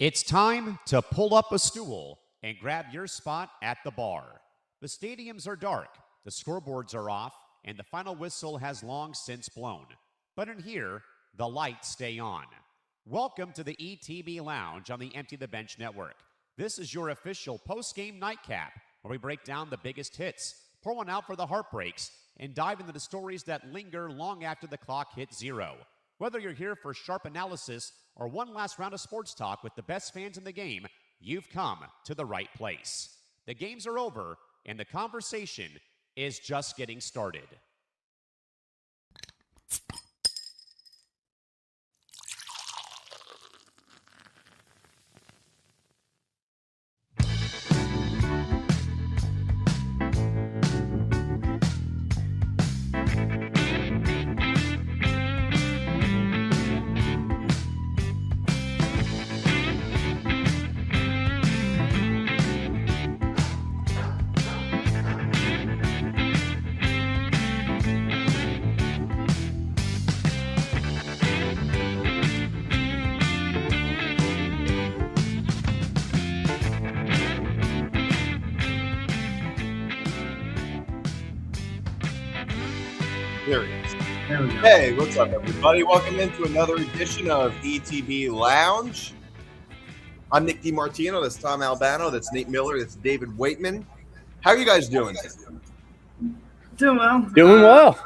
It's time to pull up a stool and grab your spot at the bar. The stadiums are dark, the scoreboards are off, and the final whistle has long since blown. But in here, the lights stay on. Welcome to the ETB Lounge on the Empty the Bench Network. This is your official post-game nightcap, where we break down the biggest hits, pour one out for the heartbreaks, and dive into the stories that linger long after the clock hits zero. Whether you're here for sharp analysis or one last round of sports talk with the best fans in the game, you've come to the right place. The games are over, and the conversation is just getting started. There he is. There we go. Hey, what's up, everybody? Welcome into another edition of ETB Lounge. I'm Nick DiMartino. That's Tom Albano. That's Nate Miller. That's David Weightman. How are you guys doing? Doing well. Doing well.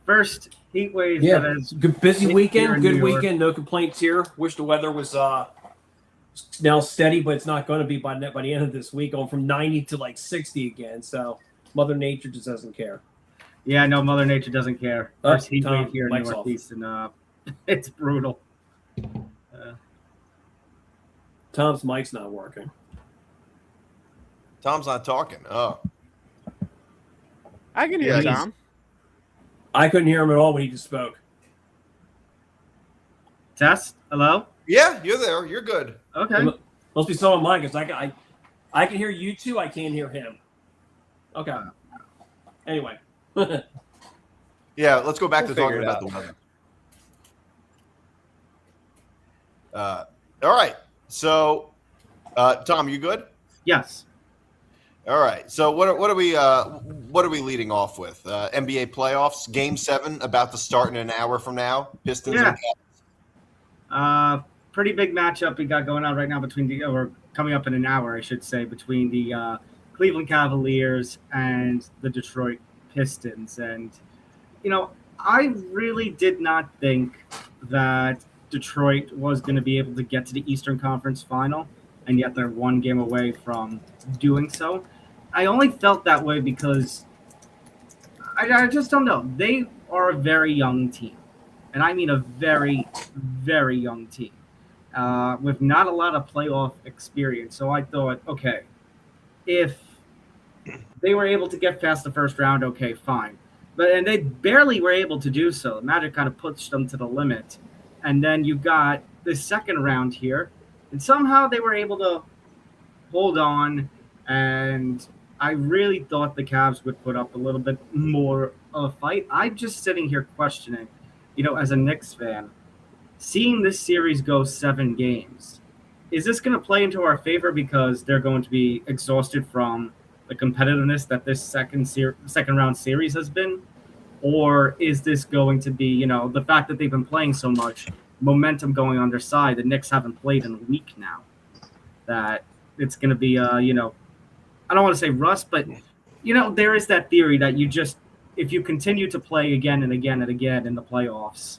First heat wave. Yeah, good busy weekend. Good weekend. No complaints here. Wish the weather was now steady, but it's not going to be by the end of this week. Going from 90 to like 60 again. So Mother Nature just doesn't care. Yeah, no, Mother Nature doesn't care. First heat wave here in the Northeast, and it's brutal. Tom's mic's not working. Tom's not talking. Oh. I can hear Tom. I couldn't hear him at all when he just spoke. Test? Hello? Yeah, you're there. You're good. Okay. Must be someone mine because I can hear you two. I can't hear him. Okay. Anyway. Yeah, let's go back to talking about the weather. All right. So, Tom, you good? Yes. All right. So, what are we leading off with? NBA playoffs, Game 7, about to start in an hour from now. Pistons and Cavs. Pretty big matchup we got going on right now or coming up in an hour, I should say, between the Cleveland Cavaliers and the Detroit Pistons. And, I really did not think that Detroit was going to be able to get to the Eastern Conference Final, and yet they're one game away from doing so. I only felt that way because I just don't know. They are a very young team, and I mean a very, very young team with not a lot of playoff experience. So I thought, okay, if they were able to get past the first round, okay, fine. And they barely were able to do so. The Magic kind of pushed them to the limit. And then you got the second round here, and somehow they were able to hold on. And I really thought the Cavs would put up a little bit more of a fight. I'm just sitting here questioning, as a Knicks fan, seeing this series go 7 games, is this going to play into our favor because they're going to be exhausted from the competitiveness that this second round series has been? Or is this going to be, the fact that they've been playing so much, momentum going on their side, the Knicks haven't played in a week now, that it's going to be, I don't want to say rust, but, there is that theory that if you continue to play again and again and again in the playoffs,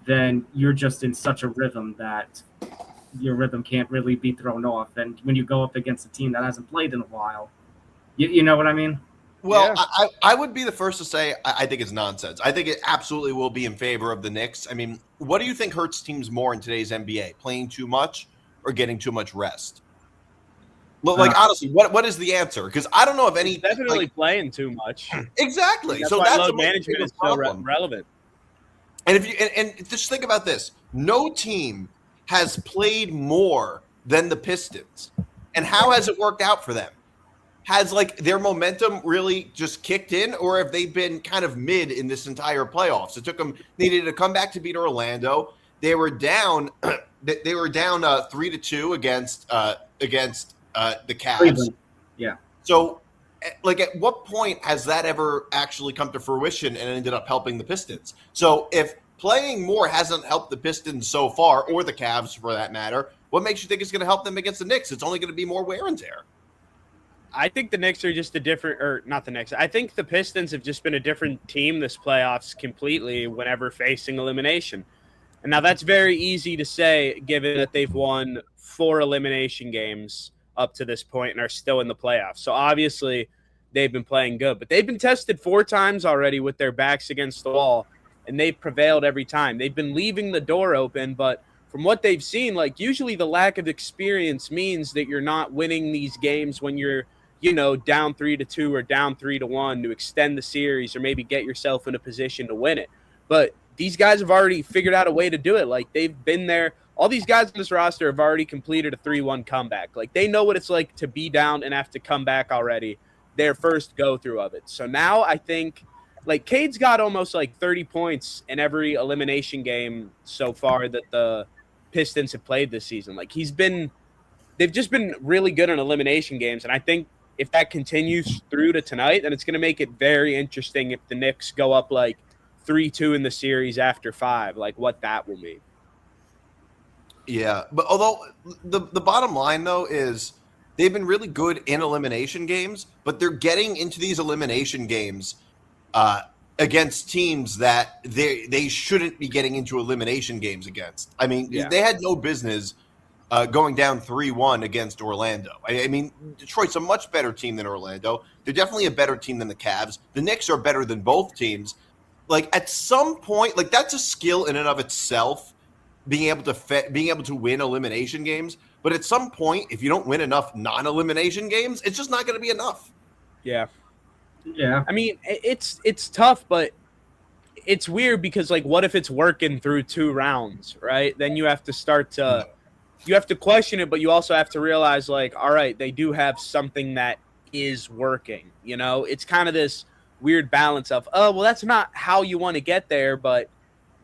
then you're just in such a rhythm that your rhythm can't really be thrown off. And when you go up against a team that hasn't played in a while, you know what I mean? Well, yeah. I would be the first to say I think it's nonsense. I think it absolutely will be in favor of the Knicks. I mean, what do you think hurts teams more in today's NBA? Playing too much or getting too much rest? Honestly, what is the answer? Because I don't know if any definitely playing too much. Exactly. That's why load management is so relevant. And if you and just think about this, no team has played more than the Pistons, and how has it worked out for them? Has their momentum really just kicked in, or have they been kind of mid in this entire playoffs? It took them needed to come back to beat Orlando. They were down they were down 3-2 against the Cavs. Cleveland. Yeah. So, like, at what point has that ever actually come to fruition and ended up helping the Pistons? So, if playing more hasn't helped the Pistons so far, or the Cavs for that matter, what makes you think it's going to help them against the Knicks? It's only going to be more wear and tear. I think the Knicks are just a different, or not the Knicks. I think the Pistons have just been a different team this playoffs completely whenever facing elimination. And now that's very easy to say, given that they've won 4 elimination games up to this point and are still in the playoffs. So obviously they've been playing good, but they've been tested 4 times already with their backs against the wall, and they've prevailed every time. They've been leaving the door open, but from what they've seen, like, usually the lack of experience means that you're not winning these games when you're, down 3-2 or down 3-1 to extend the series or maybe get yourself in a position to win it. But these guys have already figured out a way to do it. Like, they've been there. All these guys on this roster have already completed a 3-1 comeback. Like, they know what it's like to be down and have to come back already, their first go-through of it. So now I think, like, Cade's got almost like 30 points in every elimination game so far that the Pistons have played this season. Like, they've just been really good in elimination games. And I think if that continues through to tonight, then it's going to make it very interesting if the Knicks go up like 3-2 in the series after 5, like what that will mean. Yeah, but although the bottom line, though, is they've been really good in elimination games, but they're getting into these elimination games against teams that they shouldn't be getting into elimination games against. I mean, they had no business going down 3-1 against Orlando. I mean, Detroit's a much better team than Orlando. They're definitely a better team than the Cavs. The Knicks are better than both teams. Like, at some point, like, that's a skill in and of itself, being able to win elimination games. But at some point, if you don't win enough non-elimination games, it's just not going to be enough. Yeah. Yeah. I mean, it's tough, but it's weird because, like, what if it's working through 2 rounds, right? Then you have to start to you have to question it, but you also have to realize, like, all right, they do have something that is working. It's kind of this weird balance of, oh, well, that's not how you want to get there, but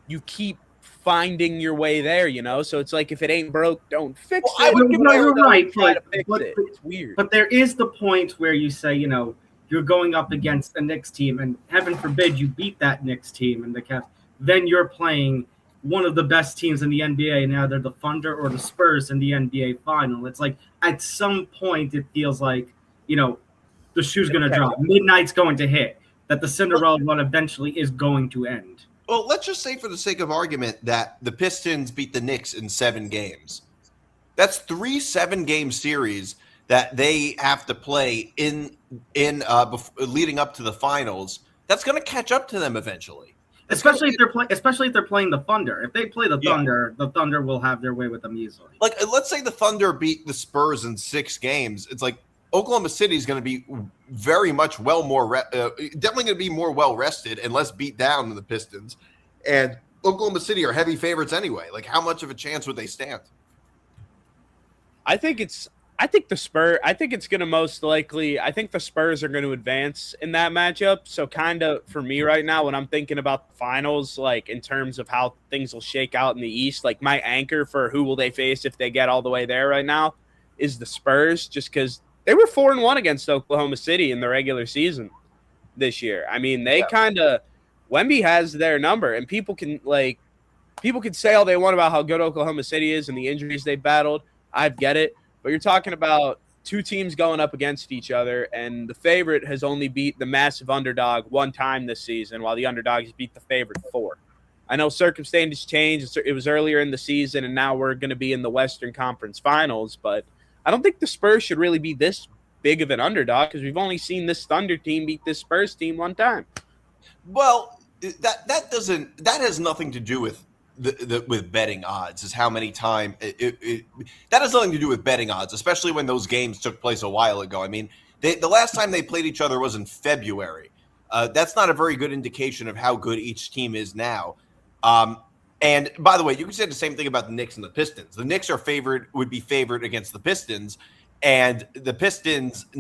you keep finding your way there, So it's like, if it ain't broke, don't fix it. You're right, but it's weird. But there is the point where you say, you're going up against a Knicks team, and heaven forbid you beat that Knicks team and the Cavs. Then you're playing one of the best teams in the NBA. Now they're the Thunder or the Spurs in the NBA final. It's like, at some point it feels like, the shoe's going to drop. Midnight's going to hit. That the Cinderella run eventually is going to end. Well, let's just say, for the sake of argument, that the Pistons beat the Knicks in 7 games. That's 3 7-game series that they have to play in leading up to the finals. That's going to catch up to them eventually. Especially if they're playing the Thunder. If they play the Thunder, the Thunder will have their way with them easily. Like, let's say the Thunder beat the Spurs in 6 games. It's like Oklahoma City is going to be very much definitely going to be more well rested and less beat down than the Pistons. And Oklahoma City are heavy favorites anyway. Like, how much of a chance would they stand? I think it's going to most likely, I think the Spurs are going to advance in that matchup. So kind of for me right now, when I'm thinking about the finals, like in terms of how things will shake out in the East, like my anchor for who will they face if they get all the way there right now is the Spurs, just because they were 4-1 against Oklahoma City in the regular season this year. I mean, they Wemby has their number, and people can say all they want about how good Oklahoma City is and the injuries they battled. I get it. But you're talking about 2 teams going up against each other, and the favorite has only beat the massive underdog 1 time this season, while the underdog has beat the favorite 4. I know circumstances changed. It was earlier in the season, and now we're going to be in the Western Conference Finals. But I don't think the Spurs should really be this big of an underdog, because we've only seen this Thunder team beat this Spurs team 1 time. Well, that has nothing to do with with betting odds. Is how many times that has nothing to do with betting odds, especially when those games took place a while ago. I mean, the last time they played each other was in February. That's not a very good indication of how good each team is now. And by the way, you can say the same thing about the Knicks and the Pistons. The Knicks would be favored against the Pistons, and the Pistons the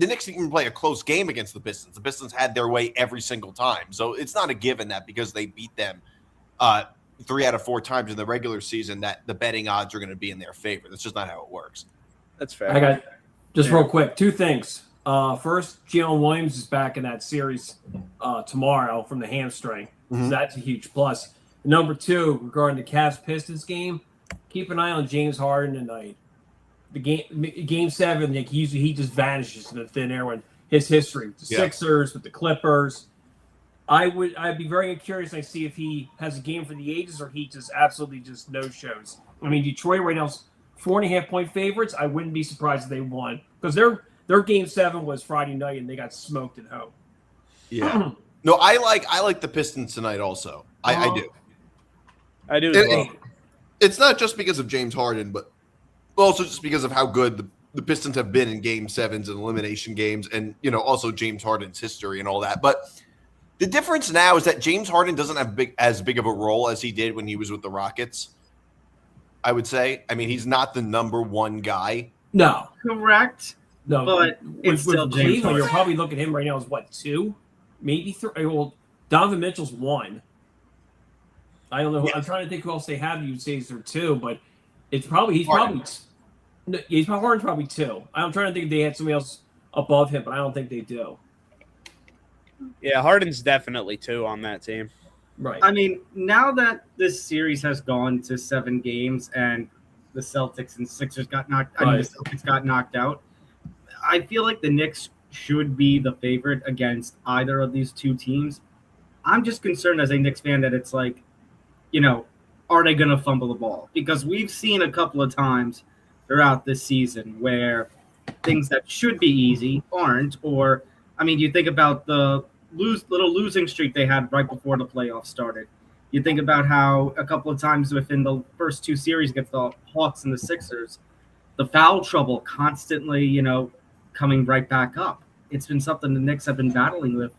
Knicks didn't even play a close game against the Pistons. The Pistons had their way every single time. So it's not a given that because they beat them 3 out of 4 times in the regular season that the betting odds are going to be in their favor. That's just not how it works. That's fair. I got just real quick 2 things. First, Jalen Williams is back in that series tomorrow from the hamstring. So that's a huge plus. Number 2, regarding the Cavs-Pistons game, keep an eye on James Harden tonight. The game 7, like he just vanishes into thin air when his history. The Sixers with the Clippers. I'd be very curious to see if he has a game for the ages or he just absolutely just no shows. I mean, Detroit right now is 4.5 point favorites. I wouldn't be surprised if they won because their game 7 was Friday night and they got smoked at home. Yeah. No, I like the Pistons tonight also. I do. I do as well. It's not just because of James Harden, but also just because of how good the Pistons have been in game 7s and elimination games and, also James Harden's history and all that. But the difference now is that James Harden doesn't have as big of a role as he did when he was with the Rockets, I would say. I mean, he's not the number 1 guy. No. Correct. No. But it's still with James Cleveland, Harden. you're probably looking at him right now as what, 2? Maybe 3. Well, Donovan Mitchell's 1. I don't know. Yeah. I'm trying to think who else they have. You'd say they're 2, but he's probably Harden's probably 2. I'm trying to think if they had somebody else above him, but I don't think they do. Yeah, Harden's definitely 2 on that team. Right. I mean, now that this series has gone to 7 games and the Celtics and Sixers got knocked, the Celtics got knocked out, I feel like the Knicks should be the favorite against either of these 2 teams. I'm just concerned as a Knicks fan that it's like, are they going to fumble the ball? Because we've seen a couple of times throughout this season where things that should be easy aren't. Or, I mean, you think about the little losing streak they had right before the playoffs started. You think about how a couple of times within the first 2 series against the Hawks and the Sixers, the foul trouble constantly, coming right back up. It's been something the Knicks have been battling with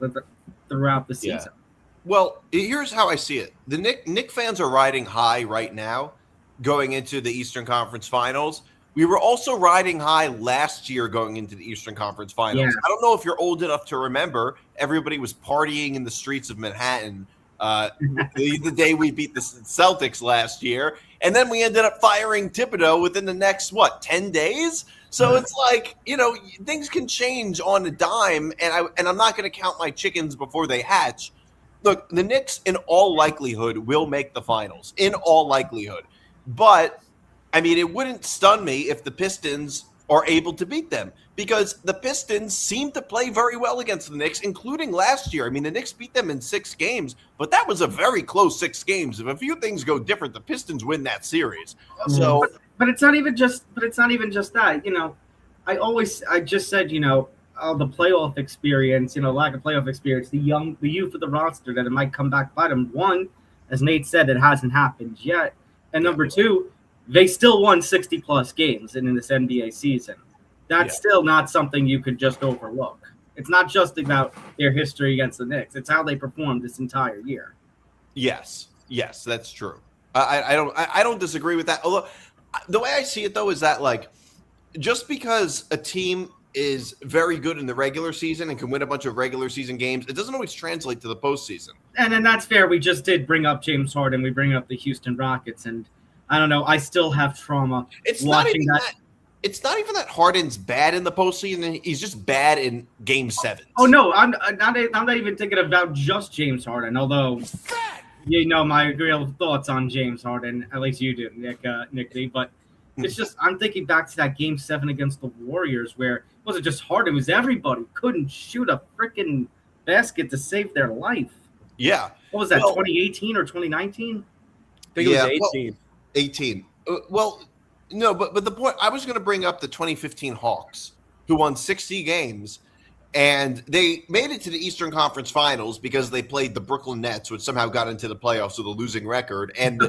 throughout the season. Yeah. Well, here's how I see it. The Knick fans are riding high right now going into the Eastern Conference Finals. We were also riding high last year going into the Eastern Conference Finals. Yeah. I don't know if you're old enough to remember, everybody was partying in the streets of Manhattan the day we beat the Celtics last year. And then we ended up firing Thibodeau within the next, 10 days? So it's like, things can change on a dime, and I'm not going to count my chickens before they hatch. Look, the Knicks, in all likelihood, will make the finals. In all likelihood. But, I mean, it wouldn't stun me if the Pistons are able to beat them. Because the Pistons seem to play very well against the Knicks, including last year. I mean, the Knicks beat them in 6 games, but that was a very close 6 games. If a few things go different, the Pistons win that series. So, But it's not even just that. I just said, the playoff experience, lack of playoff experience, the youth of the roster, that it might come back by them. 1, as Nate said, it hasn't happened yet. And number 2, they still won 60-plus games in this NBA season. That's still not something you could just overlook. It's not just about their history against the Knicks. It's how they performed this entire year. yes, that's true. I don't disagree with that. Although, the way I see it, though, is that, just because a team is very good in the regular season and can win a bunch of regular season games, it doesn't always translate to the postseason. And then that's fair. We just did bring up James Harden. We bring up the Houston Rockets, and I don't know. I still have trauma watching that. It's not even that Harden's bad in the postseason. He's just bad in game 7. Oh no, I'm not even thinking about just James Harden. Although, my real thoughts on James Harden, at least you do, Nick Lee. But it's just I'm thinking back to that game 7 against the Warriors, where it wasn't just Harden, it was everybody couldn't shoot a freaking basket to save their life. Yeah. What was that? 2018 or 2019? I think it was 18. 18. No, but the point, I was going to bring up the 2015 Hawks, who won 60 games, and they made it to the Eastern Conference Finals because they played the Brooklyn Nets, which somehow got into the playoffs with a losing record, and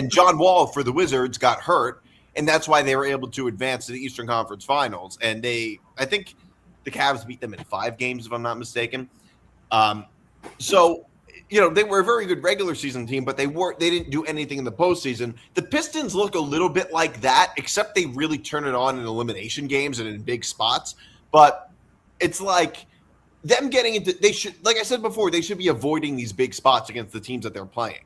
John Wall for the Wizards got hurt, and that's why they were able to advance to the Eastern Conference Finals. And I think the Cavs beat them in 5 games, if I'm not mistaken. So they were a very good regular season team, but they didn't do anything in the postseason. The Pistons look a little bit like that, except they really turn it on in elimination games and in big spots. But it's like them getting into, like I said before, they should be avoiding these big spots against the teams that they're playing.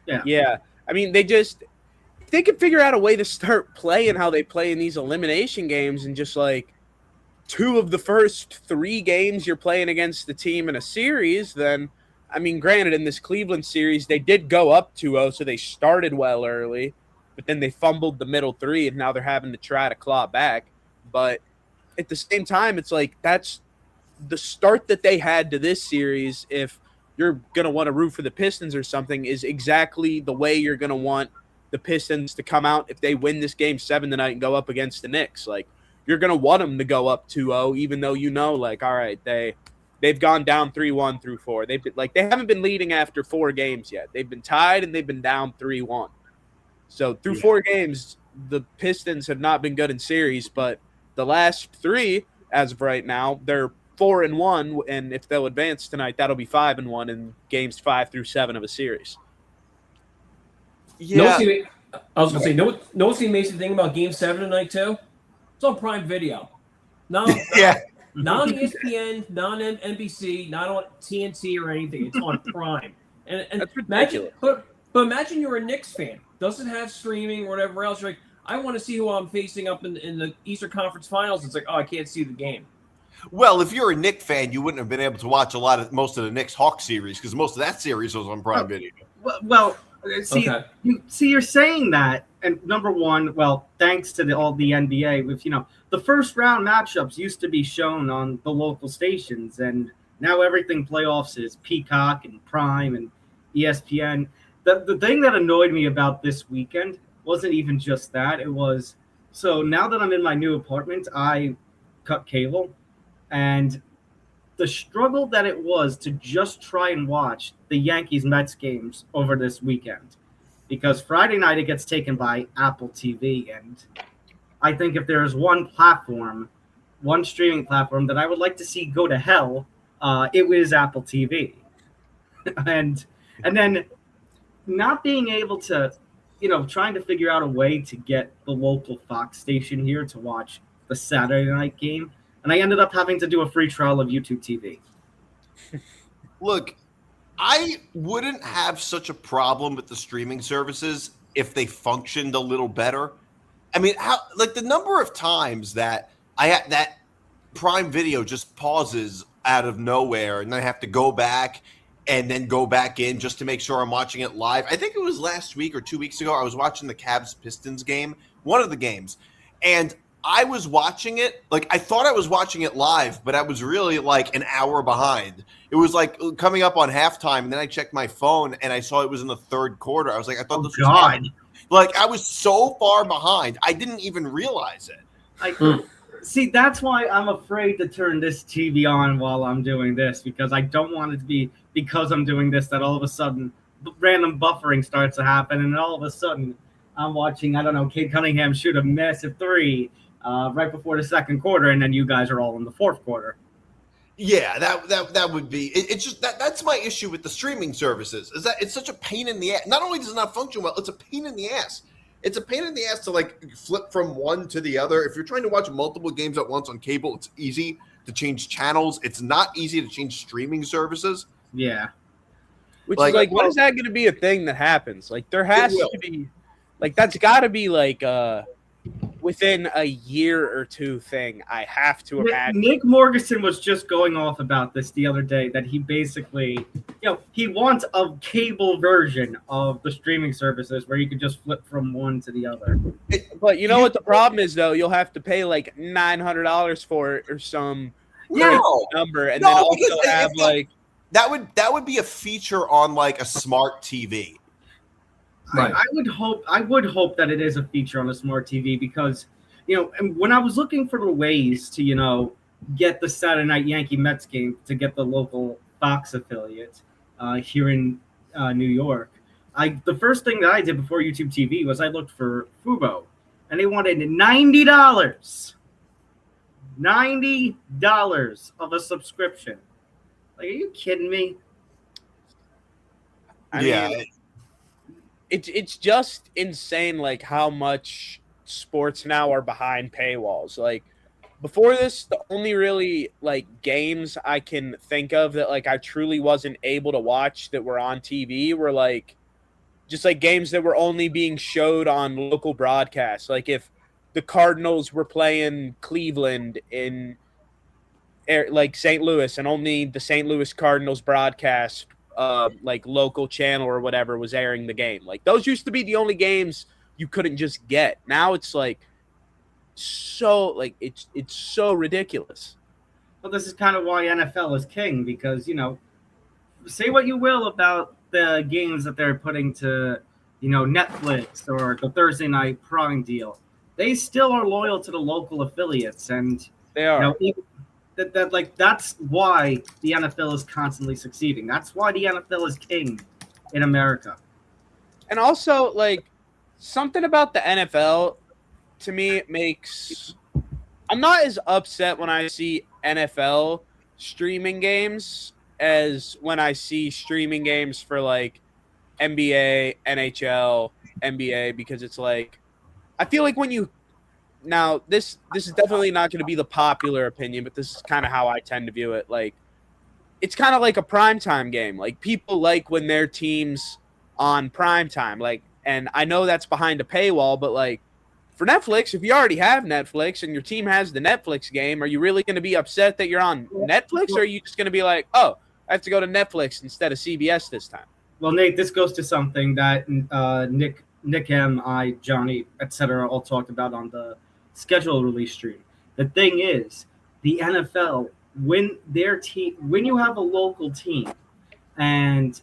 Yeah. I mean, if they could figure out a way to start playing how they play in these elimination games and just like 2 of the first 3 games you're playing against the team in a series, then, I mean, granted, in this Cleveland series, they did go up 2-0, so they started well early, but then they fumbled the middle 3, and now they're having to try to claw back. But at the same time, it's like that's the start that they had to this series. If you're going to want to root for the Pistons or something, is exactly the way you're going to want the Pistons to come out if they win this Game 7 tonight and go up against the Knicks. Like, you're going to want them to go up 2-0, even though you know, like, all right, they've gone down 3-1 through 4. They haven't been leading after 4 games yet. They've been tied and they've been down 3-1. So through 4 games, the Pistons have not been good in series, but the last 3, as of right now, they're 4-1, and if they'll advance tonight, that'll be 5-1 in games 5 through 7 of a series. Yeah. I was gonna say, know what's the amazing thing about Game 7 tonight too? It's on Prime Video. Not on ESPN, not on NBC, not on TNT or anything. It's on Prime. And That's imagine, ridiculous. but imagine you're a Knicks fan. Doesn't have streaming or whatever else. You're like, I want to see who I'm facing up in the Eastern Conference Finals. It's like, oh, I can't see the game. Well, if you're a Knicks fan, you wouldn't have been able to watch most of the Knicks-Hawks series because most of that series was on Prime Video. Well, you're saying that, and number one, well, thanks to all the NBA, with the first round matchups used to be shown on the local stations, and now everything playoffs is Peacock and Prime and ESPN. The thing that annoyed me about this weekend wasn't even just that. It was, so now that I'm in my new apartment, I cut cable, and the struggle that it was to just try and watch the Yankees-Mets games over this weekend. Because Friday night it gets taken by Apple TV, and I think if there is one streaming platform that I would like to see go to hell, it was Apple TV. and then not being able to, trying to figure out a way to get the local Fox station here to watch the Saturday night game, and I ended up having to do a free trial of YouTube TV. Look, I wouldn't have such a problem with the streaming services if they functioned a little better. I mean, the number of times that that Prime Video just pauses out of nowhere and then I have to go back and then go back in just to make sure I'm watching it live. I think it was last week or 2 weeks ago. I was watching the Cavs-Pistons game, one of the games, and I was watching it, like I thought I was watching it live, but I was really like an hour behind. It was like coming up on halftime, and then I checked my phone and I saw it was in the third quarter. I was like, I thought this was happening. Like I was so far behind, I didn't even realize it. See, that's why I'm afraid to turn this TV on while I'm doing this, because I don't want it to be because I'm doing this that all of a sudden random buffering starts to happen, and all of a sudden I'm watching, I don't know, Cade Cunningham shoot a massive 3 right before the second quarter, and then you guys are all in the fourth quarter. Yeah, that would be. It's just that's my issue with the streaming services is that it's such a pain in the ass. Not only does it not function well, it's a pain in the ass. It's a pain in the ass to like flip from one to the other. If you're trying to watch multiple games at once on cable, it's easy to change channels. It's not easy to change streaming services. Yeah. Which is like, when is that going to be a thing that happens? Like, there has to be, like, that's got to be like within a year or two thing. I have to imagine. Nick Morganson was just going off about this the other day, that he basically, he wants a cable version of the streaming services where you could just flip from one to the other. But you know what the problem is, though? You'll have to pay like $900 for it or some number, and then also have like that would be a feature on like a smart TV. Right. I would hope that it is a feature on a smart TV, because, and when I was looking for the ways to, get the Saturday night Yankee Mets game to get the local Fox affiliate here in New York, the first thing that I did before YouTube TV was I looked for Fubo, and they wanted $90. $90 of a subscription. Like, are you kidding me? I mean, it's just insane, like, how much sports now are behind paywalls. Like, before this, the only really, like, games I can think of that, like, I truly wasn't able to watch that were on TV were, like, just like games that were only being showed on local broadcasts. Like if the Cardinals were playing Cleveland in like St. Louis, and only the St. Louis Cardinals broadcast, like local channel or whatever, was airing the game. Like those used to be the only games you couldn't just get. Now it's like so like it's so ridiculous. Well, this is kind of why NFL is king, because, say what you will about the games that they're putting to, Netflix or the Thursday night prime deal. They still are loyal to the local affiliates, and They are. That's why the NFL is constantly succeeding. That's why the NFL is king in America. And also, like, something about the NFL, to me, makes... I'm not as upset when I see NFL streaming games as when I see streaming games for, like, NBA, NHL, NBA, because it's like... I feel like when you... Now, this is definitely not going to be the popular opinion, but this is kind of how I tend to view it. Like, it's kind of like a primetime game. Like, people like when their team's on primetime. Like, and I know that's behind a paywall, but, like, for Netflix, if you already have Netflix and your team has the Netflix game, are you really going to be upset that you're on Netflix, or are you just going to be like, oh, I have to go to Netflix instead of CBS this time? Well, Nate, this goes to something that Nick M, I, Johnny, etc. all talked about on the schedule release stream. The thing is, the NFL, when you have a local team, and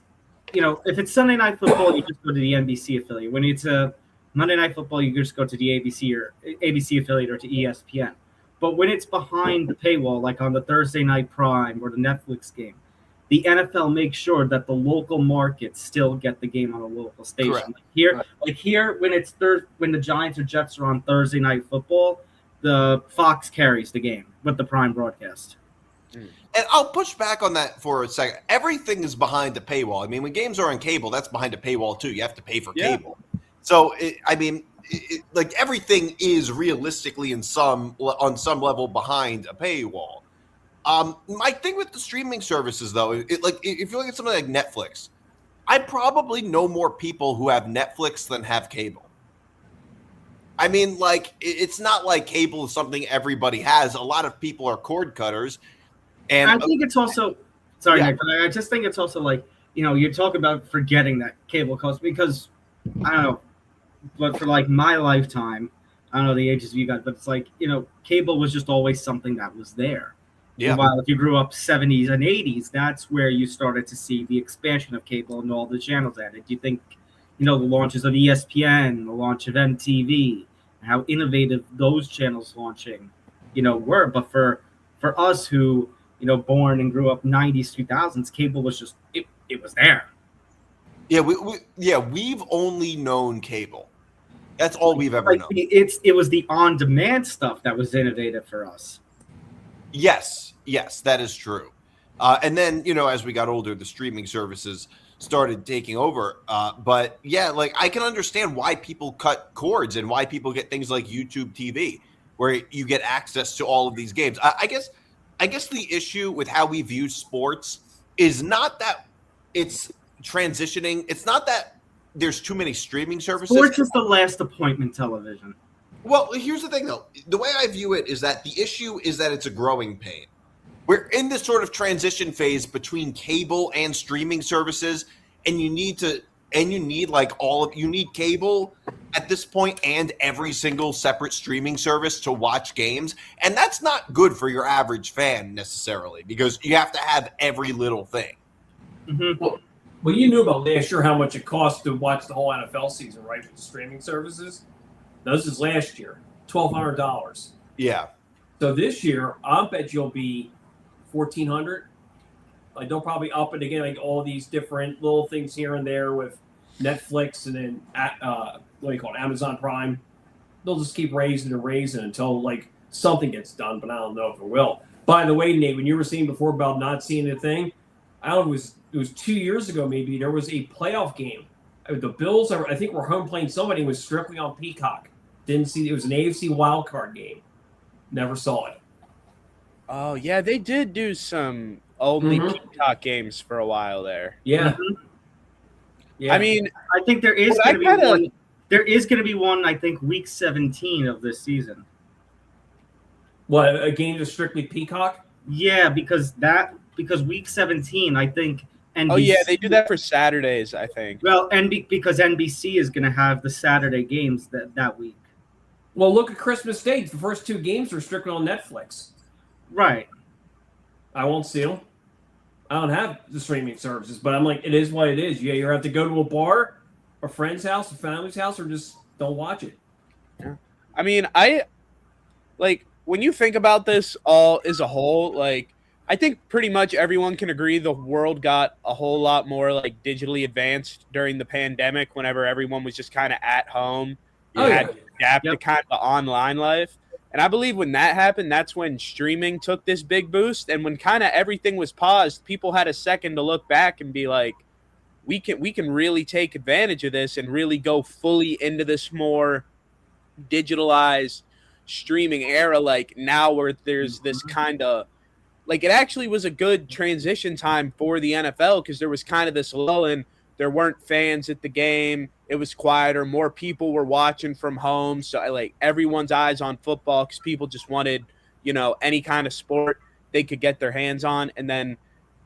if it's Sunday Night Football, you just go to the NBC affiliate. When it's a Monday Night Football, you just go to the ABC affiliate or to ESPN. But when it's behind the paywall, like on the Thursday Night Prime or the Netflix game, the NFL makes sure that the local markets still get the game on a local station. Correct. Like here, when it's when the Giants or Jets are on Thursday Night Football, the Fox carries the game with the Prime broadcast. And I'll push back on that for a second. Everything is behind the paywall. I mean, when games are on cable, that's behind a paywall too. You have to pay for cable. So, like everything is realistically on some level behind a paywall. My thing with the streaming services, though, if you look at something like Netflix, I probably know more people who have Netflix than have cable. I mean, like, it's not like cable is something everybody has. A lot of people are cord cutters. And I think it's also, Nick, but I just think it's also like, you talk about forgetting that cable costs, because, I don't know, but for like my lifetime, I don't know the ages of you guys, but it's like, cable was just always something that was there. Yeah. While if you grew up 70s and 80s, that's where you started to see the expansion of cable and all the channels added. You think, the launches of ESPN, the launch of MTV, how innovative those channels launching, were. But for us who, born and grew up 90s, 2000s, cable was just, it was there. Yeah, we've only known cable. That's all we've ever known. It was the on-demand stuff that was innovative for us. Yes, that is true. And then, as we got older, the streaming services started taking over. But yeah, like I can understand why people cut cords and why people get things like YouTube TV, where you get access to all of these games. I guess the issue with how we view sports is not that it's transitioning. It's not that there's too many streaming services. Sports is the last appointment television. Well, here's the thing, though. The way I view it is that the issue is that it's a growing pain. We're in this sort of transition phase between cable and streaming services, and you need cable at this point and every single separate streaming service to watch games. And that's not good for your average fan necessarily, because you have to have every little thing. Mm-hmm. Well, you knew about last year how much it cost to watch the whole NFL season, right? With the streaming services. Now, this is last year, $1,200. Yeah. So this year, I bet you'll be $1,400. Like they'll probably up it again, like all these different little things here and there with Netflix and then what do you call it, Amazon Prime. They'll just keep raising and raising until like something gets done, but I don't know if it will. By the way, Nate, when you were saying before about not seeing a thing, I don't know, it was 2 years ago maybe, there was a playoff game. The Bills, I think, were home playing somebody, was strictly on Peacock. Didn't see it was an AFC wildcard game. Never saw it. Oh yeah, they did do some only Peacock games for a while there. Yeah. Yeah. I mean, I think there is Well, going to I be kinda- one. There is going to be one. I think week 17 of this season. What, a game to strictly Peacock? Yeah, because week 17, I think NBC. oh yeah, they do that for Saturdays, I think. Well, because NBC is going to have the Saturday games that week. Well, look at Christmas Day. The first 2 games are strictly on Netflix. Right. I won't see them. I don't have the streaming services, but I'm like, it is what it is. You either have to go to a bar, a friend's house, a family's house, or just don't watch it. I mean, I like when you think about this all as a whole, like I think pretty much everyone can agree the world got a whole lot more like digitally advanced during the pandemic whenever everyone was just kind of at home. You had to adapt to kind of the online life. And I believe when that happened, that's when streaming took this big boost. And when kind of everything was paused, people had a second to look back and be like, we can really take advantage of this and really go fully into this more digitalized streaming era. Like now where there's this kind of like, it actually was a good transition time for the NFL because there was kind of this lull in. There weren't fans at the game. It was quieter. More people were watching from home. So like everyone's eyes on football because people just wanted, any kind of sport they could get their hands on. And then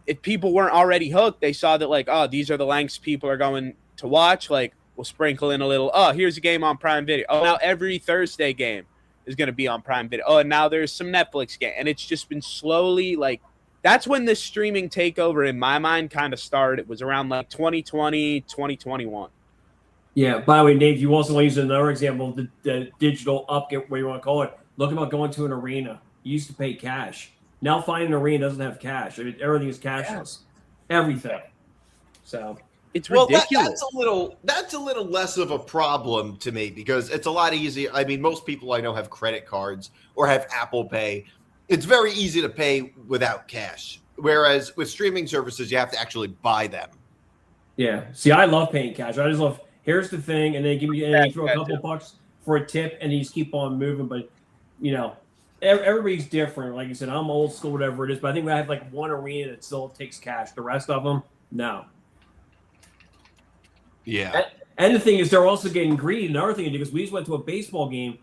if people weren't already hooked, they saw that like, oh, these are the lengths people are going to watch. Like we'll sprinkle in a little, oh, here's a game on Prime Video. Oh, now every Thursday game is going to be on Prime Video. Oh, and now there's some Netflix game. And it's just been slowly like, that's when this streaming takeover in my mind kind of started. It was around like 2020, 2021. Yeah. By the way, Dave, you also want to use another example of the digital upgrade, what you want to call it. Look about going to an arena. You used to pay cash. Now finding an arena doesn't have cash. I mean, everything is cashless. Everything. So it's ridiculous. ridiculous. That's a little less of a problem to me because it's a lot easier. I mean, most people I know have credit cards or have Apple Pay. It's very easy to pay without cash. Whereas with streaming services, you have to actually buy them. Yeah. See, I love paying cash. I just love, here's the thing, and they give you, and they throw a couple bucks for a tip, and you just keep on moving. But, everybody's different. Like you said, I'm old school, whatever it is. But I think I have like one arena that still takes cash. The rest of them, no. Yeah. And the thing is, they're also getting greedy. Another thing, because we just went to a baseball game,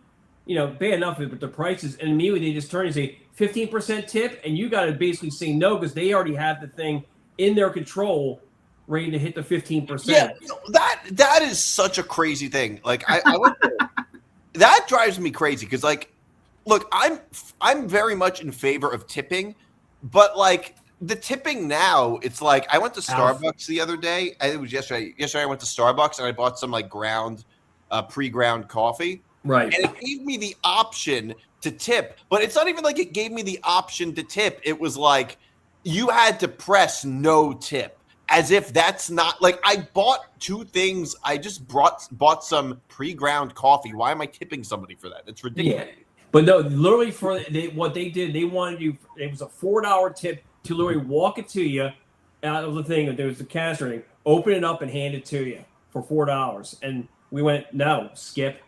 bad enough, but the prices, and immediately they just turn and say 15% tip, and you got to basically say no because they already have the thing in their control, ready to hit the 15%. Yeah, that is such a crazy thing. Like I went there. That drives me crazy because, like, look, I'm very much in favor of tipping, but like the tipping now, it's like I went to Starbucks the other day. It was yesterday. Yesterday I went to Starbucks and I bought some like pre-ground coffee. Right. And it gave me the option to tip, but it's not even like it gave me the option to tip. It was like you had to press no tip, as if that's not like I bought 2 things. I just bought some pre-ground coffee. Why am I tipping somebody for that? It's ridiculous. Yeah. But no, literally what they did, they wanted you. It was a $4 tip to literally walk it to you out of the thing. There was the cash ring, open it up and hand it to you for $4. And we went, no, skip.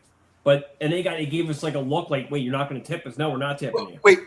And they gave us like a look like, wait, you're not going to tip us? No, we're not tipping you. Wait,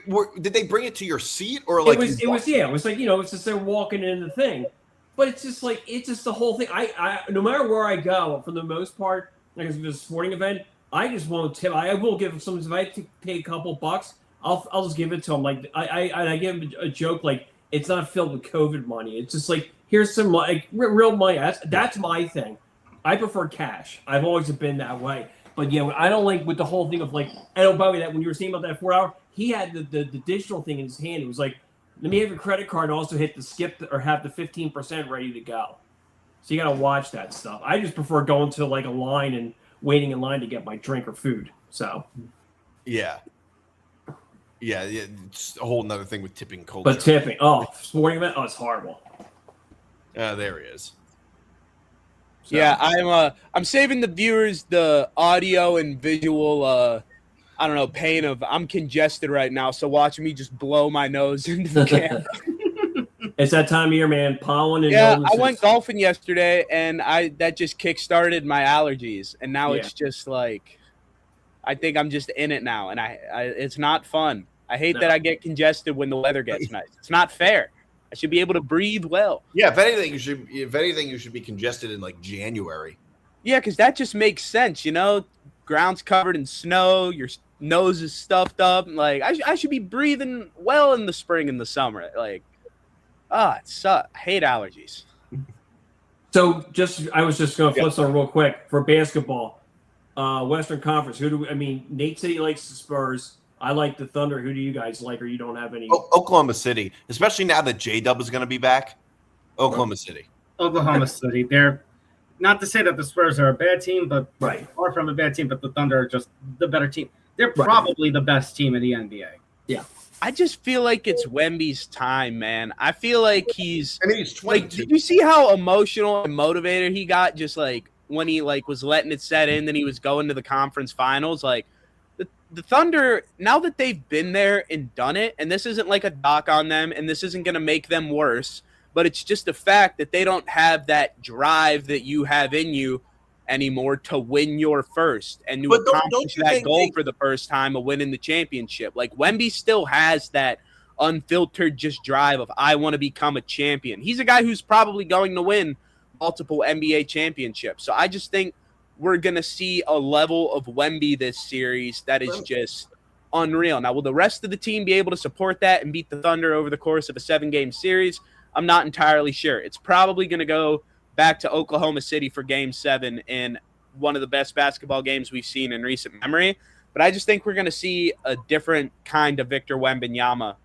did they bring it to your seat or like? It was like it's just they're walking in the thing, but it's just the whole thing. I no matter where I go, for the most part, like if it's a sporting event, I just won't tip. I will give some. If I have to pay a couple bucks, I'll just give it to them. Like I give them a joke like it's not filled with COVID money. It's just like here's some like real money. That's my thing. I prefer cash. I've always been that way. But yeah, I don't like with the whole thing of like, I don't buy that when you were saying about that 4 hour, he had the digital thing in his hand. It was like, let me have your credit card and also hit the skip or have the 15% ready to go. So you got to watch that stuff. I just prefer going to like a line and waiting in line to get my drink or food. So. Yeah. It's a whole nother thing with tipping culture. But tipping, sporting event, it's horrible. There he is. So. Yeah, I'm saving the viewers the audio and visual pain of I'm congested right now, so watching me just blow my nose into the camera. It's that time of year, man. Pollen and I went golfing yesterday and that just kick-started my allergies, and now it's just like I think I'm just in it now, and I it's not fun. I hate that I get congested when the weather gets nice. It's not fair. I should be able to breathe well. Yeah, if anything, you should be congested in like January. Yeah, because that just makes sense, ground's covered in snow, your nose is stuffed up. Like, I should be breathing well in the spring and the summer. Like, it sucks. I hate allergies. So I was just going to flip something real quick for basketball. Western Conference. Nate said he likes the Spurs. I like the Thunder. Who do you guys like, or you don't have any? Oklahoma City, especially now that J-Dub is going to be back. Oklahoma City. They're not to say that the Spurs are a bad team, but far from a bad team. But the Thunder are just the better team. They're probably the best team in the NBA. Yeah. I just feel like it's Wemby's time, man. I feel like he's 22. Like, did you see how emotional and motivated he got just like when he was letting it set in, then he was going to the conference finals? Like the Thunder, now that they've been there and done it, and this isn't like a knock on them, and this isn't going to make them worse, but it's just a fact that they don't have that drive that you have in you anymore to win your first and to accomplish that goal for the first time of winning the championship. Like, Wemby still has that unfiltered just drive of, I want to become a champion. He's a guy who's probably going to win multiple NBA championships. So I just think we're going to see a level of Wemby this series that is just unreal. Now, will the rest of the team be able to support that and beat the Thunder over the course of a 7-game series? I'm not entirely sure. It's probably going to go back to Oklahoma City for Game 7 in one of the best basketball games we've seen in recent memory. But I just think we're going to see a different kind of Victor Wembanyama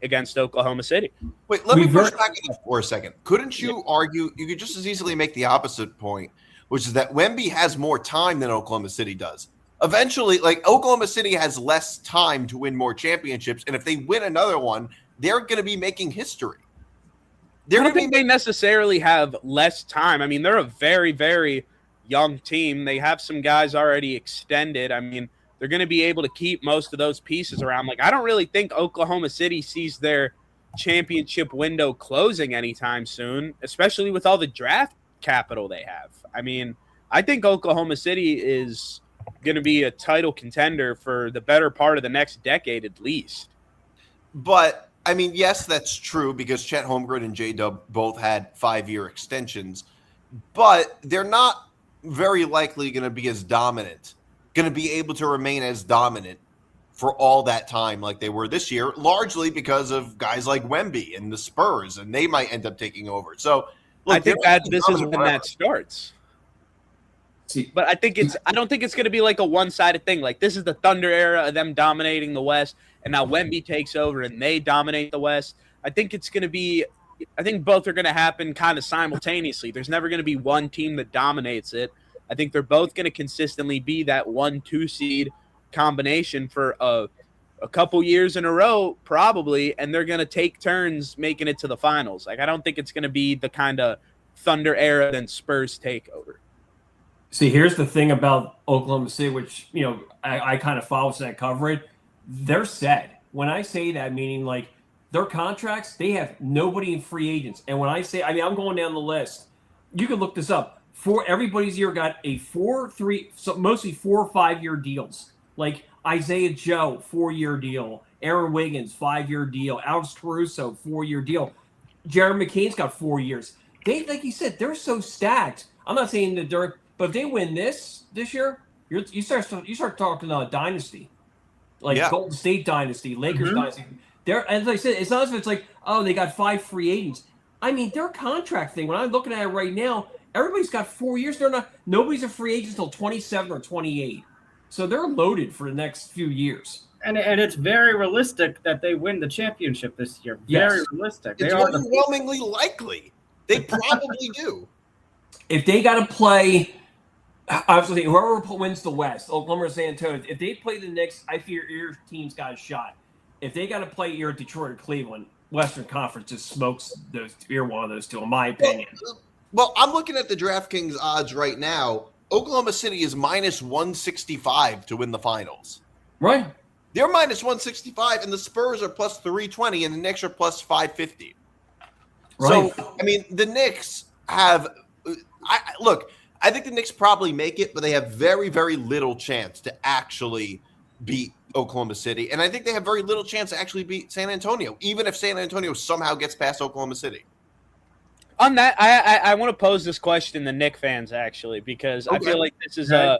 against Oklahoma City. Wait, let me push back on that for a second. Couldn't you argue – you could just as easily make the opposite point, which is that Wemby has more time than Oklahoma City does. Eventually, Oklahoma City has less time to win more championships, and if they win another one, they're going to be making history. I don't think they necessarily have less time. I mean, they're a very, very young team. They have some guys already extended. I mean, they're going to be able to keep most of those pieces around. Like, I don't really think Oklahoma City sees their championship window closing anytime soon, especially with all the draft capital they have. I mean, I think Oklahoma City is going to be a title contender for the better part of the next decade at least. But I mean, yes, that's true because Chet Holmgren and J-Dub both had 5-year extensions, but they're not very likely going to be as dominant, going to be able to remain as dominant for all that time like they were this year, largely because of guys like Wemby and the Spurs, and they might end up taking over. So look, I think this is when that starts. But I don't think it's going to be like a one-sided thing. Like, this is the Thunder era of them dominating the West, and now Wemby takes over and they dominate the West. I think both are going to happen kind of simultaneously. There's never going to be one team that dominates it. I think they're both going to consistently be that 1-2 seed combination for a couple years in a row, probably, and they're going to take turns making it to the finals. Like, I don't think it's going to be the kind of Thunder era then Spurs takeover. See, here's the thing about Oklahoma City, which, I kind of follow that coverage. They're set. When I say that, meaning like their contracts, they have nobody in free agents. And when I say, I'm going down the list. You can look this up. Everybody's year got a 4-3, so mostly 4 or 5 year deals. Like Isaiah Joe, 4-year deal. Aaron Wiggins, 5-year deal. Alex Caruso, 4-year deal. Jared McCain's got 4 years. They, like you said, they're so stacked. I'm not saying that but if they win this year, you start talking about dynasty, like Golden State dynasty, Lakers dynasty. They're, as I said, it's not as if it's like, oh, they got 5 free agents. I mean, their contract thing. When I'm looking at it right now, everybody's got 4 years. Nobody's a free agent until 27 or 28. So they're loaded for the next few years. And it's very realistic that they win the championship this year. Very realistic. It's overwhelmingly likely. They probably do. If they got to play. Obviously, whoever wins the West, Oklahoma or San Antonio, if they play the Knicks, I fear your team's got a shot. If they got to play either Detroit or Cleveland, Western Conference just smokes one of those two, in my opinion. Well, I'm looking at the DraftKings odds right now. Oklahoma City is minus 165 to win the finals. Right. They're minus 165, and the Spurs are plus 320, and the Knicks are plus 550. Right. So, I mean, the Knicks have look, I think the Knicks probably make it, but they have very, very little chance to actually beat Oklahoma City, and I think they have very little chance to actually beat San Antonio, even if San Antonio somehow gets past Oklahoma City. On that, I want to pose this question to Knick fans, actually, because I feel like this is a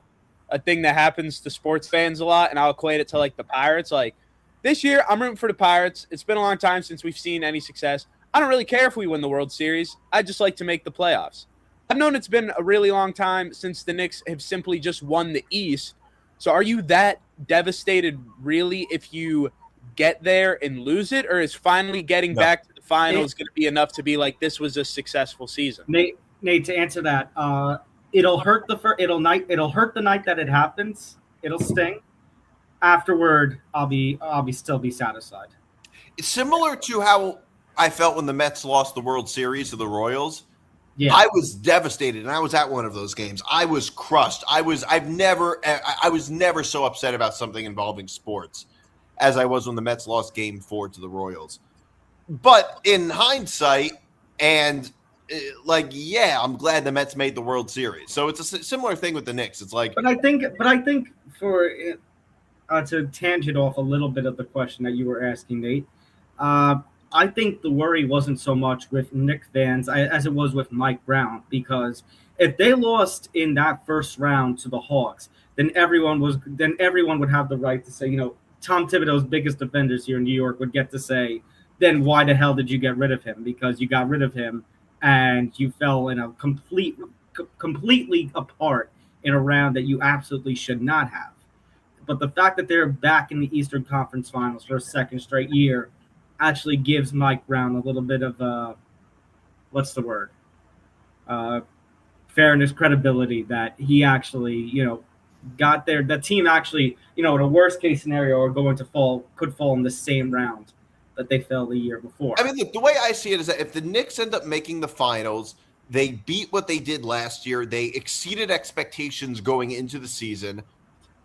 thing that happens to sports fans a lot, and I'll equate it to, like, the Pirates. Like, this year, I'm rooting for the Pirates. It's been a long time since we've seen any success. I don't really care if we win the World Series. I just like to make the playoffs. I've known it's been a really long time since the Knicks have simply just won the East. So are you that devastated, really, if you get there and lose it, or is finally getting back to the finals going to be enough to be like, this was a successful season? Nate, to answer that, it'll hurt it'll hurt the night that it happens. It'll sting. Afterward, I'll still be satisfied. It's similar to how I felt when the Mets lost the World Series to the Royals. Yeah. I was devastated, and I was at one of those games. I was crushed. I was never so upset about something involving sports as I was when the Mets lost Game 4 to the Royals. But in hindsight, and I'm glad the Mets made the World Series. So it's a similar thing with the Knicks. It's like, but I think for to tangent off a little bit of the question that you were asking, Nate. I think the worry wasn't so much with Knicks fans as it was with Mike Brown, because if they lost in that first round to the Hawks, then everyone would have the right to say, Tom Thibodeau's biggest defenders here in New York would get to say, then why the hell did you get rid of him? Because you got rid of him and you fell in a completely apart in a round that you absolutely should not have. But the fact that they're back in the Eastern Conference Finals for a second straight year actually gives Mike Brown a little bit of fairness, credibility, that he actually, got there. The team actually, in a worst case scenario, could fall in the same round that they fell the year before. I mean, look, the way I see it is that if the Knicks end up making the finals, they beat what they did last year. They exceeded expectations going into the season.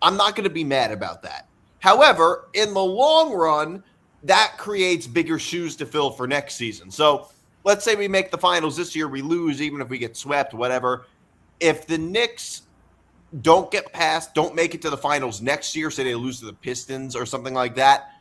I'm not going to be mad about that. However, in the long run, that creates bigger shoes to fill for next season. So let's say we make the finals this year, we lose, even if we get swept, whatever. If the Knicks don't make it to the finals next year, say they lose to the Pistons or something like that,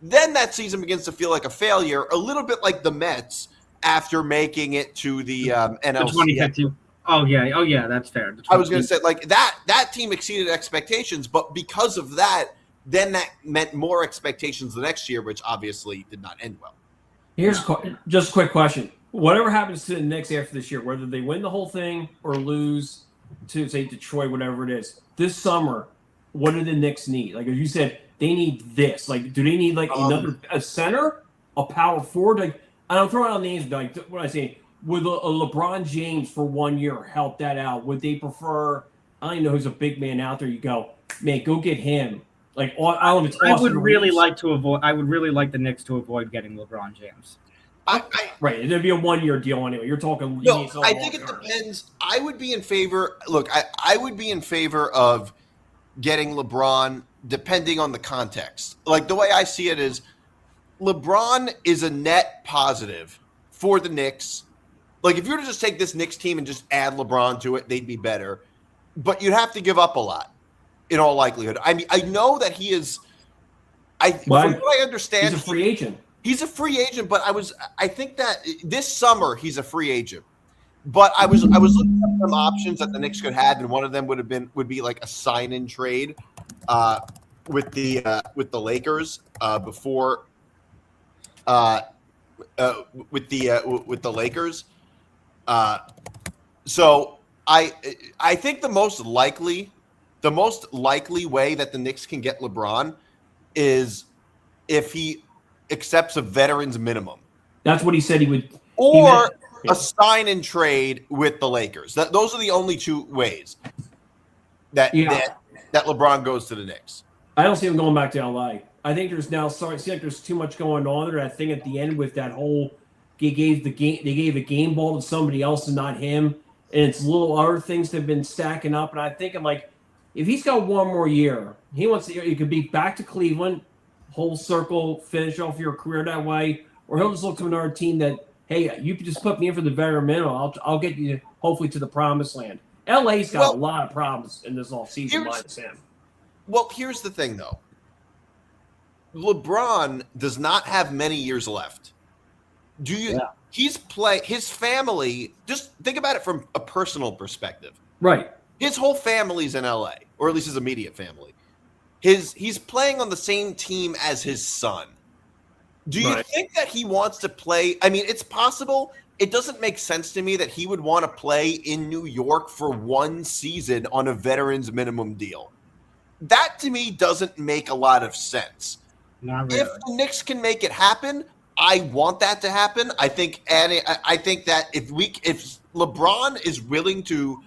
then that season begins to feel like a failure, a little bit like the Mets after making it to the NLCS. 2015. Oh yeah, that's fair. I was going to say, like, that team exceeded expectations, but because of that, then that meant more expectations the next year, which obviously did not end well. Here's just a quick question. Whatever happens to the Knicks after this year, whether they win the whole thing or lose to, say, Detroit, whatever it is, this summer, what do the Knicks need? Like, as you said, they need this. Like, do they need, like, a center, a power forward? Like, I don't throw out names, but, like, what I say, would a LeBron James for 1 year help that out? Would they prefer, I don't even know who's a big man out there, you go, man, go get him. Like, I don't know if it's I would really like the Knicks to avoid getting LeBron James. Right, it'd be a 1 year deal anyway. You're talking. No, I think it depends. I would be in favor. Look, I would be in favor of getting LeBron, depending on the context. Like, the way I see it is, LeBron is a net positive for the Knicks. Like, if you were to just take this Knicks team and just add LeBron to it, they'd be better. But you'd have to give up a lot, in all likelihood. I mean, I know that he is. From what I understand, he's a free agent. He's a free agent, but I think that this summer he's a free agent. But I was looking at some options that the Knicks could have, and one of them would be like a sign-in trade with the Lakers before with the Lakers. So I think the most likely way that the Knicks can get LeBron is if he accepts a veteran's minimum. That's what he said he would. Or a sign and trade with the Lakers. Those are the only two ways that LeBron goes to the Knicks. I don't see him going back to LA. I think there's now starting to seem like there's too much going on there. That thing at the end with that whole they gave a game ball to somebody else and not him. And it's little other things that have been stacking up. And I think I'm like, if he's got one more year, he could be back to Cleveland, whole circle, finish off your career that way, or he'll just look to another team that, hey, you can just put me in for the very minimum. I'll get you hopefully to the promised land. LA's got a lot of problems in this offseason minus him. Well, here's the thing, though. LeBron does not have many years left. Do you? Yeah. His family. Just think about it from a personal perspective. Right. His whole family's in LA, or at least his immediate family. He's playing on the same team as his son. Do you think that he wants to play? I mean, it's possible. It doesn't make sense to me that he would want to play in New York for one season on a veterans minimum deal. That to me doesn't make a lot of sense. Not really. If the Knicks can make it happen, I want that to happen. I think that if LeBron is willing to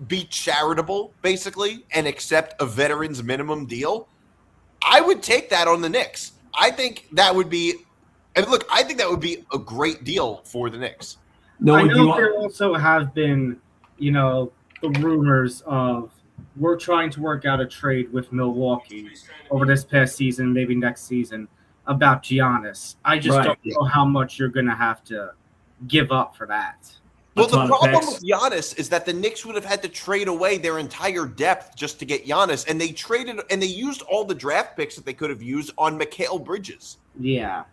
be charitable, basically, and accept a veterans minimum deal, I would take that on the Knicks. I think that would be, and look, I think that would be a great deal for the Knicks. No, I know there also have been, the rumors of we're trying to work out a trade with Milwaukee over this past season, maybe next season, about Giannis. I just don't know how much you're going to have to give up for that. Well, the problem with Giannis is that the Knicks would have had to trade away their entire depth just to get Giannis, and they used all the draft picks that they could have used on Mikal Bridges. Yeah.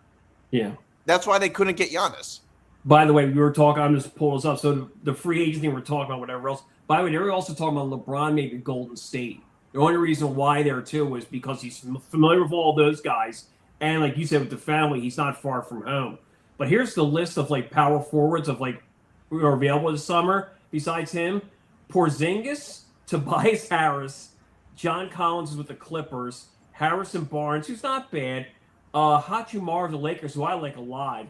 That's why they couldn't get Giannis. By the way, we were talking. I'm just pulling this up. So the free agent thing we're talking about, whatever else. By the way, they were also talking about LeBron maybe Golden State. The only reason why there too was because he's familiar with all those guys, and like you said, with the family, he's not far from home. But here's the list of power forwards of who are available this summer besides him: Porzingis, Tobias Harris, John Collins is with the Clippers, Harrison Barnes, who's not bad, Hachimura of the Lakers, who I like a lot,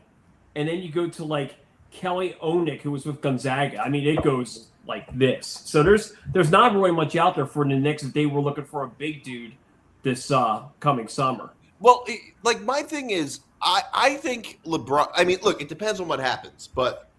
and then you go to Kelly Olynyk, who was with Gonzaga. I mean, it goes like this. So there's not really much out there for the Knicks if they were looking for a big dude this coming summer. Well, my thing is, I think LeBron. I mean, look, it depends on what happens, but.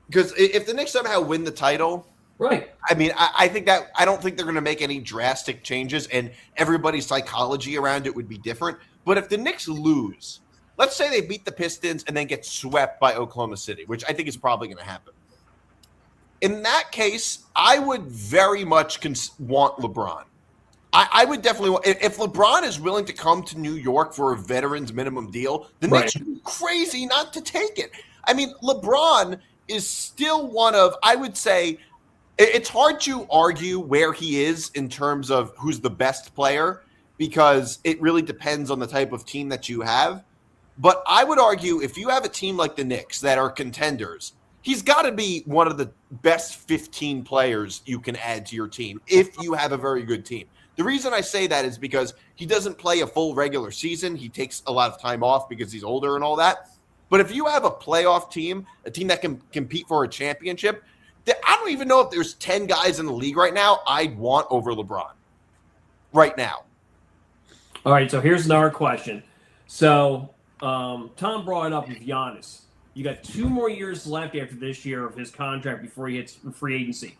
Because if the Knicks somehow win the title, right? I mean, I think that I don't think they're going to make any drastic changes, and everybody's psychology around it would be different. But if the Knicks lose, let's say they beat the Pistons and then get swept by Oklahoma City, which I think is probably going to happen. In that case, I would very much want LeBron. I would definitely want, if LeBron is willing to come to New York for a veterans minimum deal, the Knicks would be crazy not to take it. I mean, LeBron is still one of, I would say, it's hard to argue where he is in terms of who's the best player because it really depends on the type of team that you have. But I would argue if you have a team like the Knicks that are contenders, he's got to be one of the best 15 players you can add to your team if you have a very good team. The reason I say that is because he doesn't play a full regular season. He takes a lot of time off because he's older and all that. But if you have a playoff team, a team that can compete for a championship, I don't even know if there's 10 guys in the league right now I'd want over LeBron right now. All right, so here's another question. So Tom brought it up with Giannis. You got 2 more years left after this year of his contract before he hits free agency.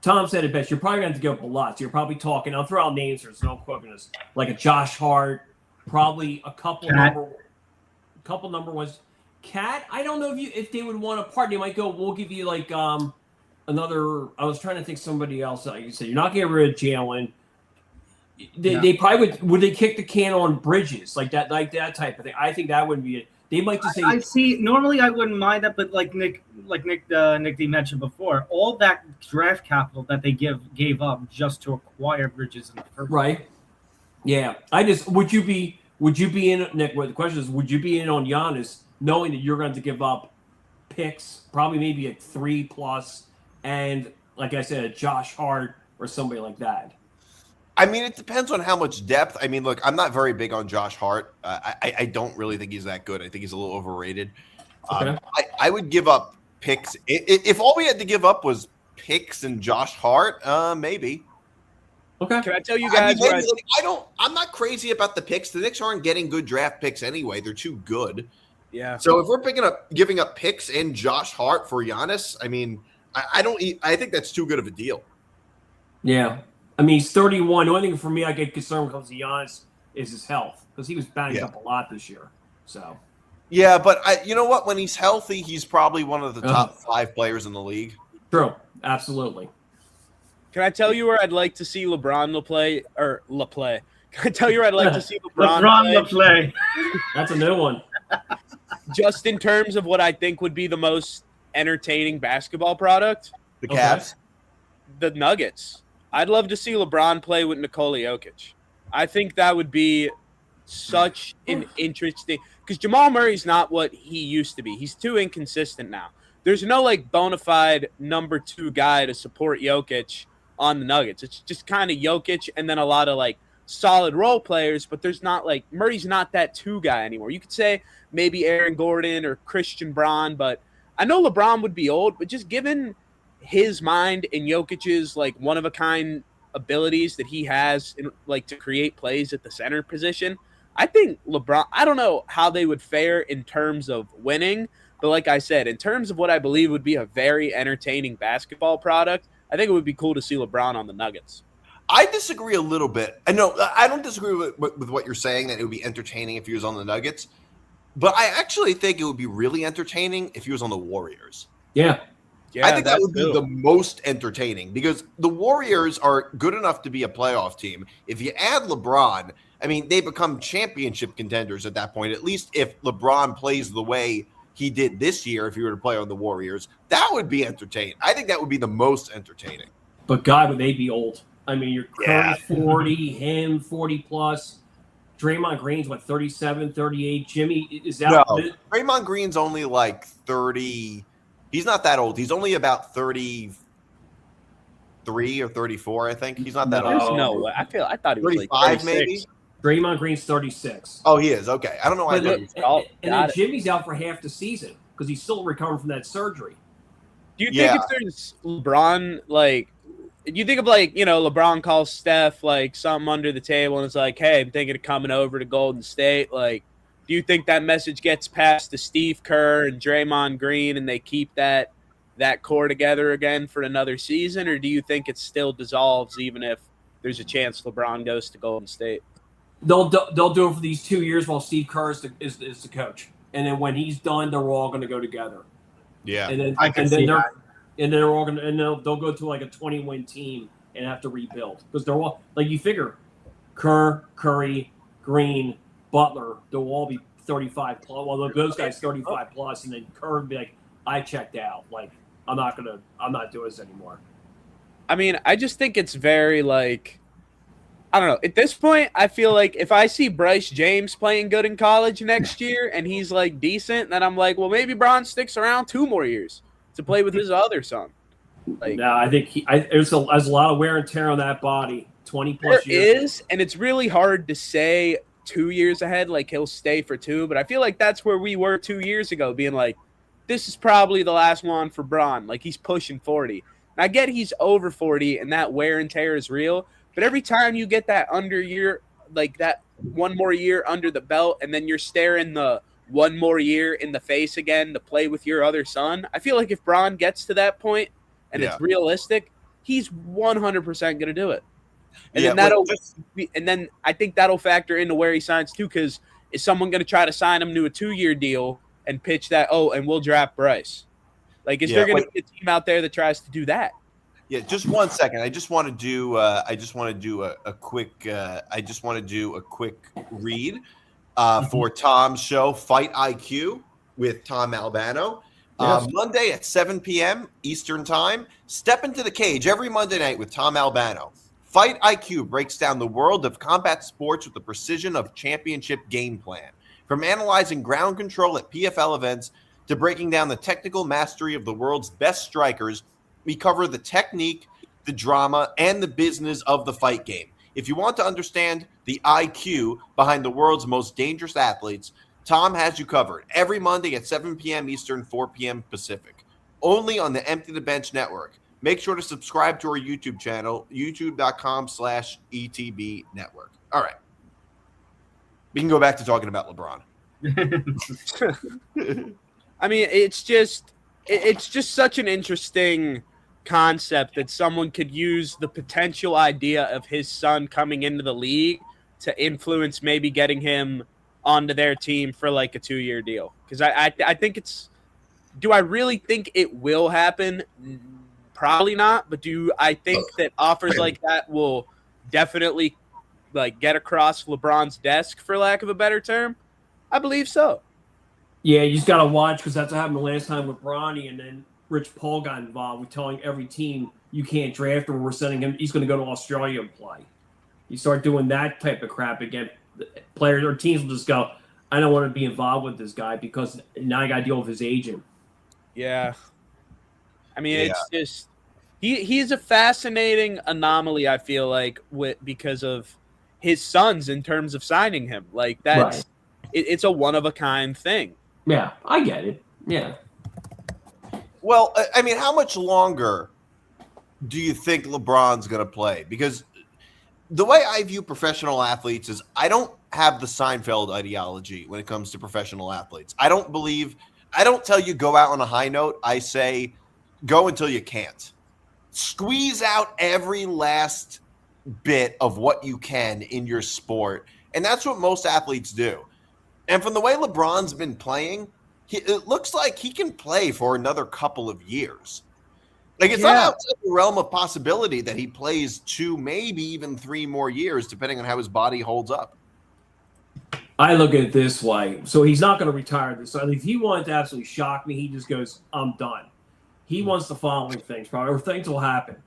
Tom said it best. You're probably going to have to give up a lot. So you're probably talking, I'll throw out names here, so don't quote me this, like a Josh Hart, probably a couple number ones. Cat, I don't know if they would want a part. They might go, we'll give you another. I was trying to think somebody else. Like you said, you're not getting rid of Jalen. They probably would they kick the can on Bridges like that type of thing. I think that wouldn't be it. They might just say. I see. Normally, I wouldn't mind that, but like Nick D mentioned before, all that draft capital that they gave up just to acquire Bridges in the first right. place. Yeah, would you be in, Nick? Well, the question is, would you be in on Giannis knowing that you're going to give up picks, probably maybe a 3+, and like I said, a Josh Hart or somebody like that? I mean, it depends on how much depth. I mean, look, I'm not very big on Josh Hart. I don't really think he's that good. I think he's a little overrated. Okay. I would give up picks. If all we had to give up was picks and Josh Hart, maybe. Okay. Can I tell you guys? I'm not crazy about the picks. The Knicks aren't getting good draft picks anyway. They're too good. Yeah. So if we're giving up picks and Josh Hart for Giannis, I mean, I think that's too good of a deal. Yeah. I mean, he's 31. The only thing for me I get concerned when it comes to Giannis is his health because he was banged up a lot this year. So. Yeah, but you know what? When he's healthy, he's probably one of the top 5 players in the league. True. Absolutely. Can I tell you where I'd like to see LeBron play? Can I tell you, I'd like to see LeBron play. That's a new one. Just in terms of what I think would be the most entertaining basketball product, The Cavs. the Nuggets. I'd love to see LeBron play with Nikola Jokic. I think that would be such an interesting – because Jamal Murray's not what he used to be. He's too inconsistent now. There's no, like, bona fide number 2 guy to support Jokic on the Nuggets. It's just kind of Jokic and then a lot of, like, solid role players, but there's not, like – Murray's not that 2 guy anymore. You could say maybe Aaron Gordon or Christian Braun, but I know LeBron would be old, but just given his mind and Jokic's, like, one-of-a-kind abilities that he has in, like, to create plays at the center position, I think LeBron – I don't know how they would fare in terms of winning, but like I said, in terms of what I believe would be a very entertaining basketball product, I think it would be cool to see LeBron on the Nuggets. I disagree a little bit. I know I don't disagree with what you're saying, that it would be entertaining if he was on the Nuggets, but I actually think it would be really entertaining if he was on the Warriors. Yeah. I think that would be the most entertaining because the Warriors are good enough to be a playoff team. If you add LeBron, I mean, they become championship contenders at that point, at least if LeBron plays the way he did this year, if he were to play on the Warriors. That would be entertaining. I think that would be the most entertaining. But God, would they be old. I mean, you're Curry 40, him 40+. Draymond Green's, 37, 38. Jimmy is out. No, Draymond Green's only like 30. He's not that old. He's only about 33 or 34, I think. He's not that There's old. no way. I thought he was 35 like 36. maybe. Draymond Green's 36. Oh, he is. Okay. I don't know why. And then Jimmy's out for half the season because he's still recovering from that surgery. Do you think if there's LeBron, like, you think of, like, you know, LeBron calls Steph, like, something under the table and it's like, hey, I'm thinking of coming over to Golden State. Like, do you think that message gets passed to Steve Kerr and Draymond Green and they keep that core together again for another season? Or do you think it still dissolves even if there's a chance LeBron goes to Golden State? They'll do it for these 2 years while Steve Kerr is the coach. And then when he's done, they're all going to go together. Yeah. And then, they're all going to – and they'll go to like a 20-win team and have to rebuild. Because they're all – like you figure Kerr, Curry, Green – Butler, they'll all be 35+. Well, those guys 35+, and then Kerr would be like, I checked out. Like, I'm not doing this anymore. I mean, I just think it's very, like, I don't know. At this point, I feel like if I see Bryce James playing good in college next year and he's, like, decent, then I'm like, well, maybe Bron sticks around 2 more years to play with his other son. Like, no, I think there's a lot of wear and tear on that body. 20+ years. There is, and it's really hard to say 2 years ahead, like he'll stay for 2, but I feel like that's where we were 2 years ago, being like, this is probably the last one for Bron. Like, he's pushing 40. And I get he's over 40 and that wear and tear is real, but every time you get that under year, like that one more year under the belt, and then you're staring the one more year in the face again to play with your other son, I feel like if Bron gets to that point and it's realistic, he's 100% going to do it. And then I think that'll factor into where he signs too, because is someone going to try to sign him to a 2-year deal and pitch that? Oh, and we'll draft Bryce. Like, is there going to be a team out there that tries to do that? Yeah, just 1 second. I just want to do a quick read for Tom's show, Fight IQ with Tom Albano. Yes. Monday at 7 p.m. Eastern Time. Step into the cage every Monday night with Tom Albano. Fight IQ breaks down the world of combat sports with the precision of championship game plan. From analyzing ground control at PFL events to breaking down the technical mastery of the world's best strikers, we cover the technique, the drama, and the business of the fight game. If you want to understand the IQ behind the world's most dangerous athletes, Tom has you covered every Monday at 7 p.m. Eastern, 4 p.m. Pacific, only on the Empty the Bench Network. Make sure to subscribe to our YouTube channel, youtube.com/ETB Network. All right. We can go back to talking about LeBron. I mean, it's just such an interesting concept that someone could use the potential idea of his son coming into the league to influence maybe getting him onto their team for like a 2-year deal. Because I think it's – do I really think it will happen? Probably not, but I think that offers like that will definitely like get across LeBron's desk, for lack of a better term? I believe so. Yeah, you just got to watch because that's what happened the last time with Bronny, and then Rich Paul got involved with telling every team you can't draft him. We're sending him. He's going to go to Australia and play. You start doing that type of crap again, players or teams will just go, I don't want to be involved with this guy because now I got to deal with his agent. Yeah. I mean, it's just he's a fascinating anomaly, I feel like, because of his sons in terms of signing him. Like, that's Right. It's a one-of-a-kind thing. Yeah, I get it. Yeah. Well, I mean, how much longer do you think LeBron's going to play? Because the way I view professional athletes is I don't have the Seinfeld ideology when it comes to professional athletes. I don't tell you go out on a high note. I say go until you can't. Squeeze out every last bit of what you can in your sport. And that's what most athletes do. And from the way LeBron's been playing, it looks like he can play for another couple of years. Like, it's not outside the realm of possibility that he plays 2, maybe even 3 more years, depending on how his body holds up. I look at it this way. So he's not going to retire this. So if he wanted to absolutely shock me, he just goes, I'm done. He wants the following things, probably, or things will happen.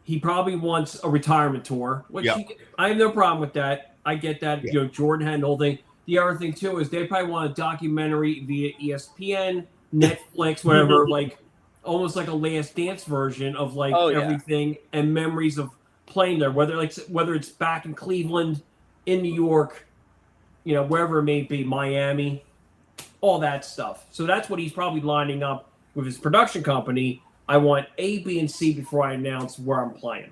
He probably wants a retirement tour, which I have no problem with that. I get that. Yeah. You know, Jordan had the whole thing. The other thing, too, is they probably want a documentary via ESPN, Netflix, whatever, like almost like a Last Dance version of like everything and memories of playing there, whether it's back in Cleveland, in New York, you know, wherever it may be, Miami, all that stuff. So that's what he's probably lining up with his production company. I want A, B, and C before I announce where I'm playing.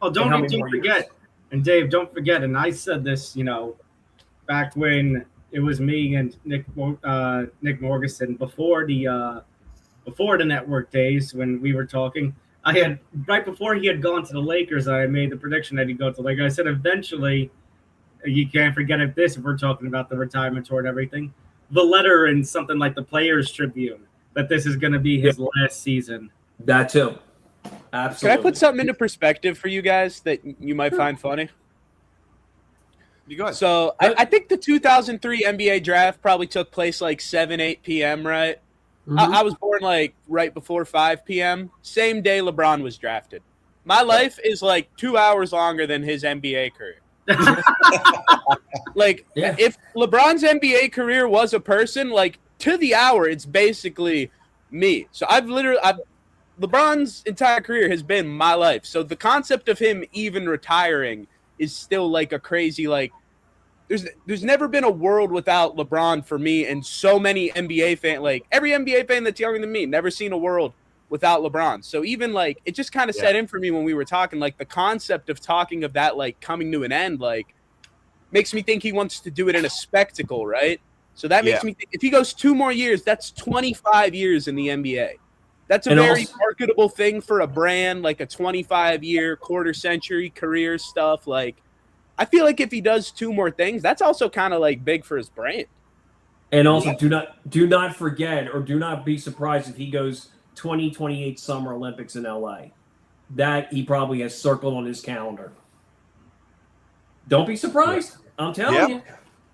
Oh, don't forget. And Dave, don't forget, and I said this, you know, back when it was me and Nick Morgeson before the network days when we were talking. I had right before he had gone to the Lakers, I made the prediction that he'd go to the Lakers. I said eventually, you can't forget if we're talking about the retirement tour and everything, the letter in something like the Players Tribune that this is going to be his last season. That too. Absolutely. Can I put something into perspective for you guys that you might find funny? You go ahead. So I think the 2003 NBA draft probably took place like 8 p.m., right? Mm-hmm. I was born like right before 5 p.m. Same day LeBron was drafted. My life is like 2 hours longer than his NBA career. If LeBron's NBA career was a person, like to the hour, it's basically me. So LeBron's entire career has been my life. So the concept of him even retiring is still like a crazy, like there's never been a world without LeBron for me, and so many NBA fans, like every NBA fan that's younger than me, never seen a world without LeBron. So even like it just kind of set in for me when we were talking, like the concept of talking of that like coming to an end, like makes me think he wants to do it in a spectacle, right? So that makes me think if he goes 2 more years, that's 25 years in the NBA. That's a very marketable thing for a brand, like a 25-year, quarter-century career stuff. Like, I feel like if he does 2 more things, that's also kind of like big for his brand. And also, do not forget or do not be surprised if he goes 2028 Summer Olympics in LA. That he probably has circled on his calendar. Don't be surprised. I'm telling you.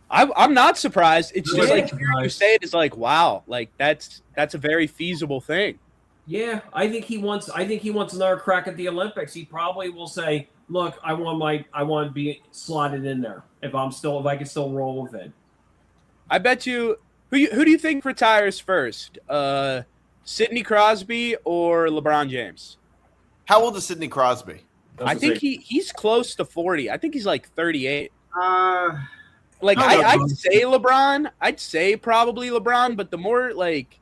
I'm not surprised. It's just like hearing you say it is like, wow, like that's a very feasible thing. Yeah, I think he wants another crack at the Olympics. He probably will say, "Look, I want to be slotted in there if I can still roll with it." I bet you who do you think retires first? Sidney Crosby or LeBron James? How old is Sidney Crosby? I think he's close to 40. I think he's like 38. I'd say LeBron. I'd say probably LeBron, but the more like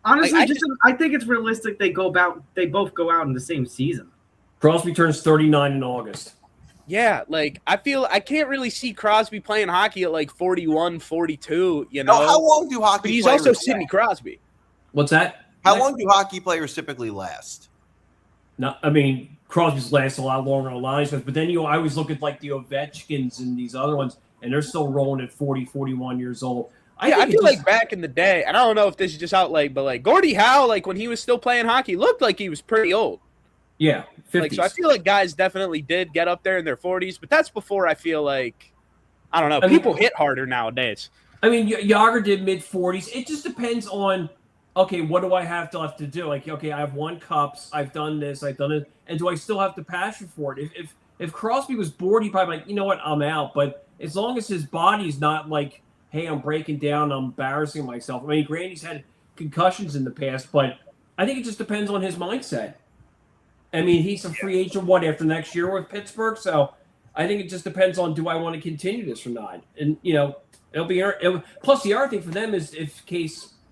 honestly, I think it's realistic they both go out in the same season. Crosby turns 39 in August. Yeah, like I can't really see Crosby playing hockey at like 41, 42, you know. How long do hockey But he's players also last? Sidney Crosby. What's that? How long do hockey players typically last? No, I mean Crosby's lasts a lot longer on lines, but then I always look at like the Ovechkins and these other ones, and they're still rolling at 40, 41 years old. I feel like back in the day, and I don't know if this is just out but like Gordie Howe, like when he was still playing hockey, looked like he was pretty old. Yeah, 50s. Like, so I feel like guys definitely did get up there in their 40s, but that's before I feel like, I don't know, people hit harder nowadays. I mean, Yager did mid-40s. It just depends on, okay, what do I have left to do? Like, okay, I have won cups, I've done this, I've done it, and do I still have the passion for it? If Crosby was bored, he'd probably be like, you know what, I'm out. But as long as his body's not like, hey, I'm breaking down, I'm embarrassing myself. I mean, Grandy's had concussions in the past, but I think it just depends on his mindset. I mean, he's a free agent, after next year with Pittsburgh? So I think it just depends on, do I want to continue this or not? And, it'll be plus the other thing for them is if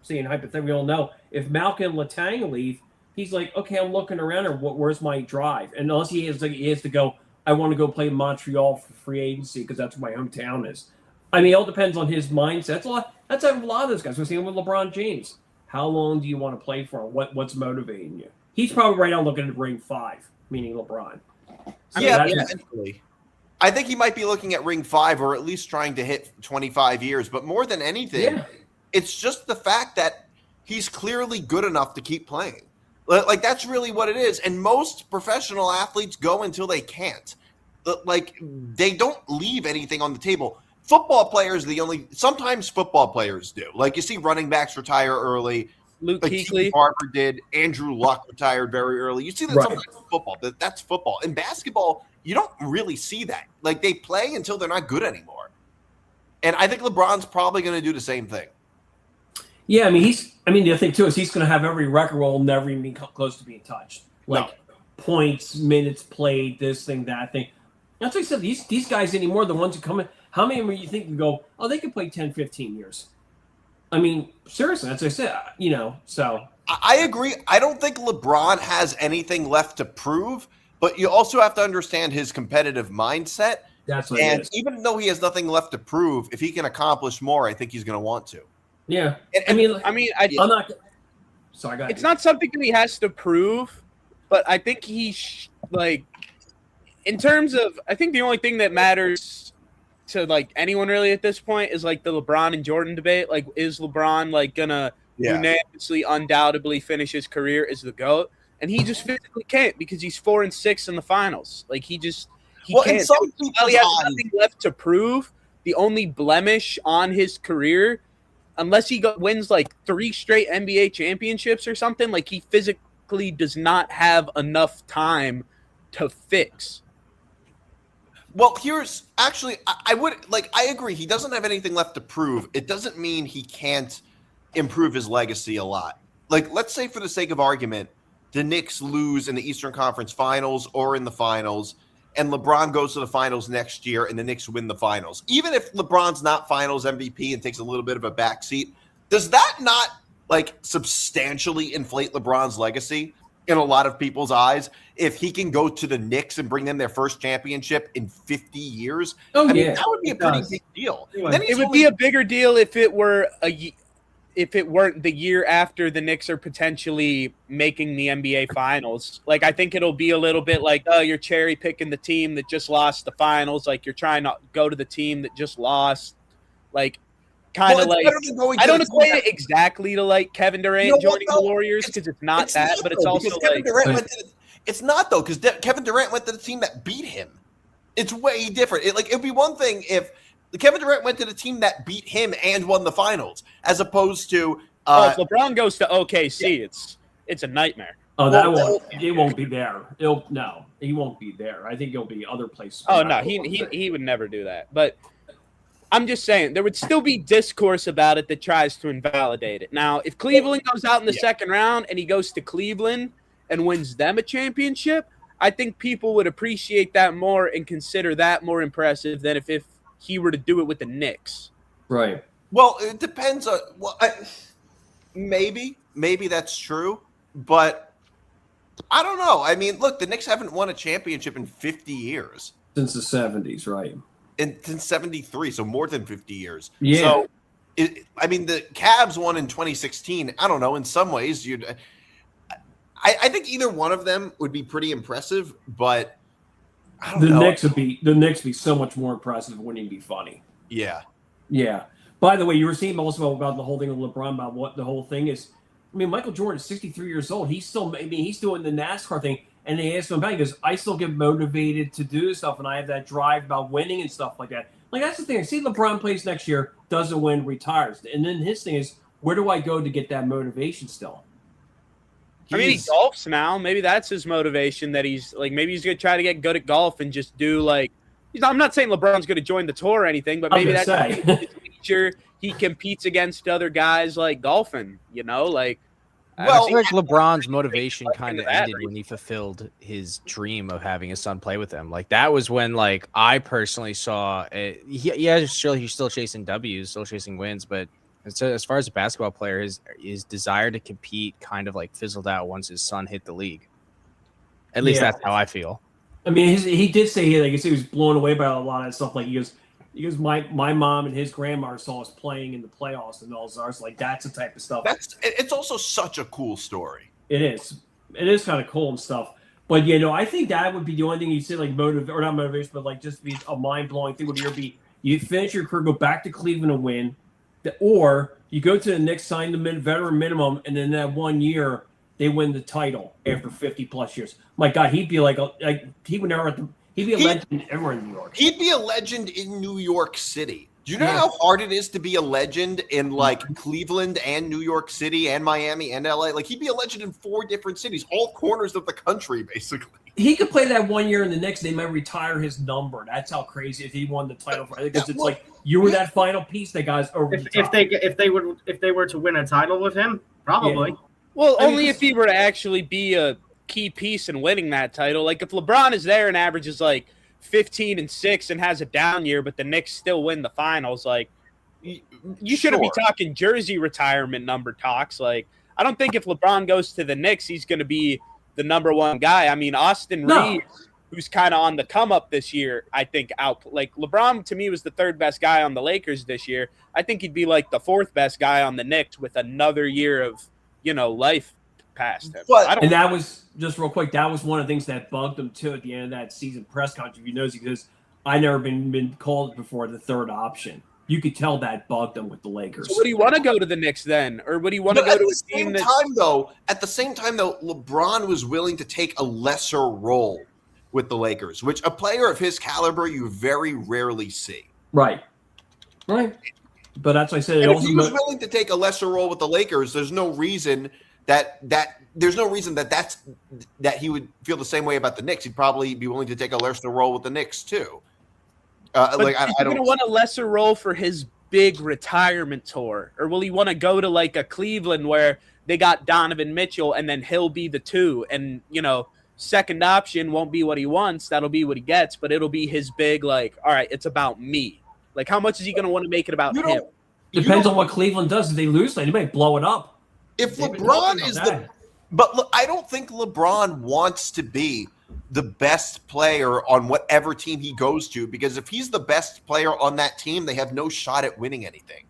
saying hypothetically, we all know, if Malcolm and Letang leave, he's like, okay, I'm looking around, or where's my drive? And unless he has to go, I want to go play Montreal for free agency because that's where my hometown is. I mean, it all depends on his mindset. That's a lot of those guys. We're seeing with LeBron James. How long do you want to play for? What's motivating you? He's probably right now looking at ring 5, meaning LeBron. So eventually. I think he might be looking at ring 5, or at least trying to hit 25 years. But more than anything, it's just the fact that he's clearly good enough to keep playing. Like, that's really what it is. And most professional athletes go until they can't. Like, they don't leave anything on the table. Football players sometimes football players do. Like, you see running backs retire early. Luke like Kuechly. Barber did. Andrew Luck retired very early. You see that sometimes in football. That's football. In basketball, you don't really see that. Like, they play until they're not good anymore. And I think LeBron's probably going to do the same thing. Yeah, I mean, the thing too is he's going to have every record will never even be close to being touched. Like points, minutes played, this thing, that thing. That's what I said. These guys anymore, the ones who come in, how many of them you think can go, oh, they could play 10, 15 years? I mean, seriously, that's what I said, so. I agree. I don't think LeBron has anything left to prove, but you also have to understand his competitive mindset. That's what it is. Even though he has nothing left to prove, if he can accomplish more, I think he's going to want to. Yeah. I'm not. Sorry, go ahead. It's not something that he has to prove, but I think in terms of, I think the only thing that matters to like anyone really at this point is like the LeBron and Jordan debate. Like, is LeBron like gonna unanimously, undoubtedly finish his career as the GOAT? And he just physically can't because he's 4-6 in the finals. Like, he can't. He has nothing left to prove. The only blemish on his career, unless he wins like 3 straight NBA championships or something, like he physically does not have enough time to fix. Well, here's actually, I agree. He doesn't have anything left to prove. It doesn't mean he can't improve his legacy a lot. Like, let's say for the sake of argument, the Knicks lose in the Eastern Conference Finals or in the finals, and LeBron goes to the finals next year and the Knicks win the finals. Even if LeBron's not finals MVP and takes a little bit of a backseat, does that not like substantially inflate LeBron's legacy in a lot of people's eyes if he can go to the Knicks and bring them their first championship in 50 years? Oh, I mean, that would be a pretty big deal. It would be a bigger deal if it weren't the year after the Knicks are potentially making the NBA Finals. Like, I think it'll be a little bit like, oh, you're cherry picking the team that just lost the finals. Like, you're trying to go to the team that just lost. Like, kind of like, I don't equate it exactly to like Kevin Durant joining the Warriors because it's not that, but it's also like. It's not though, because Kevin Durant went to the team that beat him. It's way different. It'd be one thing if Kevin Durant went to the team that beat him and won the finals, as opposed to if LeBron goes to OKC, it's a nightmare. Oh, he won't be there. He won't be there. I think he'll be other places. Oh no, he would never do that. But I'm just saying there would still be discourse about it that tries to invalidate it. Now, if Cleveland goes out in the second round and he goes to Cleveland and wins them a championship, I think people would appreciate that more and consider that more impressive than if he were to do it with the Knicks. Right. Well, it depends on maybe that's true, but I don't know. I mean, look, the Knicks haven't won a championship in 50 years. Since the 70s, right? Since 73, so more than 50 years. Yeah. So, the Cavs won in 2016. I don't know. In some ways, I think either one of them would be pretty impressive, but I don't know. The Knicks be so much more impressive. It wouldn't even be funny. Yeah. Yeah. By the way, you were saying also about the whole thing of LeBron, about what the whole thing is. I mean, Michael Jordan is 63 years old. He's still, he's doing the NASCAR thing, And they asked him about it. He goes, I still get motivated to do stuff, and I have that drive about winning and stuff like that. Like, that's the thing. I see LeBron plays next year, doesn't win, retires. And then his thing is, where do I go to get that motivation still? I mean, he golfs now. Maybe that's his motivation, that he's like, maybe he's going to try to get good at golf and just do like, I'm not saying LeBron's going to join the tour or anything, but maybe that's his feature. He competes against other guys like golfing, you know, like. Well, I feel like LeBron's motivation kind of ended when he fulfilled his dream of having his son play with him. Like, that was when, like, I personally saw it. He's still chasing W's, still chasing wins, but as far as a basketball player, his desire to compete kind of like fizzled out once his son hit the league. At least that's how I feel. I mean, he did say he was blown away by a lot of stuff. Like, he goes, my mom and his grandma saw us playing in the playoffs and all ours. Like, that's the type of stuff. It's also such a cool story. It is kind of cool and stuff. But I think that would be the only thing you say, like not motivation, but like just be a mind blowing thing would be you finish your career, go back to Cleveland and win, or you go to the Knicks, sign the veteran minimum, and then that 1 year they win the title after 50 plus years. My God, he'd be he would never. He'd be a legend everywhere in New York. He'd be a legend in New York City. Do you know how hard it is to be a legend in like Cleveland and New York City and Miami and LA? Like, he'd be a legend in 4 different cities, all corners of the country, basically. He could play that 1 year in the Knicks. They might retire his number. That's how crazy if he won the title. Because it's like you were that final piece that guys over the top. If they were to win a title with him, probably. Yeah. Well, only if he were to actually be a key piece in winning that title. Like, if LeBron is there and averages like 15-6 and has a down year, but the Knicks still win the finals, like, you shouldn't be talking jersey retirement number talks. Like, I don't think if LeBron goes to the Knicks, he's going to be the number one guy. I mean, Austin Reeves, who's kind of on the come up this year, I think like LeBron to me was the 3rd best guy on the Lakers this year. I think he'd be like the 4th best guy on the Knicks with another year of, life past him. And that was just real quick. That was one of the things that bugged him too at the end of that season press conference. If you notice, because I never been called before the 3rd option. You could tell that bugged him with the Lakers. So would he want to go to the Knicks then, or would he want to go to a team that? At the same time, though, LeBron was willing to take a lesser role with the Lakers, which a player of his caliber you very rarely see. Right. But that's why I said. And if he was willing to take a lesser role with the Lakers, there's no reason that he would feel the same way about the Knicks. He'd probably be willing to take a lesser role with the Knicks too. I don't want a lesser role for his big retirement tour, or will he want to go to like a Cleveland where they got Donovan Mitchell and then he'll be the 2, and second option won't be what he wants, that'll be what he gets, but it'll be his big, like, all right, it's about me. Like, how much is he going to want to make it about him? Depends on what Cleveland does. If they lose, they might blow it up. If LeBron is but look, I don't think LeBron wants to be the best player on whatever team he goes to, because if he's the best player on that team, they have no shot at winning anything.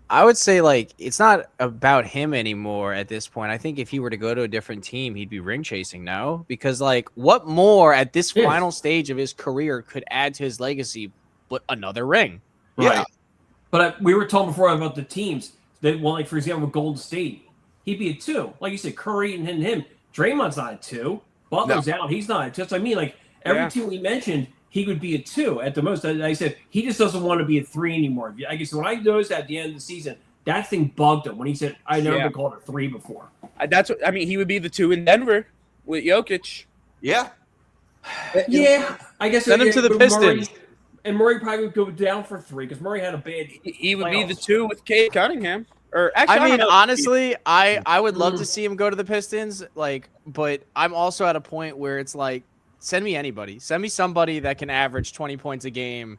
I would say, like, it's not about him anymore at this point. I think if he were to go to a different team, he'd be ring chasing now, because like, what more at this final stage of his career could add to his legacy but another ring? Right. Yeah. But we were talking before about the teams that, well, like for example, Golden State, he'd be a 2. Like you said, Curry and him. Draymond's not a 2. Butler's out. He's not a 2. That's what I mean. Like, every team we mentioned, he would be a 2 at the most. I said he just doesn't want to be a 3 anymore. I guess when I noticed at the end of the season, that thing bugged him when he said, "I never been called a 3 before." That's what I mean. He would be the 2 in Denver with Jokic. Yeah. I guess send him to the Pistons. Murray probably would go down for 3 because Murray had a bad. He would be the 2 with Cade Cunningham. Or actually, I mean, honestly, I would love to see him go to the Pistons. Like, but I'm also at a point where it's like, send me anybody. Send me somebody that can average 20 points a game,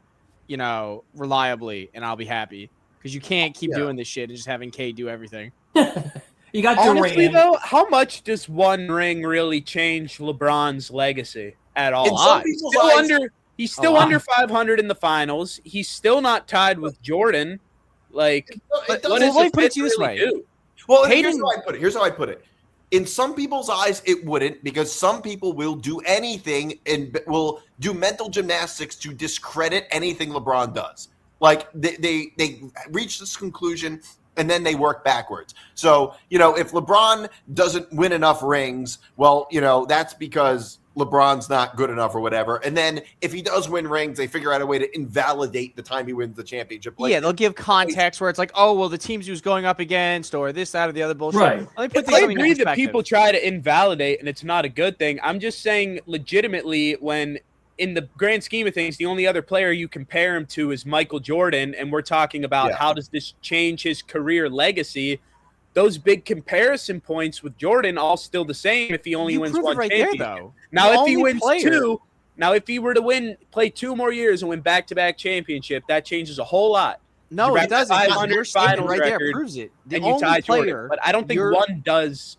reliably, and I'll be happy. Because you can't keep doing this shit and just having Cade do everything. You got honestly though, how much does one ring really change LeBron's legacy at all? He's still under 500 in the finals. He's still not tied with Jordan. Like, what does it put it this way? Do? Well, here's how I put it. In some people's eyes, it wouldn't, because some people will do anything and will do mental gymnastics to discredit anything LeBron does. Like, they reach this conclusion and then they work backwards. So, if LeBron doesn't win enough rings, well, that's because LeBron's not good enough or whatever. And then if he does win rings, they figure out a way to invalidate the time he wins the championship. Yeah, they'll give context where it's like, oh, well, the teams he was going up against or this, that, or the other bullshit. Right. Let me put I things agree into that people try to invalidate, and it's not a good thing. I'm just saying legitimately when in the grand scheme of things, the only other player you compare him to is Michael Jordan, and we're talking about how does this change his career legacy. Those big comparison points with Jordan all still the same if he only wins one championship. There, though. Now, if he wins two, if he were to play 2 more years and win back-to-back championship, that changes a whole lot. No, it doesn't. 500 Statement right there proves it. The and you only tie player, Jordan. But I don't think one does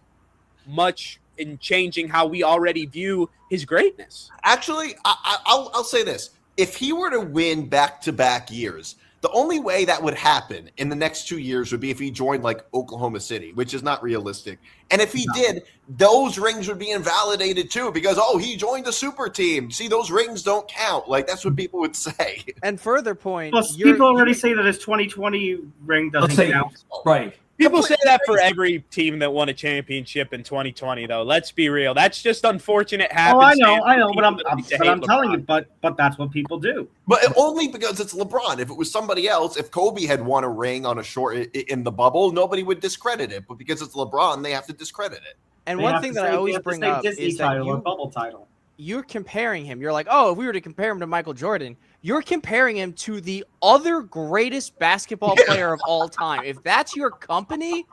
much in changing how we already view his greatness. Actually, I'll say this. If he were to win back-to-back years, the only way that would happen in the next 2 years would be if he joined like Oklahoma City, which is not realistic. And if he did, those rings would be invalidated too because, he joined a super team. See, those rings don't count. Like, that's what people would say. And further point. Plus, people already say that his 2020 ring doesn't count. Right. People say that for every team that won a championship in 2020, though. Let's be real. That's just unfortunate. Oh, I know, but I'm telling you, but that's what people do. But only because it's LeBron. If it was somebody else, if Kobe had won a ring on a short in the bubble, nobody would discredit it. But because it's LeBron, they have to discredit it. And one thing that I always bring up is that bubble title. You're comparing him. You're like, if we were to compare him to Michael Jordan, you're comparing him to the other greatest basketball player of all time. If that's your company,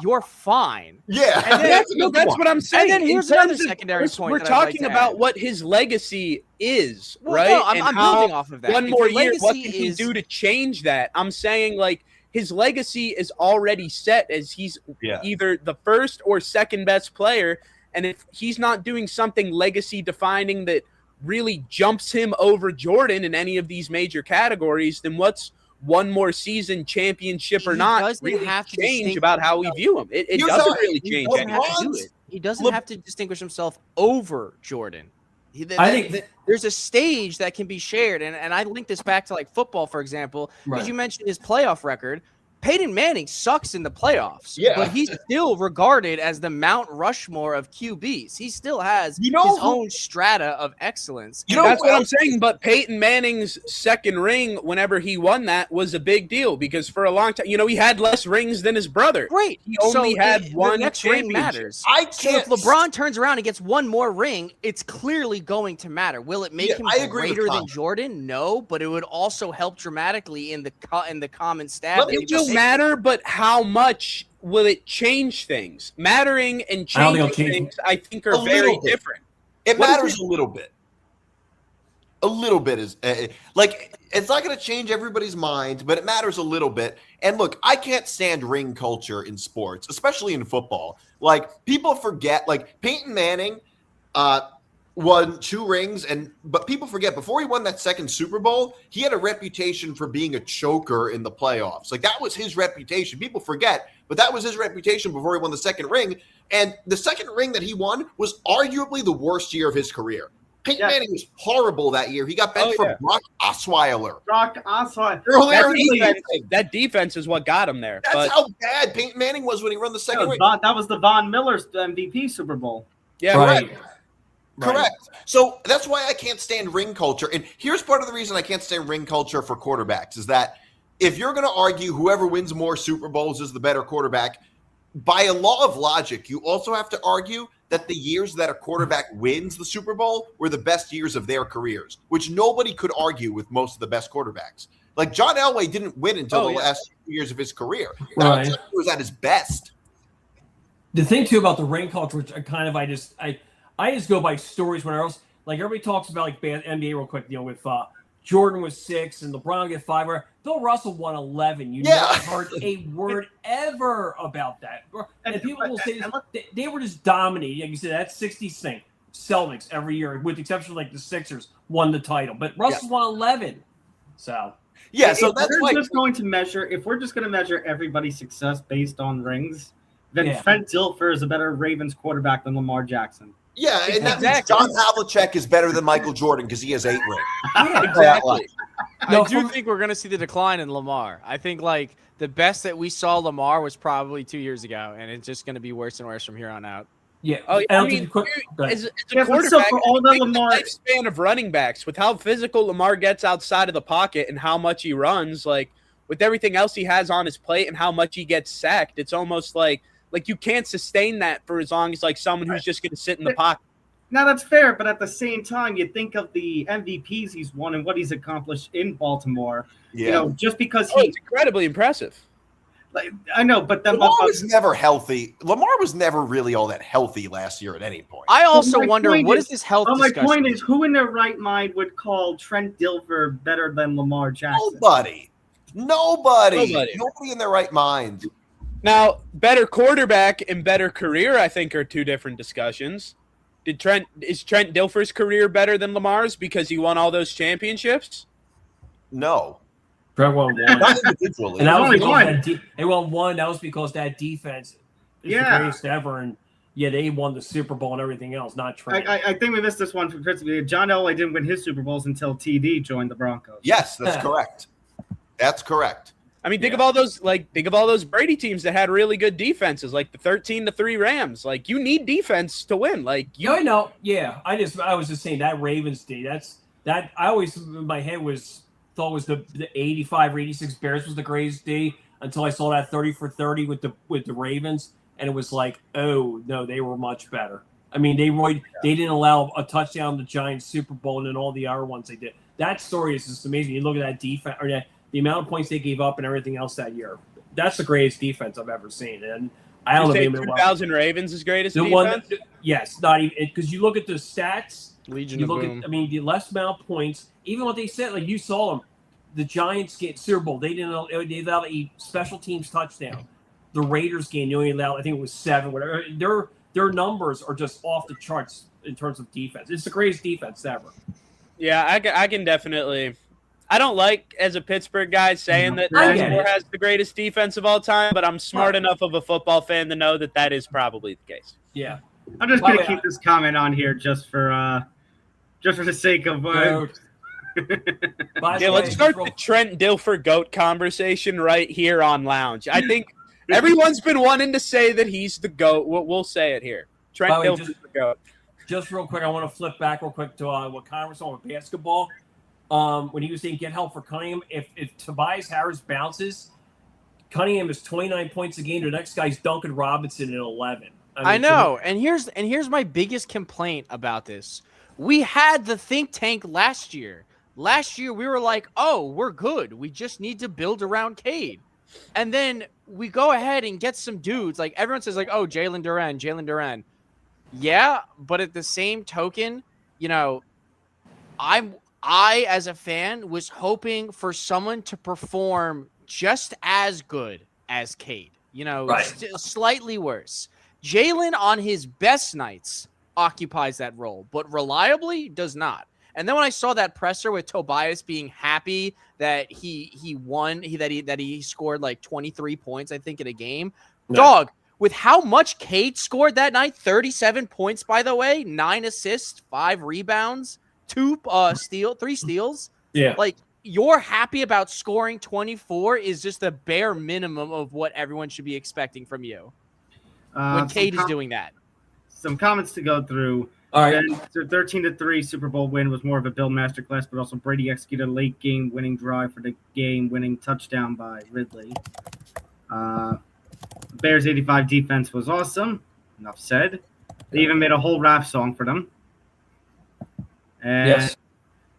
you're fine. Yeah, and that's what I'm saying. And then here's another secondary point. We're talking about what his legacy is, right? No, I'm building off of that. One more year, what can he do to change that? I'm saying, like, his legacy is already set as he's either the first or second best player. And if he's not doing something legacy defining that really jumps him over Jordan in any of these major categories, then what's one more season, championship or not, really have to change about how we view him? It doesn't really change anything. He doesn't have to distinguish himself over Jordan. I think there's a stage that can be shared. And I link this back to like football, for example, because you mentioned his playoff record. Peyton Manning sucks in the playoffs, but he's still regarded as the Mount Rushmore of QBs. He still has his own strata of excellence. That's what I'm saying. But Peyton Manning's second ring, whenever he won that, was a big deal because for a long time, he had less rings than his brother. Great. He only had one next ring matters. So if LeBron turns around and gets one more ring, it's clearly going to matter. Will it make him greater than Jordan? No, but it would also help dramatically in the common stat. It will matter, but how much will it change things? Mattering and changing things, I think, are very different. It matters a little bit. A little bit is it's not going to change everybody's mind, but it matters a little bit. And look, I can't stand ring culture in sports, especially in football. Like, people forget, like, Peyton Manning won 2 rings, but people forget before he won that second Super Bowl, he had a reputation for being a choker in the playoffs. Like, that was his reputation. People forget, but that was his reputation before he won the second ring. And the second ring that he won was arguably the worst year of his career. Peyton Manning was horrible that year. He got benched for Brock Osweiler. That defense is what got him there. That's how bad Peyton Manning was when he won the second ring. That was the Von Miller's MVP Super Bowl. Yeah, right. Correct. So that's why I can't stand ring culture. And here's part of the reason I can't stand ring culture for quarterbacks is that if you're going to argue whoever wins more Super Bowls is the better quarterback, by a law of logic, you also have to argue that the years that a quarterback wins the Super Bowl were the best years of their careers, which nobody could argue with most of the best quarterbacks. Like, John Elway didn't win until the last 2 years of his career. He was at his best. The thing, too, about the ring culture, which I just go by stories when else. Like, everybody talks about, like, NBA real quick, with Jordan was 6 and LeBron get 5. Bill Russell won 11. You never heard a word ever about that. And people will say they were just dominating. Like you said, that's 60 thing. Celtics every year, with the exception of, like, the Sixers, won the title. But Russell won 11. So so that's if we're just going to measure everybody's success based on rings, then Trent Dilfer is a better Ravens quarterback than Lamar Jackson. Yeah, and that means John Havlicek is better than Michael Jordan because he has 8 rings. Exactly. I do think we're going to see the decline in Lamar. I think like the best that we saw Lamar was probably 2 years ago, and it's just going to be worse and worse from here on out. Yeah. Oh, I I mean, as a Yeah, but quarterback, so for all that think Lamar- the lifespan of running backs, with how physical Lamar gets outside of the pocket and how much he runs, like with everything else he has on his plate and how much he gets sacked, it's almost like you can't sustain that for as long as like someone who's just going to sit in the pocket. Now that's fair, but at the same time, you think of the MVPs he's won and what he's accomplished in Baltimore. Yeah. You know, just because It's incredibly impressive. like, I know, but then Lamar was never healthy. Lamar was never really all that healthy last year at any point. I also my wonder, point what is- is this health my discussion? point is, who in their right mind would call Trent Dilfer better than Lamar Jackson? Nobody in their right mind. Now, better quarterback and better career, I think, are two different discussions. Is Trent Dilfer's career better than Lamar's because he won all those championships? No, Trent won one. not individually. And that was Only because one. they won one. That was because that defense is the greatest ever. And yeah, they won the Super Bowl and everything else, not Trent. I think we missed this one from Chris. John Elway didn't win his Super Bowls until TD joined the Broncos. Yes, that's correct. That's correct. I mean, think of all those Brady teams that had really good defenses, like the 13-3 Rams. Like, you need defense to win. Like, you I know. Yeah, I was just saying that Ravens D. I always in my head thought was the 85 or 86 Bears was the greatest D until I saw that 30 for 30 with the Ravens, and it was like, oh no, they were much better. I mean, they didn't allow a touchdown in the Giants Super Bowl and then all the other ones they did. That story is just amazing. You look at that defense or the amount of points they gave up and everything else that year. That's the greatest defense I've ever seen. And I don't know. 2000 Ravens is greatest the defense? one, yes, not even because you look at the stats. Legion You of look Boom. at, I mean, the less amount of points. Even what they said, like you saw them, the Giants get Super Bowl. They allowed a special teams touchdown. The Raiders game, they only allowed, I think it was 7. Whatever. Their numbers are just off the charts in terms of defense. It's the greatest defense ever. Yeah, I can definitely. I don't like, as a Pittsburgh guy, saying that Baltimore has the greatest defense of all time, but I'm smart enough of a football fan to know that is probably the case. Yeah. I'm just going to keep this comment on here just for the sake of. Yeah, let's start the Trent Dilfer GOAT conversation right here on Lounge. I think everyone's been wanting to say that he's the GOAT. We'll say it here. Trent Dilfer's the GOAT. Just real quick, I want to flip back real quick to what Conor was on with basketball. When he was saying get help for Cunningham, if Tobias Harris bounces, Cunningham is 29 points a game. The next guy's Duncan Robinson at 11. I know, and here's my biggest complaint about this. We had the think tank last year. Last year we were like, oh, we're good. We just need to build around Cade. And then we go ahead and get some dudes. Like everyone says, like, oh, Jalen Duren. Yeah, but at the same token, you know, I, as a fan, was hoping for someone to perform just as good as Cade, you know, slightly worse. Jalen on his best nights occupies that role, but reliably does not. And then when I saw that presser with Tobias being happy that he won, that he scored like 23 points, I think, in a game, dog, with how much Cade scored that night, 37 points, by the way, 9 assists, 5 rebounds, 3 steals. Yeah. Like, you're happy about scoring 24 is just the bare minimum of what everyone should be expecting from you when Cade is doing that. Some comments to go through. All right. The 13-3 Super Bowl win was more of a Bill masterclass, but also Brady executed a late game winning drive for the game winning touchdown by Ridley. Bears 85 defense was awesome. Enough said. They even made a whole rap song for them. And Yes.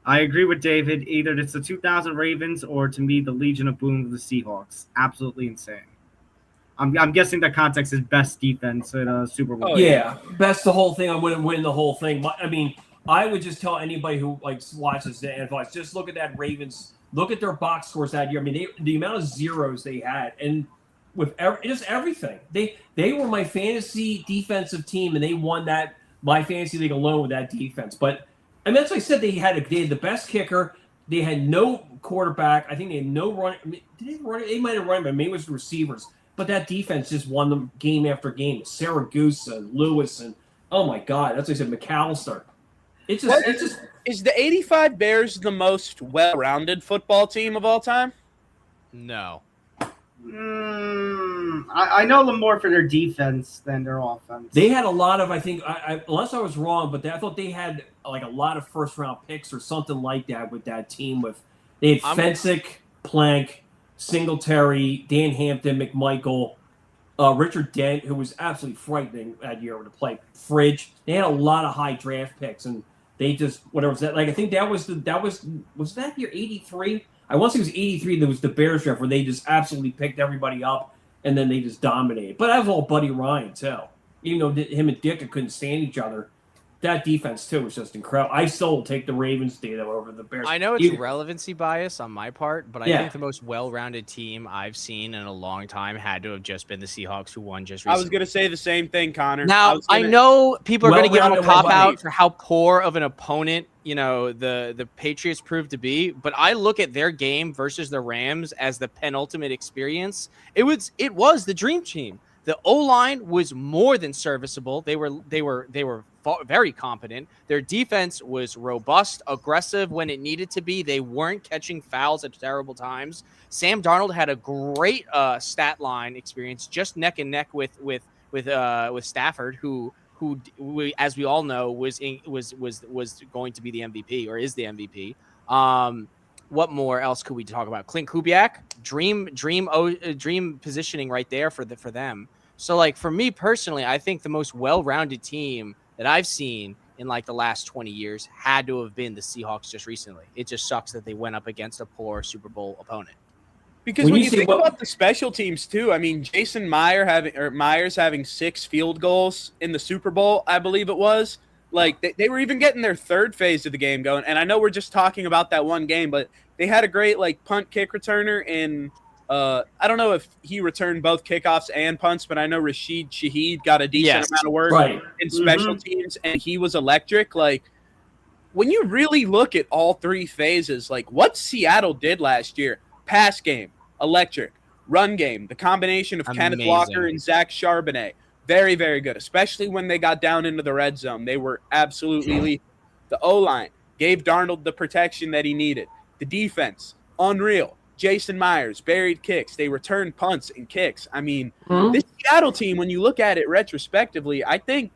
I agree with David. Either it's the 2000 Ravens or, to me, the Legion of Boom of the Seahawks. Absolutely insane. I'm guessing the context is best defense at a Super Bowl. Oh, yeah. Best the whole thing. I wouldn't win the whole thing. I mean, I would just tell anybody who watches the NFL, just look at that Ravens. Look at their box scores that year. I mean, the amount of zeros they had, and with just everything. They were my fantasy defensive team, and they won my fantasy league alone with that defense. But I mean, that's what I said. They had the best kicker. They had no quarterback. I think they had no run. I mean, did they run? They might have run, but maybe it was the receivers. But that defense just won them game after game. Saragusa, Lewis, and oh my God, that's what I said, McAllister. It's just Is the 85 Bears the most well-rounded football team of all time? No. I know them more for their defense than their offense. They had a lot of, I think, unless I was wrong, but I thought they had like a lot of first-round picks or something like that with that team. They had Fensick, Plank, Singletary, Dan Hampton, McMichael, Richard Dent, who was absolutely frightening that year to play. Fridge. They had a lot of high draft picks, and they just whatever was that. Like I think was that year 83. I want to say it was 83. There was the Bears draft where they just absolutely picked everybody up, and then they just dominated. But that was all Buddy Ryan too. Even though him and Ditka couldn't stand each other, that defense too was just incredible. I still will take the Ravens data over the Bears. I know it's relevancy bias on my part, but I think the most well-rounded team I've seen in a long time had to have just been the Seahawks, who won just recently. I was going to say the same thing, Connor. Now, I know people are going to give them a cop-out for how poor of an opponent, the Patriots proved to be, but I look at their game versus the Rams as the penultimate experience. It was the dream team. The O-line was more than serviceable. They were very competent. Their defense was robust, aggressive when it needed to be. They weren't catching fouls at terrible times. Sam Darnold had a great stat line experience, just neck and neck with Stafford, who as we all know was going to be the MVP or is the MVP. What more else could we talk about? Clint Kubiak, dream positioning right there for them. So like for me personally, I think the most well-rounded team that I've seen in like the last 20 years had to have been the Seahawks just recently. It just sucks that they went up against a poor Super Bowl opponent. Because when you think about the special teams too, I mean, Jason Myers having 6 field goals in the Super Bowl, I believe it was. Like they were even getting their third phase of the game going. And I know we're just talking about that one game, but they had a great like punt kick returner in I don't know if he returned both kickoffs and punts, but I know Rashid Shaheed got a decent amount of work in special teams, and he was electric. Like when you really look at all 3 phases, like what Seattle did last year, pass game, electric, run game, the combination of Kenneth Walker and Zach Charbonnet, very, very good, especially when they got down into the red zone. They were absolutely lethal. The O-line gave Darnold the protection that he needed. The defense, unreal. Jason Myers, buried kicks. They returned punts and kicks. I mean, this Seattle team, when you look at it retrospectively, I think,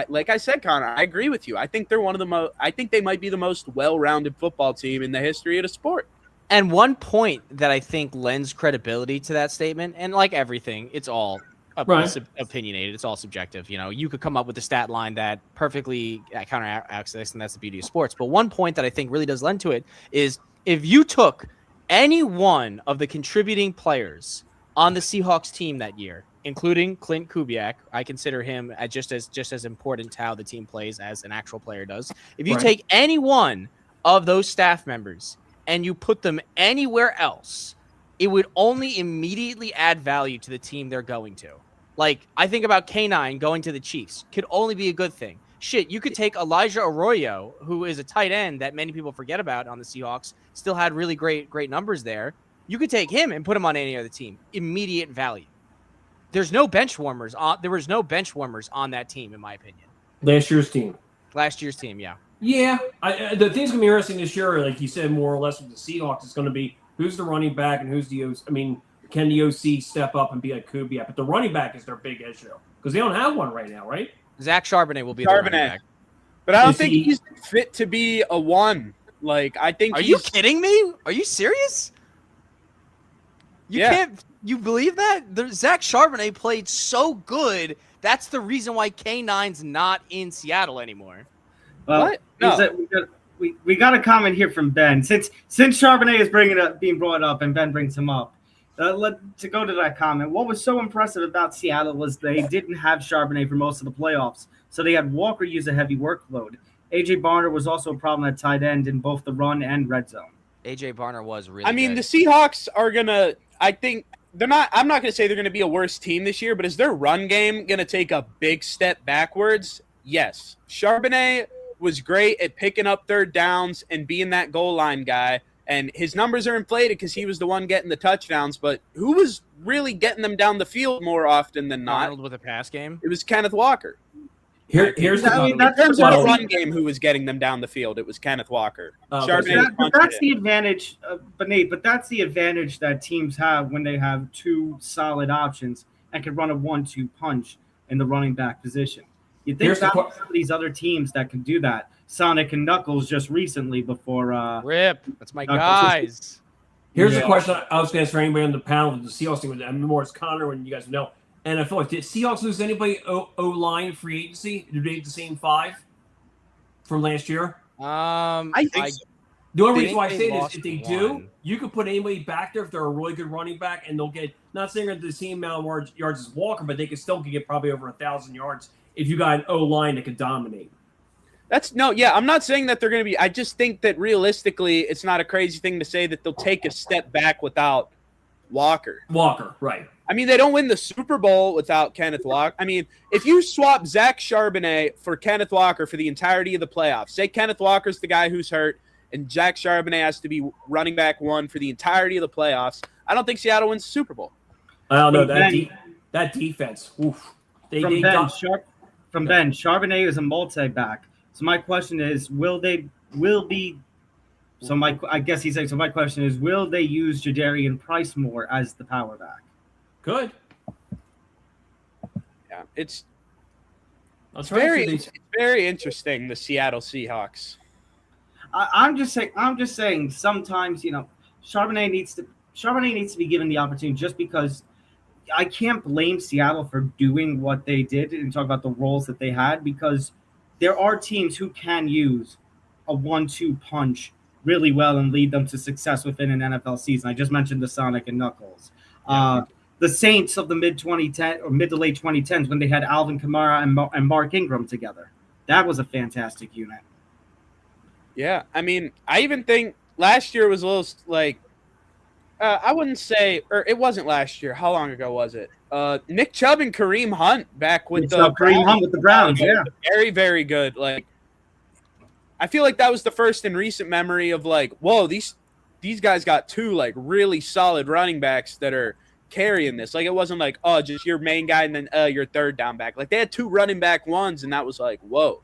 like I said, Connor, I agree with you. I think they're one of the most. I think they might be the most well-rounded football team in the history of the sport. And one point that I think lends credibility to that statement, and like everything, it's all opinionated. It's all subjective. You could come up with a stat line that perfectly counteracts this, and that's the beauty of sports. But one point that I think really does lend to it is if you took any one of the contributing players on the Seahawks team that year, including Clint Kubiak, I consider him just as important to how the team plays as an actual player does. If you take any one of those staff members and you put them anywhere else, it would only immediately add value to the team they're going to. Like, I think about K9 going to the Chiefs could only be a good thing. Shit, you could take Elijah Arroyo, who is a tight end that many people forget about on the Seahawks, still had really great numbers there. You could take him and put him on any other team. Immediate value. There was no bench warmers on that team, in my opinion. Last year's team, yeah. Yeah, the thing's gonna be interesting this year, like you said, more or less with the Seahawks. It's gonna be who's the running back and who's the OC. I mean, can the OC step up and be like Kubiak? But the running back is their big issue because they don't have one right now, right? Zach Charbonnet will be the running back. But I don't think he's fit to be a 1. Like, I think Are you kidding me? Are you serious? You believe that? Zach Charbonnet played so good. That's the reason why K9's not in Seattle anymore. What? No. We got a comment here from Ben. Since Charbonnet is being brought up and Ben brings him up, to go to that comment, what was so impressive about Seattle was they didn't have Charbonnet for most of the playoffs, so they had Walker use a heavy workload. A.J. Barner was also a problem at tight end in both the run and red zone. A.J. Barner was really good. The Seahawks are going to – I think they're not – I'm not going to say they're going to be a worse team this year, but is their run game going to take a big step backwards? Yes. Charbonnet was great at picking up third downs and being that goal line guy. And his numbers are inflated because he was the one getting the touchdowns. But who was really getting them down the field more often than not? Arnold with a pass game? It was Kenneth Walker. Here's the I mean, that's In terms of the well, run game, who was getting them down the field? It was Kenneth Walker. Oh, Charbonnet but that's the advantage, but Nate. But that's the advantage that teams have when they have two solid options and can run a 1-2 punch in the running back position. You think about some of these other teams that can do that? Sonic and Knuckles just recently before. Rip. That's my guys. Here's the question I was going to ask for anybody on the panel with the Seahawks team. I'm more as Connor when you guys know. And I feel like, did Seahawks lose anybody O-line free agency? Did they have the same 5 from last year? I think so. The only reason why I say this, if they do, you could put anybody back there if they're a really good running back, and they'll get, not saying they're the same amount of yards as Walker, but they could still get probably over 1,000 yards if you got an O-line that could dominate. I'm not saying that they're going to be. I just think that realistically, it's not a crazy thing to say that they'll take a step back without Walker. Right. I mean, they don't win the Super Bowl without Kenneth Walker. I mean, if you swap Zach Charbonnet for Kenneth Walker for the entirety of the playoffs, say Kenneth Walker's the guy who's hurt, and Zach Charbonnet has to be running back 1 for the entirety of the playoffs, I don't think Seattle wins the Super Bowl. I don't know. That defense. Oof. Ben, Charbonnet is a multi-back. So my question is, will they use Jadarian Price more as the power back? Good. Yeah, it's very interesting, the Seattle Seahawks. I'm just saying sometimes, Charbonnet needs to be given the opportunity, just because I can't blame Seattle for doing what they did and talk about the roles that they had, because there are teams who can use a 1-2 punch really well and lead them to success within an NFL season. I just mentioned the Sonic and Knuckles. The Saints of the mid to late 2010s, when they had Alvin Kamara and Mark Ingram together. That was a fantastic unit. Yeah, I mean, I even think last year was a little like, I wouldn't say, or it wasn't last year. How long ago was it? Nick Chubb and Kareem Hunt back with the Browns. Yeah, very, very good. Like, I feel like that was the first in recent memory of like, whoa, these guys got 2 like really solid running backs that are carrying this. Like, it wasn't like, oh, just your main guy and then your third down back. Like, they had 2 running back ones, and that was like, whoa.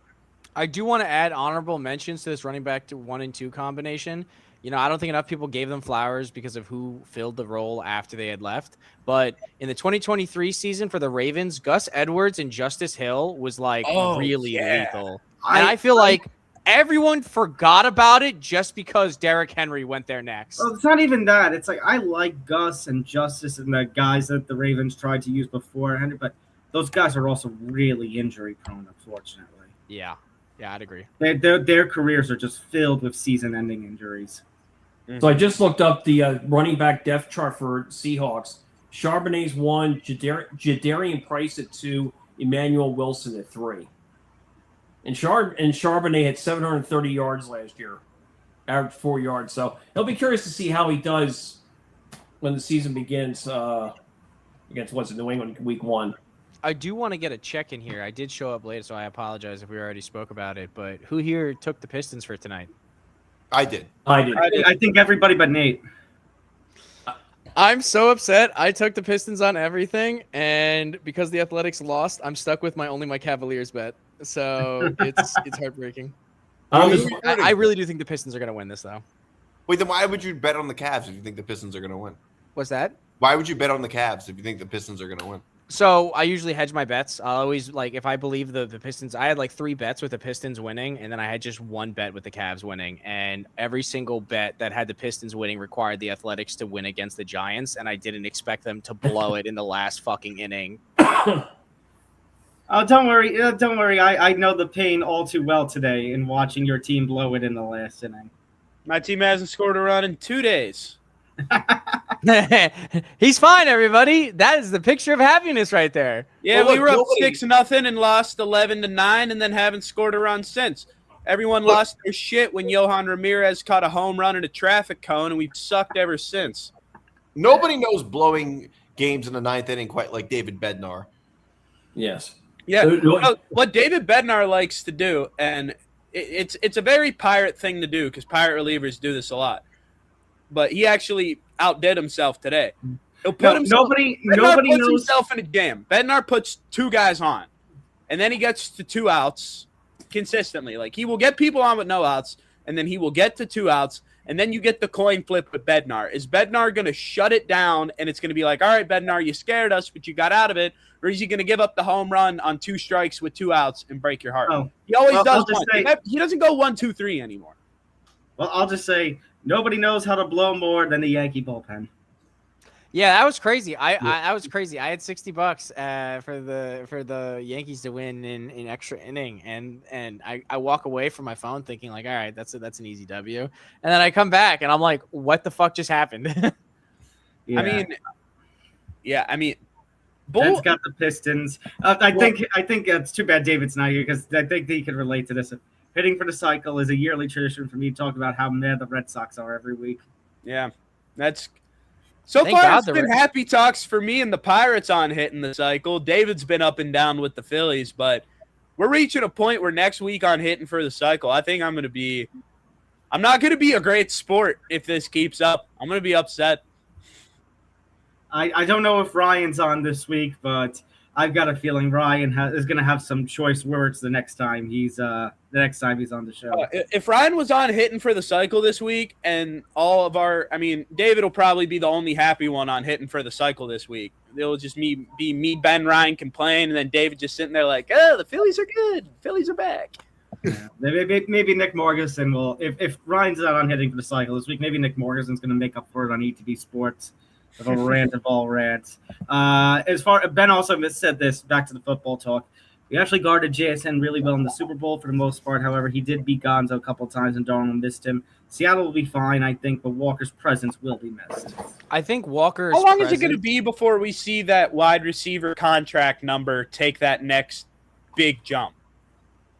I do want to add honorable mentions to this running back to 1 and 2 combination. I don't think enough people gave them flowers because of who filled the role after they had left. But in the 2023 season for the Ravens, Gus Edwards and Justice Hill was like really lethal. And I feel like everyone forgot about it just because Derrick Henry went there next. Well, it's not even that. It's like, I like Gus and Justice and the guys that the Ravens tried to use before Henry, but those guys are also really injury prone, unfortunately. Yeah, I'd agree. Their careers are just filled with season-ending injuries. So I just looked up the running back depth chart for Seahawks. Charbonnet's 1, Jadarian Price at 2, Emmanuel Wilson at 3. And Charbonnet had 730 yards last year, average 4 yards. So I'll be curious to see how he does when the season begins against New England week 1. I do want to get a check in here. I did show up late, so I apologize if we already spoke about it. But who here took the Pistons for tonight? I did. I think everybody but Nate. I'm so upset. I took the Pistons on everything, and because the Athletics lost, I'm stuck with my Cavaliers bet. So it's heartbreaking. I really do think the Pistons are going to win this, though. Wait, then why would you bet on the Cavs if you think the Pistons are going to win? What's that? Why would you bet on the Cavs if you think the Pistons are going to win? So I usually hedge my bets. I'll always, like, if I believe the Pistons, I had like 3 bets with the Pistons winning, and then I had just 1 bet with the Cavs winning. And every single bet that had the Pistons winning required the Athletics to win against the Giants, and I didn't expect them to blow it in the last fucking inning. Oh, don't worry. I know the pain all too well today in watching your team blow it in the last inning. My team hasn't scored a run in 2 days. He's fine, everybody. That is the picture of happiness right there. Yeah, we were up 6-0 and lost 11-9, and then haven't scored a run since. Everyone lost their shit when Yohan Ramirez caught a home run in a traffic cone, and we've sucked ever since. Nobody knows blowing games in the 9th inning quite like David Bednar. Yes. Yeah. What David Bednar likes to do, and it's a very Pirate thing to do because Pirate relievers do this a lot. But he actually outdid himself today. He'll put nobody knows himself in a game. Bednar puts 2 guys on, and then he gets to 2 outs consistently. Like, he will get people on with no outs, and then he will get to 2 outs, and then you get the coin flip with Bednar. Is Bednar going to shut it down, and it's going to be like, all right, Bednar, you scared us, but you got out of it, or is he going to give up the home run on 2 strikes with 2 outs and break your heart? Oh. He always does just one. He doesn't go 1, 2, 3 anymore. Well, I'll just say nobody knows how to blow more than the Yankee bullpen. Yeah, that was crazy. I was crazy. I had $60 for the Yankees to win in extra inning, and I walk away from my phone thinking like, all right, that's an easy W, and then I come back and I'm like, what the fuck just happened? Yeah. I mean, Ben's got the Pistons. I think it's too bad David's not here because I think that he could relate to this. Hitting for the cycle is a yearly tradition for me to talk about how mad the Red Sox are every week. Yeah, that's. So Thank far, God it's been happy talks for me and the Pirates on hitting the cycle. David's been up and down with the Phillies, but we're reaching a point where next week on hitting for the cycle, I think I'm not going to be a great sport if this keeps up. I'm going to be upset. I don't know if Ryan's on this week, but I've got a feeling Ryan is going to have some choice words the next time he's on the show. If Ryan was on hitting for the cycle this week, and David will probably be the only happy one on hitting for the cycle this week. It'll just be me, Ben, Ryan complain, and then David just sitting there like, oh, the Phillies are good. The Phillies are back. Yeah. Maybe Nick Morganson will, if Ryan's not on hitting for the cycle this week, maybe Nick Morganson's going to make up for it on ETB Sports. Of a rant of all rants. Ben also said this, back to the football talk. We actually guarded JSN really well in the Super Bowl for the most part. However, he did beat Gonzo a couple of times and Darnold missed him. Seattle will be fine, I think, but Walker's presence will be missed. I think Walker's How long is it going to be before we see that wide receiver contract number take that next big jump?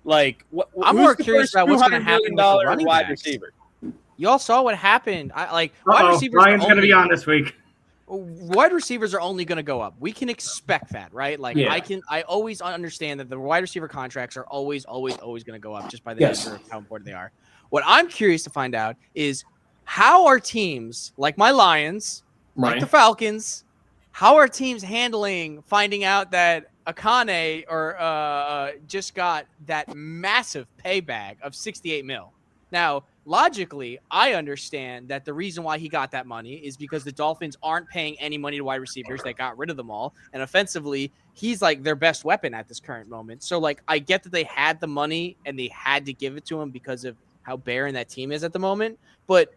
Like, I'm more curious about what's going to happen with the running wide backs. receiver. Y'all saw what happened. Wide receivers. Ryan's going to be on this week. Wide receivers are only going to go up. We can expect that, right? I always understand that the wide receiver contracts are always going to go up just by the nature of how important they are. What I'm curious to find out is how are teams like my Lions, like the Falcons, how are teams handling finding out that Akane just got that massive pay bag of $68 million? Now, logically, I understand that the reason why he got that money is because the Dolphins aren't paying any money to wide receivers. They got rid of them all. And offensively, he's like their best weapon at this current moment. So, I get that they had the money and they had to give it to him because of how barren that team is at the moment. But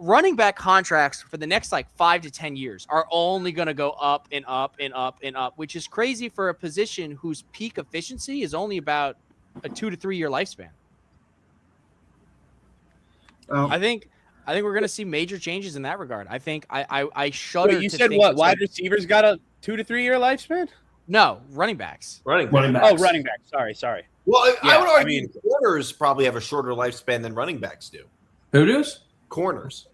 running back contracts for the next 5 to 10 years are only going to go up and up and up and up, which is crazy for a position whose peak efficiency is only about a 2 to 3 year lifespan. I think we're going to see major changes in that regard. I think I shudder. Wait, you said what? Wide receivers got a 2 to 3 year lifespan? No, running backs. Running backs. Oh, running backs. Sorry. Well, I would argue corners probably have a shorter lifespan than running backs do. Who does? Corners.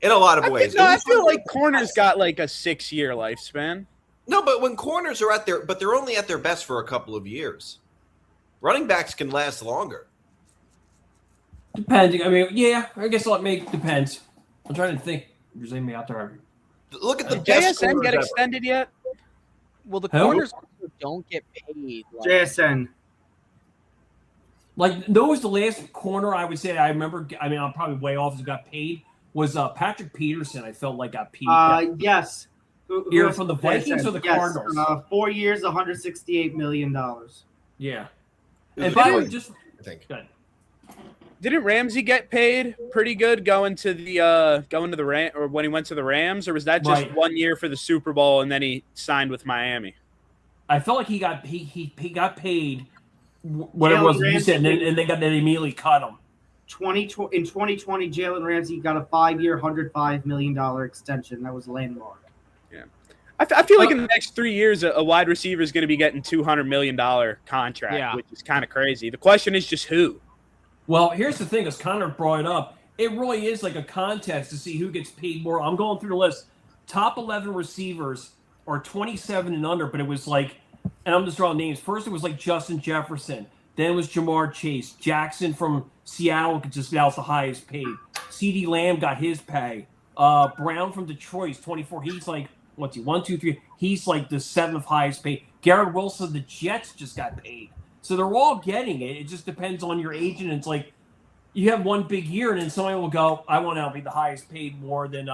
In a lot of ways. I feel like corners got a 6-year lifespan. No, but when corners are they're only at their best for a couple of years. Running backs can last longer. Depending. I guess it depends. I'm trying to think. If there's anybody out there. Look at the best JSN get extended yet? Well, the corners also don't get paid. JSN. That was the last corner I would say I remember. I'm probably way off as got paid. Was Patrick Peterson? I felt like got paid. Yes. You're from the Vikings or the Cardinals? 4 years, $168 million. Yeah. And by the way, just I think. Good. Didn't Ramsey get paid pretty good going to the Ram, or when he went to the Rams, or was that just 1 year for the Super Bowl and then he signed with Miami? I felt like he got paid whatever it was you said, and they immediately cut him. In 2020, Jalen Ramsey got a 5-year, $105 million extension. That was landmark. Yeah, I feel like in the next 3 years, a wide receiver is going to be getting $200 million contract, which is kind of crazy. The question is just who. Well, here's the thing, as Connor brought it up, it really is like a contest to see who gets paid more. I'm going through the list. Top 11 receivers are 27 and under, but it was and I'm just drawing names. First, it was Justin Jefferson. Then it was Jamar Chase. Jackson from Seattle just now is the highest paid. CeeDee Lamb got his pay. Brown from Detroit is 24. He's what's he, 1, 2, 3. He's the 7th highest paid. Garrett Wilson, the Jets just got paid. So they're all getting it. It just depends on your agent. It's like you have one big year, and then somebody will go, I want to be the highest paid more than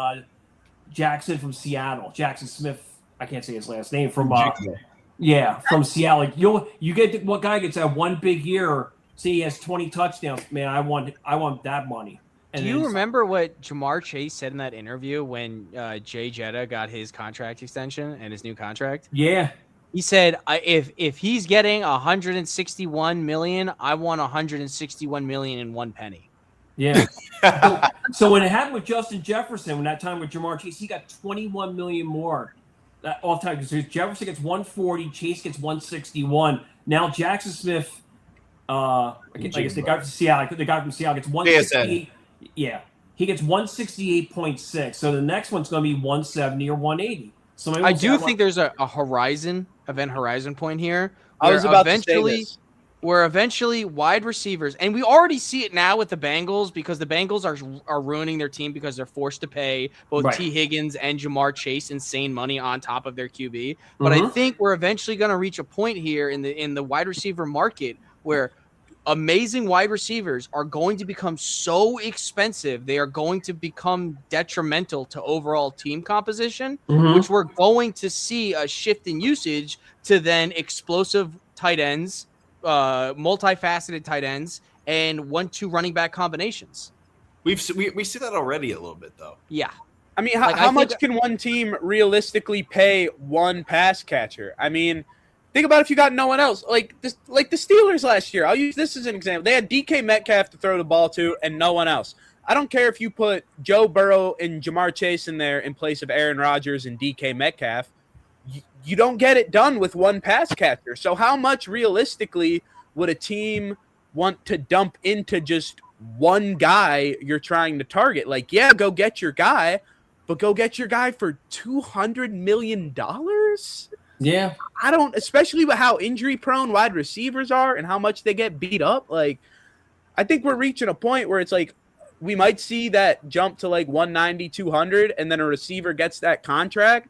Jackson from Seattle. Jackson Smith, I can't say his last name, from from Seattle. Like you get what guy gets that one big year, say he has 20 touchdowns. Man, I want that money. And do you remember what Jamar Chase said in that interview when Jay Jetta got his contract extension and his new contract? Yeah. He said, if he's getting 161 million, I want 161 million and 1 penny. Yeah. so when it happened with Justin Jefferson, when that time with Jamar Chase, he got 21 million more off time. Because Jefferson gets 140, Chase gets 161. Now Jackson Smith, I guess the guy from Seattle, gets 168. Yeah, he gets 168.6. So the next one's going to be 170 or 180. I do think there's a event horizon point here. I was about to say this. Where eventually wide receivers, and we already see it now with the Bengals because the Bengals are ruining their team because they're forced to pay both T. Higgins and Jamar Chase insane money on top of their QB. But I think we're eventually going to reach a point here in the wide receiver market where amazing wide receivers are going to become so expensive, they are going to become detrimental to overall team composition, which we're going to see a shift in usage to then explosive tight ends, multifaceted tight ends, and 1-2 running back combinations. We see that already a little bit, though. Yeah. I mean, how much can one team realistically pay one pass catcher? I mean, think about if you got no one else. Like the Steelers last year. I'll use this as an example. They had DK Metcalf to throw the ball to and no one else. I don't care if you put Joe Burrow and Jamar Chase in there in place of Aaron Rodgers and DK Metcalf. You don't get it done with one pass catcher. So how much realistically would a team want to dump into just one guy you're trying to target? Like, yeah, go get your guy, but go get your guy for $200 million? Yeah. I don't, especially with how injury prone wide receivers are and how much they get beat up. Like, I think we're reaching a point where it's like we might see that jump to like 190, 200, and then a receiver gets that contract.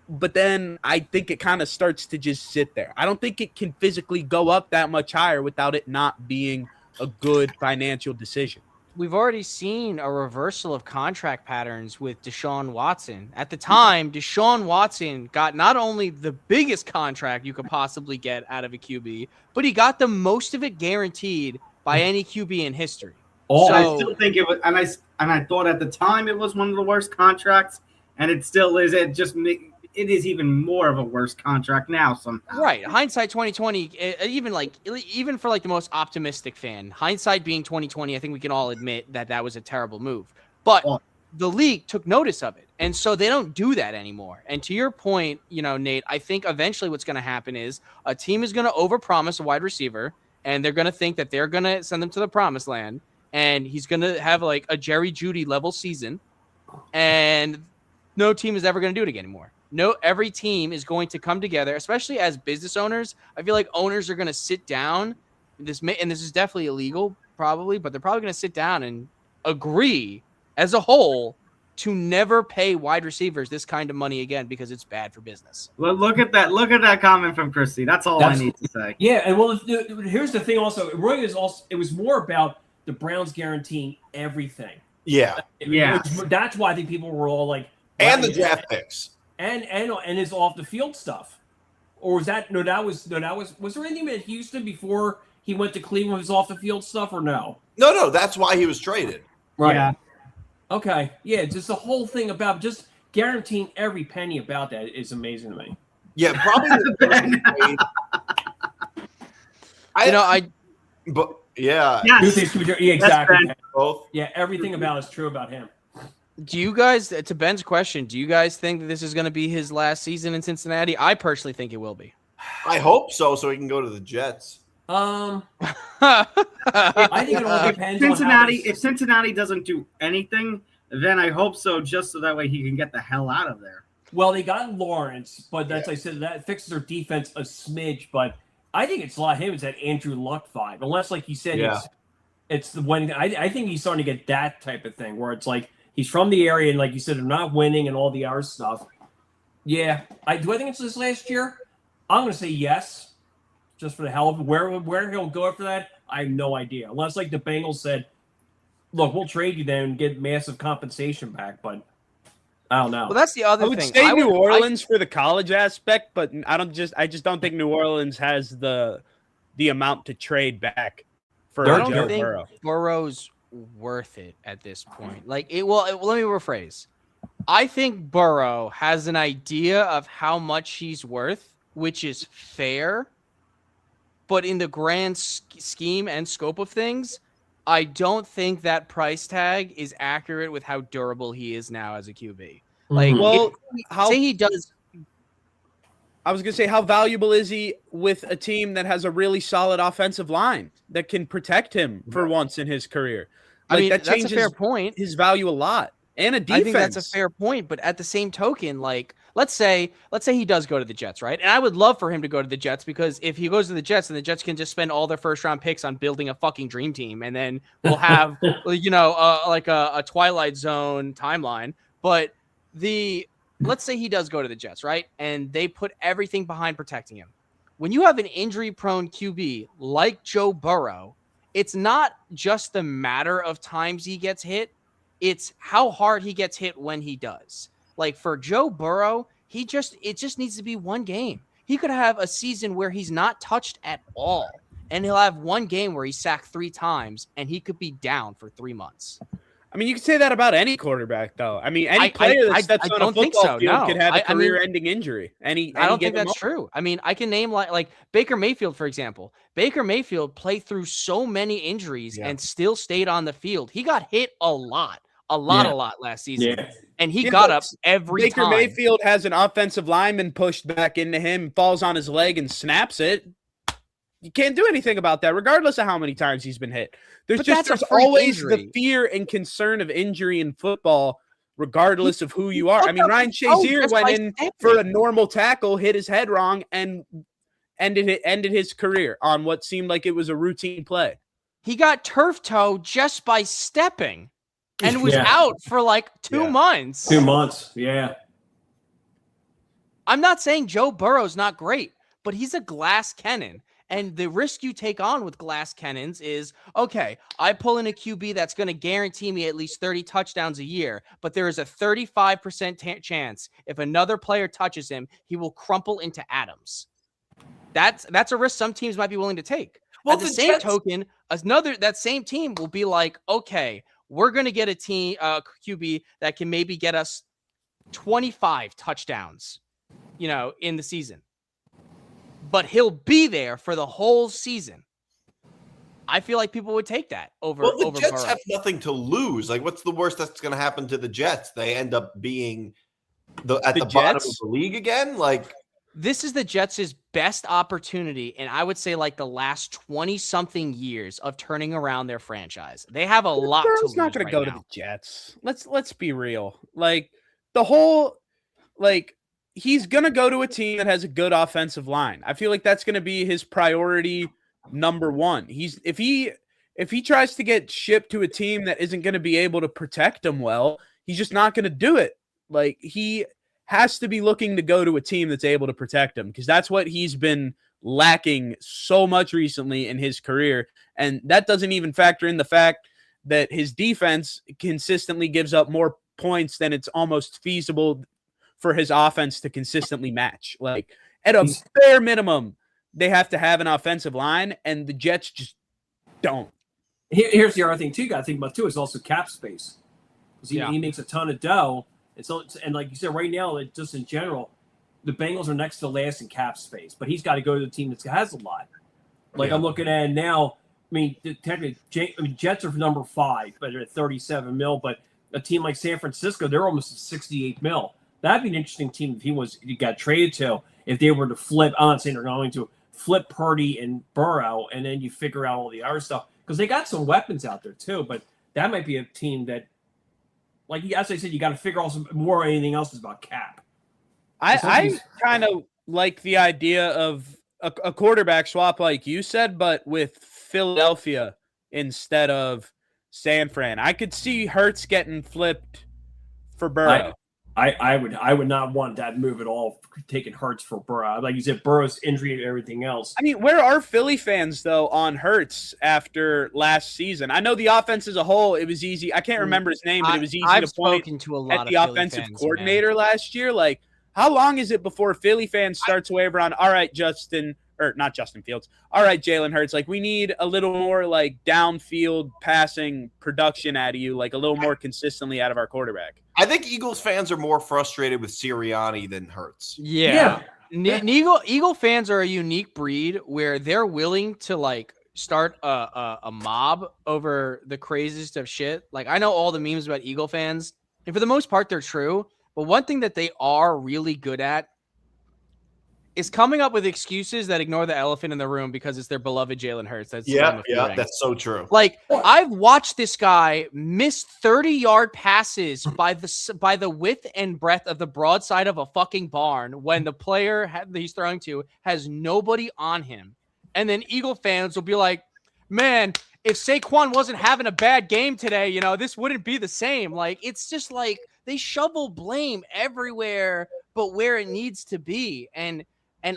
But then I think it kind of starts to just sit there. I don't think it can physically go up that much higher without it not being a good financial decision. We've already seen a reversal of contract patterns with Deshaun Watson. At the time, Deshaun Watson got not only the biggest contract you could possibly get out of a QB, but he got the most of it guaranteed by any QB in history. I still think it was, and I thought at the time it was one of the worst contracts, and it still is. It is even more of a worse contract now somehow. Right. Hindsight 2020, even for like the most optimistic fan, hindsight being 2020, I think we can all admit that was a terrible move. But the league took notice of it. And so they don't do that anymore. And to your point, Nate, I think eventually what's going to happen is a team is going to overpromise a wide receiver, and they're going to think that they're going to send them to the promised land, and he's going to have like a Jerry Jeudy level season, and no team is ever going to do it again anymore. No, every team is going to come together, especially as business owners. I feel like owners are going to sit down. And this is definitely illegal, probably, but they're probably going to sit down and agree as a whole to never pay wide receivers this kind of money again because it's bad for business. Well, look at that! Look at that comment from Christy. That's all I need to say. Yeah, and well, here's the thing. Also, it was more about the Browns guaranteeing everything. Yeah, That's why I think people were all like, and the draft picks. And his off the field stuff, or was that was there anything at Houston before he went to Cleveland with his off the field stuff or no? No, that's why he was traded. Right. Yeah. Okay. Yeah, just the whole thing about just guaranteeing every penny about that is amazing to me. Yeah, probably. But yeah. Yes. Yeah, exactly. Both. Yeah, everything about it is true about him. Do you guys, to Ben's question, do you guys think that this is going to be his last season in Cincinnati? I personally think it will be. I hope so he can go to the Jets. I think it all depends If Cincinnati doesn't do anything, then I hope so, just so that way he can get the hell out of there. Well, they got Lawrence, but that's I said that fixes their defense a smidge, but I think it's a lot of him. It's that Andrew Luck vibe. Unless, like you said, it's the one. I think he's starting to get that type of thing where it's like, he's from the area, and like you said, they're not winning and all the other stuff. Yeah. Do I think it's this last year? I'm going to say yes, just for the hell of it. Where he'll go after that, I have no idea. Unless, like the Bengals said, look, we'll trade you then and get massive compensation back, but I don't know. Well, that's the other I would thing. say New Orleans for the college aspect, but I just don't think New Orleans has the amount to trade back for I don't Joe think Burrow. Burrow's worth it at this point. Like it. Well, let me rephrase. I think Burrow has an idea of how much he's worth, which is fair. But in the grand scheme and scope of things, I don't think that price tag is accurate with how durable he is now as a QB. Like, well, say he does. I was going to say, how valuable is he with a team that has a really solid offensive line that can protect him for once in his career? Like, I mean, that changes that's a fair point. His value a lot. And a defense. I think that's a fair point. But at the same token, like, let's say he does go to the Jets, right? And I would love for him to go to the Jets, because if he goes to the Jets, then the Jets can just spend all their first round picks on building a fucking dream team. And then we'll have, like a Twilight Zone timeline. But let's say he does go to the Jets, right? And they put everything behind protecting him. When you have an injury-prone QB like Joe Burrow, it's not just the matter of times he gets hit. It's how hard he gets hit when he does. Like for Joe Burrow, it just needs to be one game. He could have a season where he's not touched at all, and he'll have one game where he's sacked 3 times, and he could be down for 3 months. I mean, you can say that about any quarterback, though. I mean, any player that steps on a football field could have a career-ending injury. I don't think that's true. I mean, I can name like Baker Mayfield, for example. Baker Mayfield played through so many injuries and still stayed on the field. He got hit a lot last season, and he got up every time. Baker Mayfield has an offensive lineman pushed back into him, falls on his leg, and snaps it. You can't do anything about that, regardless of how many times he's been hit. There's always the fear and concern of injury in football, regardless of who you are. I mean, Ryan Shazier went in for a normal tackle, hit his head wrong, and ended his career on what seemed like it was a routine play. He got turf toe just by stepping, and was out for like 2 months. 2 months, yeah. I'm not saying Joe Burrow's not great, but he's a glass cannon. And the risk you take on with glass cannons is, okay, I pull in a QB that's going to guarantee me at least 30 touchdowns a year, but there is a 35% chance if another player touches him, he will crumple into atoms. That's a risk some teams might be willing to take. Well, at the same token, that same team will be like, okay, we're going to get a team QB that can maybe get us 25 touchdowns, in the season. But he'll be there for the whole season. I feel like people would take that over. Well, the Jets Burrow. have nothing to lose. Like, what's the worst that's going to happen to the Jets? They end up being at the bottom of the league again. Like, this is the Jets' best opportunity, and I would say like the last 20-something years of turning around their franchise. They have a lot to lose. Burrow's not going right to go now. to the Jets. Let's be real. Like the whole he's going to go to a team that has a good offensive line. I feel like that's going to be his priority number one. If he tries to get shipped to a team that isn't going to be able to protect him well, he's just not going to do it. Like he has to be looking to go to a team that's able to protect him, because that's what he's been lacking so much recently in his career. And that doesn't even factor in the fact that his defense consistently gives up more points than it's almost feasible for his offense to consistently match. Like at a bare minimum, they have to have an offensive line, and the Jets just don't. Here's the other thing too. You got to think about too is also cap space, because he makes a ton of dough, and like you said, right now, just in general, the Bengals are next to last in cap space, but he's got to go to the team that has a lot. Like I'm looking at it now. I mean, technically, Jets are number 5, but they're at 37 mil. But a team like San Francisco, they're almost at 68 mil. That'd be an interesting team if he got traded to. If they were to flip, I'm not saying they're going to flip Purdy and Burrow, and then you figure out all the other stuff, because they got some weapons out there too. But that might be a team that, like as I said, you got to figure out some more. Anything else is about cap. I kind of like the idea of a quarterback swap, like you said, but with Philadelphia instead of San Fran. I could see Hurts getting flipped for Burrow. I would not want that move at all, taking Hurts for Burrow. Like you said, Burrow's injury and everything else. I mean, where are Philly fans, though, on Hurts after last season? I know the offense as a whole, it was easy. I can't remember his name, but it was easy to point to a lot at the of Philly offensive fans, coordinator man. last year. Like, how long is it before Philly fans start to waver on, all right, not Justin Fields, all right, Jalen Hurts, like, we need a little more, like, downfield passing production out of you, like, a little more consistently out of our quarterback. I think Eagles fans are more frustrated with Sirianni than Hurts. Yeah. Eagle fans are a unique breed where they're willing to like start a mob over the craziest of shit. Like I know all the memes about Eagle fans, and for the most part they're true. But one thing that they are really good at is coming up with excuses that ignore the elephant in the room because it's their beloved Jalen Hurts. That's That's so true. Like I've watched this guy miss 30-yard passes by the width and breadth of the broadside of a fucking barn when the player that he's throwing to has nobody on him. And then Eagle fans will be like, man, if Saquon wasn't having a bad game today, this wouldn't be the same. Like, it's just like they shovel blame everywhere but where it needs to be. And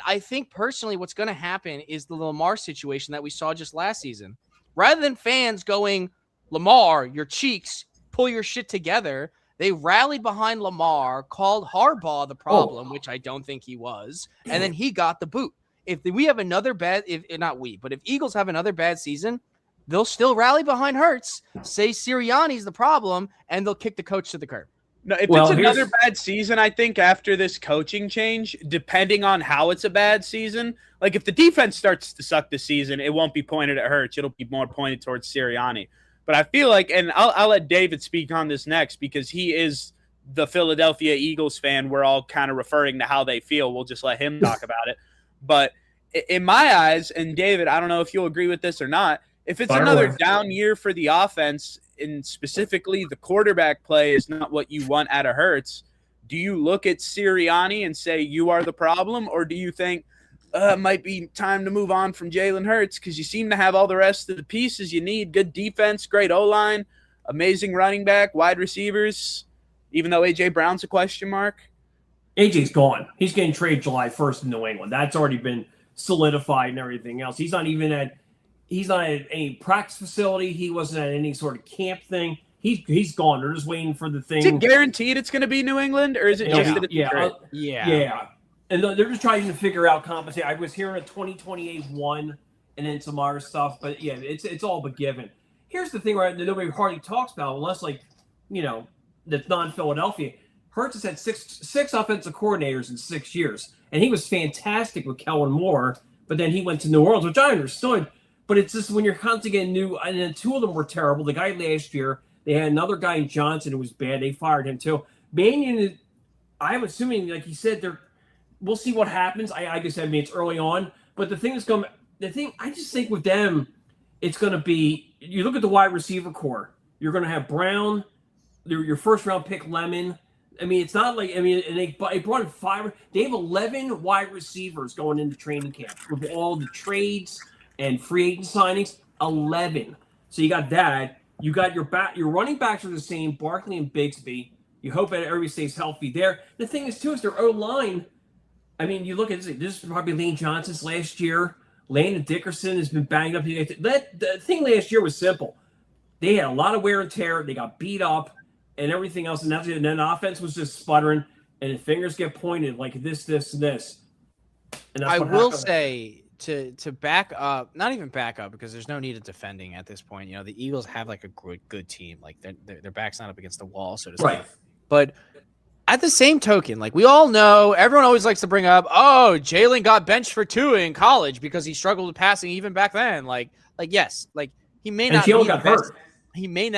I think personally what's going to happen is the Lamar situation that we saw just last season. Rather than fans going, Lamar, your cheeks, pull your shit together, they rallied behind Lamar, called Harbaugh the problem, which I don't think he was, and then he got the boot. If we have another bad – if Eagles have another bad season, they'll still rally behind Hurts, say Sirianni's the problem, and they'll kick the coach to the curb. No, if it's another bad season, I think after this coaching change, depending on how it's a bad season, like if the defense starts to suck this season, it won't be pointed at Hurts. It'll be more pointed towards Sirianni. But I feel like, and I'll let David speak on this next because he is the Philadelphia Eagles fan. We're all kind of referring to how they feel. We'll just let him talk about it. But in my eyes, and David, I don't know if you'll agree with this or not, if it's another down year for the offense, and specifically the quarterback play is not what you want out of Hurts, do you look at Sirianni and say you are the problem, or do you think it might be time to move on from Jalen Hurts because you seem to have all the rest of the pieces you need? Good defense, great O-line, amazing running back, wide receivers, even though A.J. Brown's a question mark? AJ's gone. He's getting traded July 1st in New England. That's already been solidified and everything else. He's not at any practice facility. He wasn't at any sort of camp thing. He's gone. They're just waiting for the thing. Is it guaranteed it's going to be New England, or is it just that it's yeah. And they're just trying to figure out compensation. I was hearing a 2028 one, and then some other stuff. But yeah, it's all but given. Here's the thing, right? That nobody hardly talks about, unless that's non-Philadelphia. Hurts has had six offensive coordinators in 6 years, and he was fantastic with Kellen Moore. But then he went to New Orleans, which I understood. But it's just when you're constantly getting new, and then two of them were terrible. The guy last year, they had another guy in Johnson who was bad. They fired him too. Mannion, I'm assuming, like he said, we'll see what happens. I guess it's early on. But I just think with them, it's going to be, you look at the wide receiver core. You're going to have Brown, your first round pick Lemon. I mean, it's not like, and they brought in 5. They have 11 wide receivers going into training camp with all the trades and free agent signings. 11. So you got that. You got your running backs are the same, Barkley and Bigsby. You hope that everybody stays healthy there. The thing is, too, is their O-line. I mean, you look at this is probably Lane Johnson's last year. Landon Dickerson has been banged up. The thing last year was simple. They had a lot of wear and tear. They got beat up and everything else. And then the offense was just sputtering. And the fingers get pointed like this, and this. And I will say, to back up, not even back up because there's no need of defending at this point. The Eagles have like a good team. Like their back's not up against the wall, so to speak. Right. But at the same token, like we all know, everyone always likes to bring up, oh, Jalen got benched for Tua in college because he struggled with passing even back then. Like yes, like he may not be the best. He may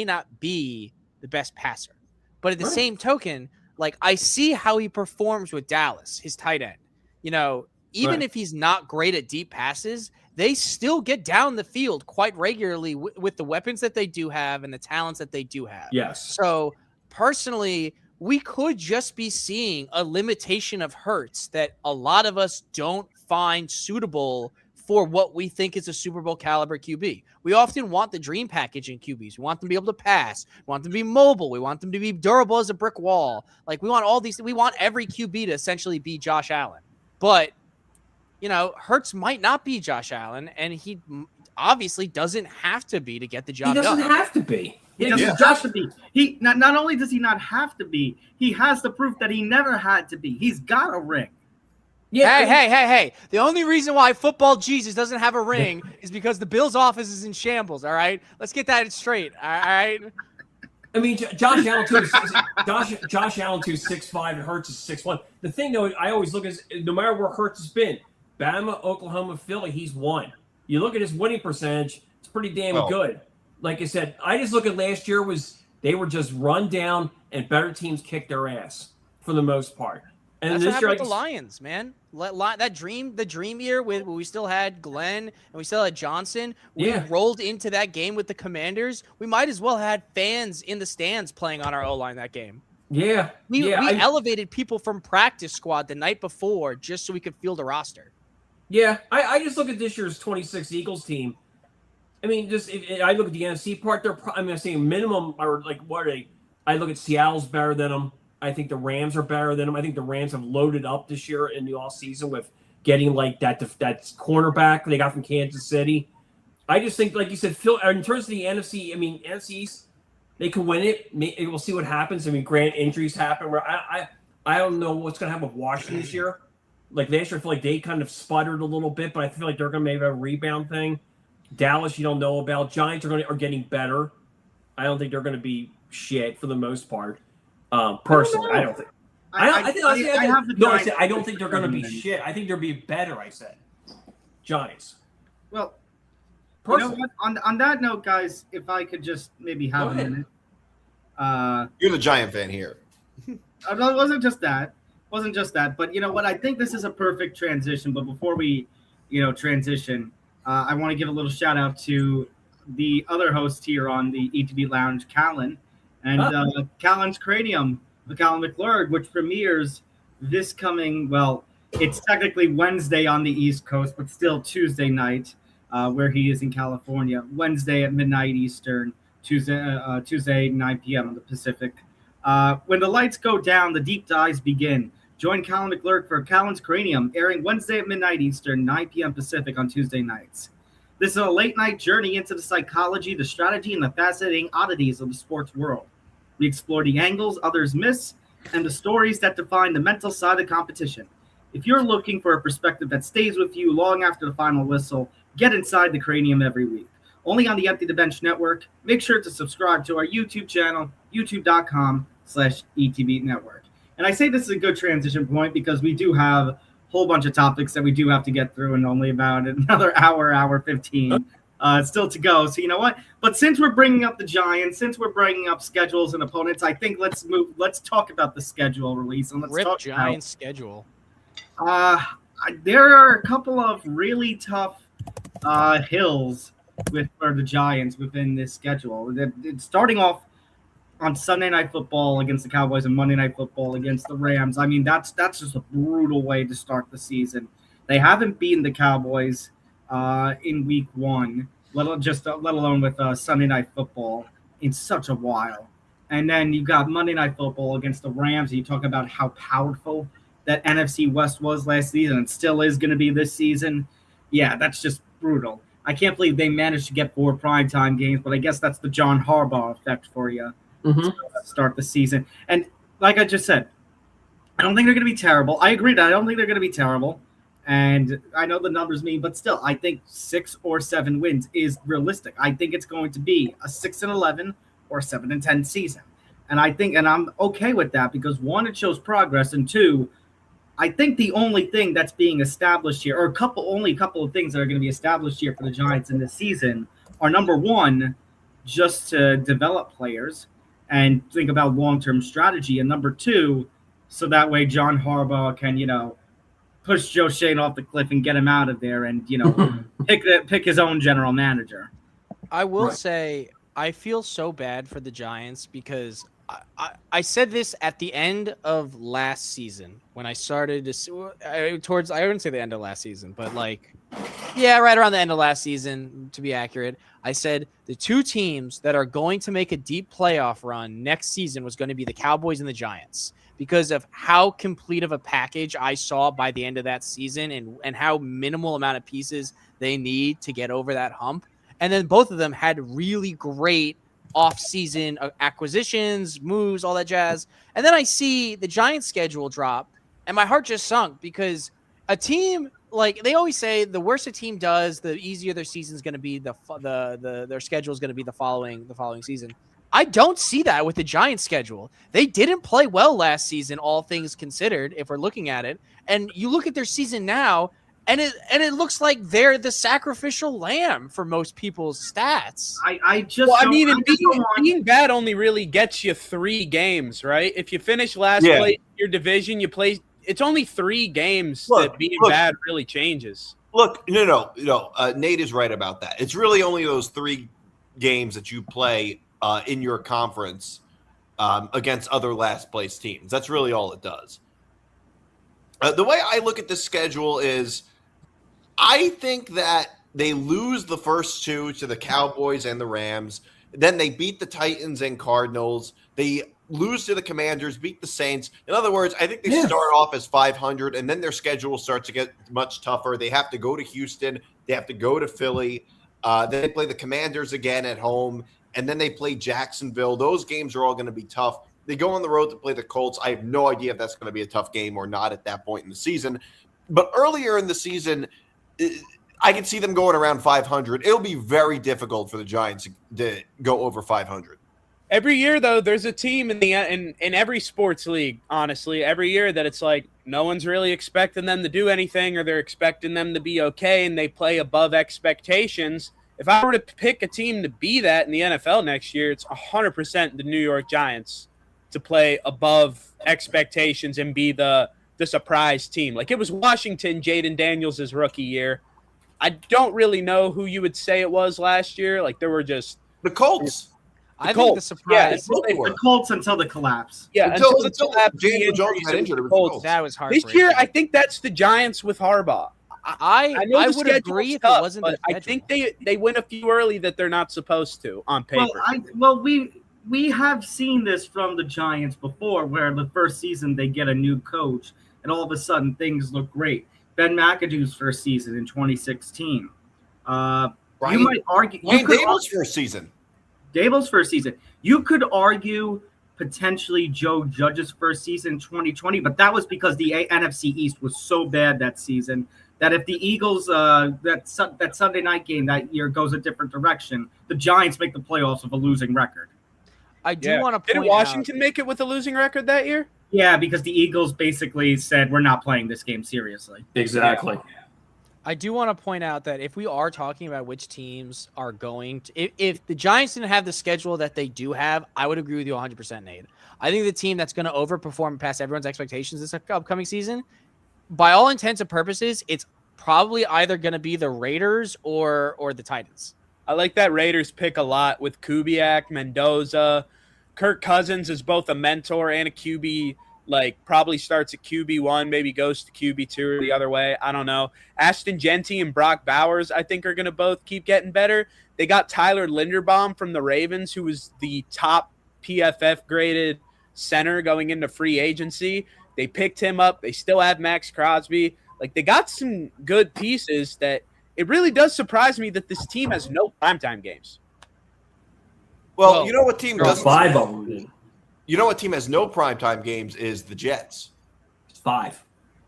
not be the best passer. But at the same token, like I see how he performs with Dallas, his tight end. Even if he's not great at deep passes, they still get down the field quite regularly with the weapons that they do have and the talents that they do have. Yes. So personally, we could just be seeing a limitation of Hurts that a lot of us don't find suitable for what we think is a Super Bowl caliber QB. We often want the dream package in QBs. We want them to be able to pass. We want them to be mobile. We want them to be durable as a brick wall. Like, we want all these. We want every QB to essentially be Josh Allen. But, Hurts might not be Josh Allen, and he obviously doesn't have to be to get the job done. He doesn't have to be. He doesn't have to be. He not only does he not have to be, he has the proof that he never had to be. He's got a ring. Yeah. Hey. The only reason why football Jesus doesn't have a ring is because the Bills' office is in shambles, all right? Let's get that straight, all right? I mean, Josh Allen, too, is 6'5", and Hurts is 6'1". The thing, though, I always look at no matter where Hurts has been, Bama, Oklahoma, Philly, he's won. You look at his winning percentage, it's pretty damn good. Like I said, I just look at last year they were just run down and better teams kicked their ass for the most part. And that's this what happened year, with the Lions, man. The dream year when we still had Glenn and we still had Johnson. We rolled into that game with the Commanders. We might as well had fans in the stands playing on our O-line that game. Yeah. We elevated people from practice squad the night before just so we could field a roster. Yeah, I just look at this year's 26 Eagles team. I mean, I look at the NFC part. I'm saying minimum, or like, what are they? I look at Seattle's better than them. I think the Rams are better than them. I think the Rams have loaded up this year in the offseason with getting like that cornerback they got from Kansas City. I just think, like you said, Phil, in terms of the NFC, I mean, NFC East, they can win it. We'll see what happens. I mean, grant injuries happen. Where I don't know what's going to happen with Washington this year. Like last year, I feel like they kind of sputtered a little bit, but I feel like they're going to maybe have a rebound thing. Dallas, you don't know about. Giants are getting better. I don't think they're going to be shit for the most part. Personally, I don't think. I don't think they're going to be shit. I think they'll be better. I said, Giants. Well, you know what? On that note, guys, if I could just maybe have a minute. You're the Giant fan here. It wasn't just that. But you know what? I think this is a perfect transition. But before we, transition, I want to give a little shout out to the other host here on the ETB Lounge, Callan, and Callan's Cranium, with Callan McClurg, which premieres this coming. Well, it's technically Wednesday on the East Coast, but still Tuesday night, where he is in California. Wednesday at midnight Eastern, Tuesday 9 p.m. on the Pacific. When the lights go down, the deep dives begin. Join Callan McClurg for Callan's Cranium, airing Wednesday at midnight Eastern, 9 p.m. Pacific on Tuesday nights. This is a late-night journey into the psychology, the strategy, and the fascinating oddities of the sports world. We explore the angles others miss and the stories that define the mental side of competition. If you're looking for a perspective that stays with you long after the final whistle, get inside the Cranium every week. Only on the Empty the Bench Network. Make sure to subscribe to our YouTube channel, youtube.com/ETB Network. And I say this is a good transition point because we do have a whole bunch of topics that we do have to get through and only about another hour 15 still to go. So you know what? But since we're bringing up the Giants, since we're bringing up schedules and opponents, I think let's talk about the schedule release. And let's talk Giants schedule. There are a couple of really tough hills for the Giants within this schedule. It's starting off on Sunday Night Football against the Cowboys and Monday Night Football against the Rams. I mean, that's just a brutal way to start the season. They haven't beaten the Cowboys in week one, let alone with Sunday Night Football in such a while. And then you got Monday Night Football against the Rams. And you talk about how powerful that NFC West was last season and still is going to be this season. Yeah, that's just brutal. I can't believe they managed to get 4 primetime games, but I guess that's the John Harbaugh effect for you. To start the season. And like I just said, I don't think they're going to be terrible. I agree that I don't think they're going to be terrible. And I know the numbers mean, but still, I think 6 or 7 wins is realistic. I think it's going to be a 6-11 or 7-10 season. And I'm okay with that because 1, it shows progress, and 2, I think the only thing that's being established here, or only a couple of things that are going to be established here for the Giants in this season are, number 1, just to develop players and think about long-term strategy. And number 2, so that way John Harbaugh can, push Joe Shane off the cliff and get him out of there and, pick his own general manager. I will say I feel so bad for the Giants because I said this at the end of last season when I started to I wouldn't say the end of last season, but like, yeah, right around the end of last season, to be accurate. I said the two teams that are going to make a deep playoff run next season was going to be the Cowboys and the Giants because of how complete of a package I saw by the end of that season and how minimal amount of pieces they need to get over that hump. And then both of them had really great off-season acquisitions, moves, all that jazz. And then I see the Giants schedule drop, and my heart just sunk because a team, like they always say, the worse a team does, the easier their season is going to be. Their schedule is going to be the following season. I don't see that with the Giants schedule. They didn't play well last season, all things considered, if we're looking at it. And you look at their season now, and it looks like they're the sacrificial lamb for most people's stats. Being bad only really gets you 3 games, right? If you finish last place in your division, you play. It's only 3 games that being bad really changes. Look, no. Nate is right about that. It's really only those 3 games that you play in your conference against other last place teams. That's really all it does. The way I look at this schedule is I think that they lose the first 2 to the Cowboys and the Rams. Then they beat the Titans and Cardinals. They lose to the Commanders, beat the Saints. In other words, I think they start off as 500, and then their schedule starts to get much tougher. They have to go to Houston. They have to go to Philly. Then they play the Commanders again at home, and then they play Jacksonville. Those games are all going to be tough. They go on the road to play the Colts. I have no idea if that's going to be a tough game or not at that point in the season. But earlier in the season, I can see them going around 500. It'll be very difficult for the Giants to go over 500. Every year, though, there's a team in every sports league, honestly, every year that it's like no one's really expecting them to do anything or they're expecting them to be okay and they play above expectations. If I were to pick a team to be that in the NFL next year, it's 100% the New York Giants to play above expectations and be the surprise team. Like it was Washington, Jaden Daniels' rookie year. I don't really know who you would say it was last year. Like there were just the Colts. I think the surprise. Yeah, the Colts until the collapse. Yeah, until the collapse. Daniel Jones got injured. That was hard. This year, I think that's the Giants with Harbaugh. I would agree if it wasn't the schedule. I think they win a few early that they're not supposed to on paper. We have seen this from the Giants before, where the first season they get a new coach, and all of a sudden things look great. Ben McAdoo's first season in 2016. You might argue Dable's first season. Dable's first season. You could argue potentially Joe Judge's first season in 2020, but that was because the NFC East was so bad that season that if the Eagles that Sunday night game that year goes a different direction, the Giants make the playoffs with a losing record. I do want to point out. Did Washington make it with a losing record that year? Yeah, because the Eagles basically said, we're not playing this game seriously. Exactly. Yeah. I do want to point out that if we are talking about which teams are going to, if the Giants didn't have the schedule that they do have, I would agree with you 100%, Nate. I think the team that's going to overperform past everyone's expectations this upcoming season, by all intents and purposes, it's probably either going to be the Raiders or the Titans. I like that Raiders pick a lot with Kubiak, Mendoza. Kirk Cousins is both a mentor and a QB, like probably starts at QB1, maybe goes to QB2 or the other way. I don't know. Ashton Genty and Brock Bowers, I think, are going to both keep getting better. They got Tyler Linderbaum from the Ravens, who was the top PFF graded center going into free agency. They picked him up. They still have Max Crosby. Like they got some good pieces that it really does surprise me that this team has no primetime games. Well, you know what team does 5 of them. You know what team has no primetime games is the Jets. 5.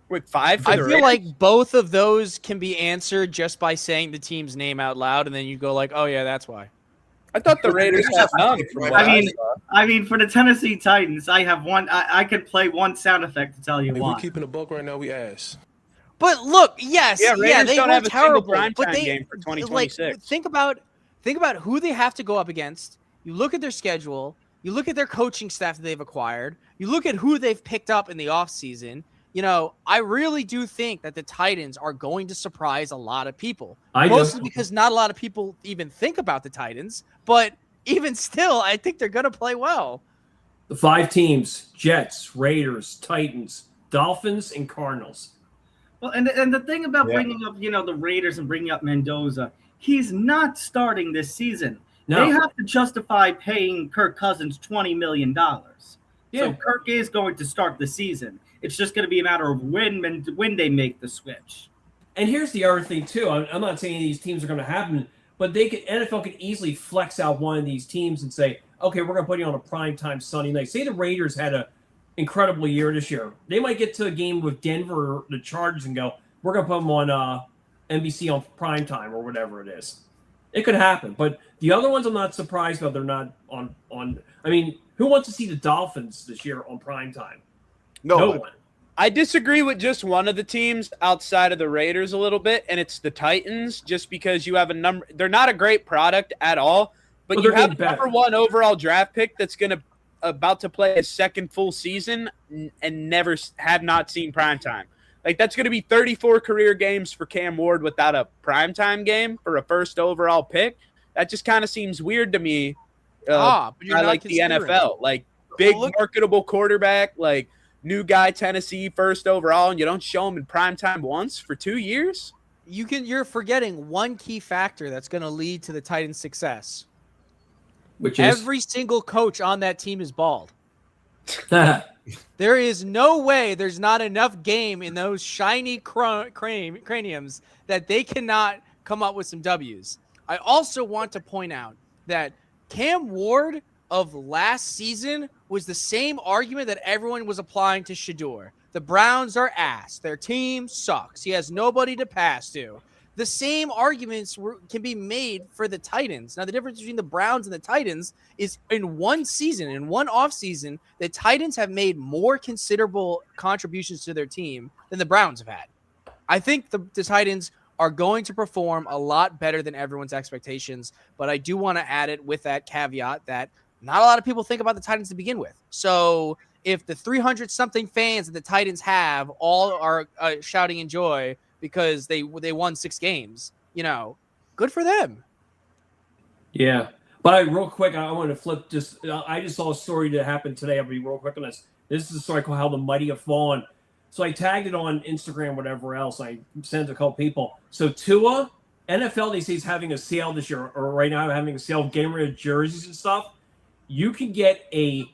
With 5 for I the feel Raiders? like both of those can be answered just by saying the team's name out loud, and then you go like, oh, yeah, that's why. I thought the Raiders had none. I mean, for the Tennessee Titans, I have one. I could play one sound effect to tell you If why. we're keeping a buck right now, we ass. But look, yes, Raiders they don't were have a single terrible. primetime But they game for 2026. Like, think about who they have to go up against. You look at their schedule. You look at their coaching staff that they've acquired. You look at who they've picked up in the offseason. You know, I really do think that the Titans are going to surprise a lot of people. Mostly because not a lot of people even think about the Titans. But even still, I think they're going to play well. The 5 teams: Jets, Raiders, Titans, Dolphins, and Cardinals. Well, and the thing about bringing up, the Raiders and bringing up Mendoza, he's not starting this season. No. They have to justify paying Kirk Cousins $20 million. Yeah. So Kirk is going to start the season. It's just going to be a matter of when they make the switch. And here's the other thing too. I'm not saying these teams are going to happen, but NFL could easily flex out one of these teams and say, okay, we're going to put you on a primetime Sunday night. Say the Raiders had an incredible year this year. They might get to a game with Denver or the Chargers and go, we're going to put them on NBC on primetime or whatever it is. It could happen. But the other ones I'm not surprised about. They're not on. I mean, who wants to see the Dolphins this year on primetime? No one. I disagree with just one of the teams outside of the Raiders a little bit, and it's the Titans, just because you have a number. They're not a great product at all, but you have a number 1 overall draft pick that's about to play a second full season and have not seen primetime. Like, that's going to be 34 career games for Cam Ward without a primetime game for a first overall pick. That just kind of seems weird to me. But you're not like the NFL, like big marketable quarterback, like new guy, Tennessee, first overall, and you don't show him in primetime once for 2 years? You're forgetting one key factor that's going to lead to the Titans' success. Which is every single coach on that team is bald. There is no way there's not enough game in those shiny craniums that they cannot come up with some W's. I also want to point out that Cam Ward of last season was the same argument that everyone was applying to Shedeur. The Browns are ass. Their team sucks. He has nobody to pass to. The same arguments can be made for the Titans. Now, the difference between the Browns and the Titans is in one season, in one offseason, the Titans have made more considerable contributions to their team than the Browns have had. I think the Titans are going to perform a lot better than everyone's expectations, but I do want to add it with that caveat that not a lot of people think about the Titans to begin with. So if the 300-something fans that the Titans have all are shouting in joy because they won 6 games, good for them. Yeah. But real quick, I want to flip I just saw a story that happened today. I'll be real quick on this. This is a story called How the Mighty Have Fallen. So I tagged it on Instagram, whatever else. I sent it to a couple people. So Tua, NFL, they say, is having a sale this year, or right now having a sale of getting rid of jerseys and stuff. You can get a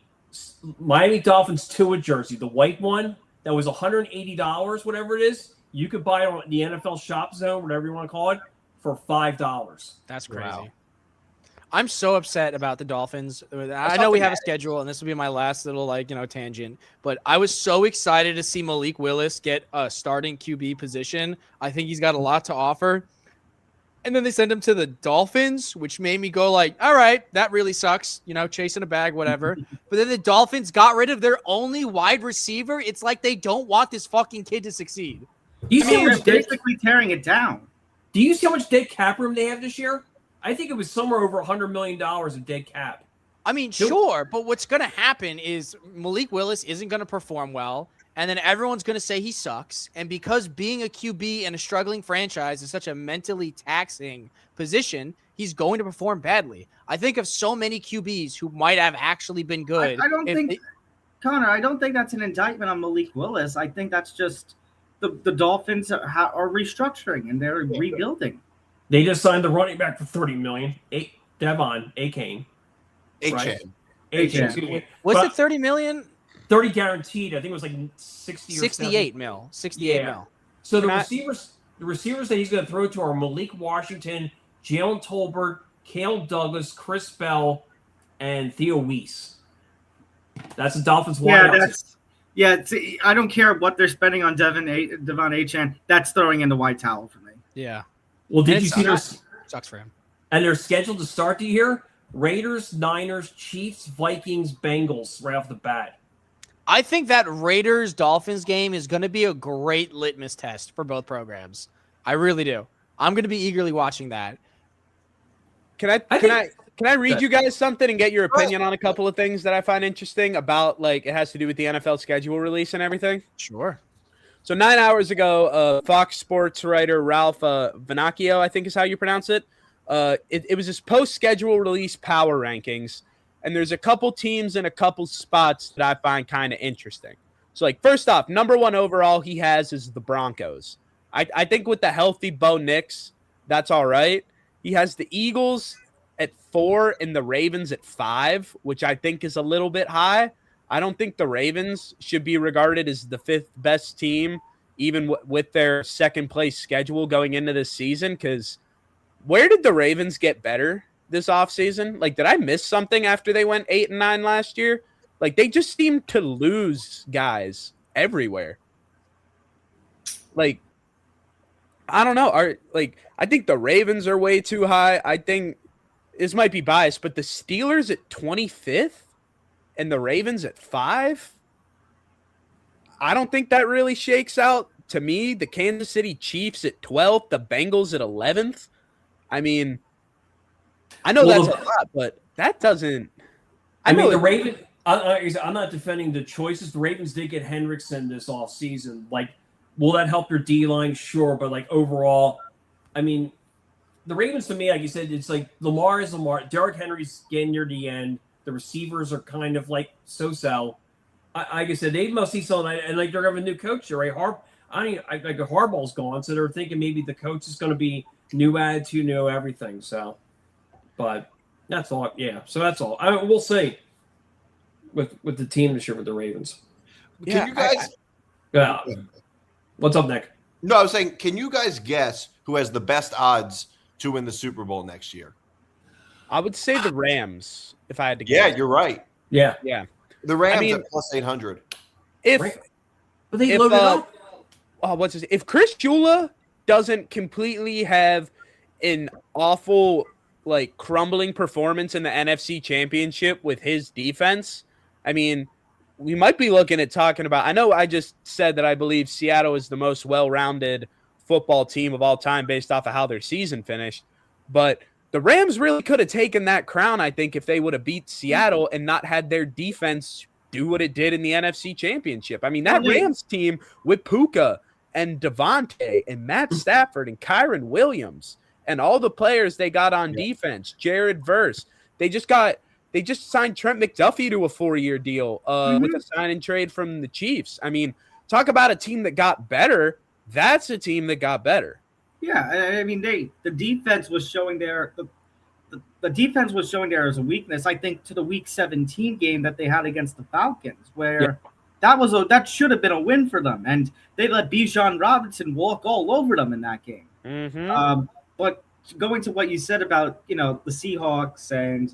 Miami Dolphins Tua jersey, the white one, that was $180, whatever it is. You could buy it on the NFL Shop Zone, whatever you want to call it, for $5. That's crazy. Wow. I'm so upset about the Dolphins. I know we have a schedule, and this will be my last little tangent. But I was so excited to see Malik Willis get a starting QB position. I think he's got a lot to offer. And then they send him to the Dolphins, which made me go like, all right, that really sucks. Chasing a bag, whatever. But then the Dolphins got rid of their only wide receiver. It's like they don't want this fucking kid to succeed. They're basically tearing it down. Do you see how much dead cap room they have this year? I think it was somewhere over $100 million of dead cap. I mean, sure, but what's going to happen is Malik Willis isn't going to perform well, and then everyone's going to say he sucks. And because being a QB in a struggling franchise is such a mentally taxing position, he's going to perform badly. I think of so many QBs who might have actually been good. Connor, I don't think that's an indictment on Malik Willis. I think that's just the Dolphins are restructuring and they're rebuilding. They just signed the running back for $30 million. Devon Achane. Achane. Was it $30 million? 30 guaranteed. I think it was like 60 or 68 mil. 68 mil. So the receivers that he's going to throw to are Malik Washington, Jalen Tolbert, Cale Douglas, Chris Bell, and Theo Weiss. That's the Dolphins' wideouts. I don't care what they're spending on Devon Achane. That's throwing in the white towel for me. Yeah. Well, did you see sucks for him? And they're scheduled to start the year: Raiders, Niners, Chiefs, Vikings, Bengals right off the bat. I think that Raiders-Dolphins game is going to be a great litmus test for both programs. I really do. I'm going to be eagerly watching that. Can I read you guys something and get your opinion on a couple of things that I find interesting about, it has to do with the NFL schedule release and everything? Sure. So 9 hours ago, Fox Sports writer Ralph Vannacchio, I think is how you pronounce it, it was his post-schedule release power rankings. And there's a couple teams and a couple spots that I find kind of interesting. So, like, first off, number 1 overall he has is the Broncos. I think with the healthy Bo Nix, that's all right. He has the Eagles at 4 and the Ravens at 5, which I think is a little bit high. I don't think the Ravens should be regarded as the 5th best team, even with their second place schedule going into this season, because where did the Ravens get better this offseason? Like, did I miss something after they went 8-9 last year? Like, they just seemed to lose guys everywhere. Like, I don't know. I think the Ravens are way too high. I think this might be biased, but the Steelers at 25th and the Ravens at 5? I don't think that really shakes out to me. The Kansas City Chiefs at 12th, the Bengals at 11th. I mean, I know that's a lot, but that doesn't. I mean, the Ravens. I'm not defending the choices. The Ravens did get Hendrickson this offseason. Like, will that help their D-line? Sure, but like overall, I mean, the Ravens to me, like you said, it's like Lamar is Lamar. Derrick Henry's getting near the end. The receivers are kind of like so-so. Like I said, they must see something, and like they're having a new coach there, right? Harbaugh's gone, so they're thinking maybe the coach is going to be new attitude, new everything. So, but that's all. Yeah, so that's all. We'll see with the team this year with the Ravens. Can you guys? Yeah. What's up, Nick? No, I was saying, can you guys guess who has the best odds to win the Super Bowl next year? I would say the Rams, if I had to guess. Yeah, you're right. Yeah. The Rams at plus 800. But they loaded up. If Chris Shula doesn't completely have an awful, like, crumbling performance in the NFC Championship with his defense, I mean, we might be looking at talking about – I know I just said that I believe Seattle is the most well-rounded football team of all time based off of how their season finished, but the Rams really could have taken that crown, I think, if they would have beat Seattle and not had their defense do what it did in the NFC Championship. I mean, that Rams team with Puka and Devontae and Matt Stafford and Kyron Williams and all the players they got on defense, Jared Verse, they just signed Trent McDuffie to a 4-year deal with a sign and trade from the Chiefs. I mean, talk about a team that got better. That's a team that got better. Yeah, I mean, the defense was showing the defense was showing there as a weakness. I think to the Week 17 game that they had against the Falcons, where that should have been a win for them, and they let Bijan Robinson walk all over them in that game. But going to what you said about the Seahawks and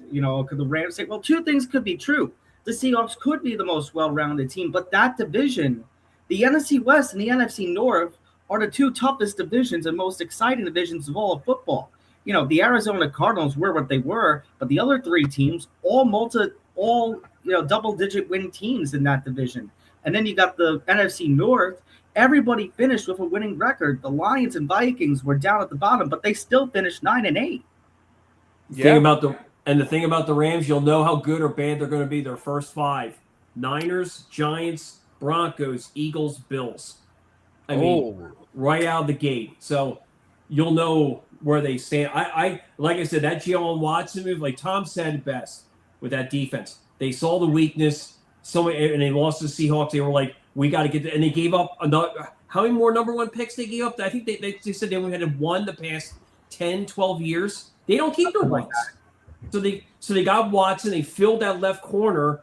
could the Rams say, well, two things could be true. The Seahawks could be the most well-rounded team, but that division, the NFC West and the NFC North, are the two toughest divisions and most exciting divisions of all of football. The Arizona Cardinals were what they were, but the other three teams, all double-digit win teams in that division. And then you got the NFC North. Everybody finished with a winning record. The Lions and Vikings were down at the bottom, but they still finished 9-8. The thing about the Rams, you'll know how good or bad they're going to be their first 5. Niners, Giants, Broncos, Eagles, Bills. I mean, right out of the gate. So you'll know where they stand. Like I said, that Jalen Watson move, like Tom said it best with that defense. They saw the weakness, and they lost to the Seahawks. They were like, we got to get – and they gave up another – how many more number 1 picks they gave up? I think they said they only had 1 the past 10, 12 years. They don't keep their ones. So they got Watson. They filled that left corner.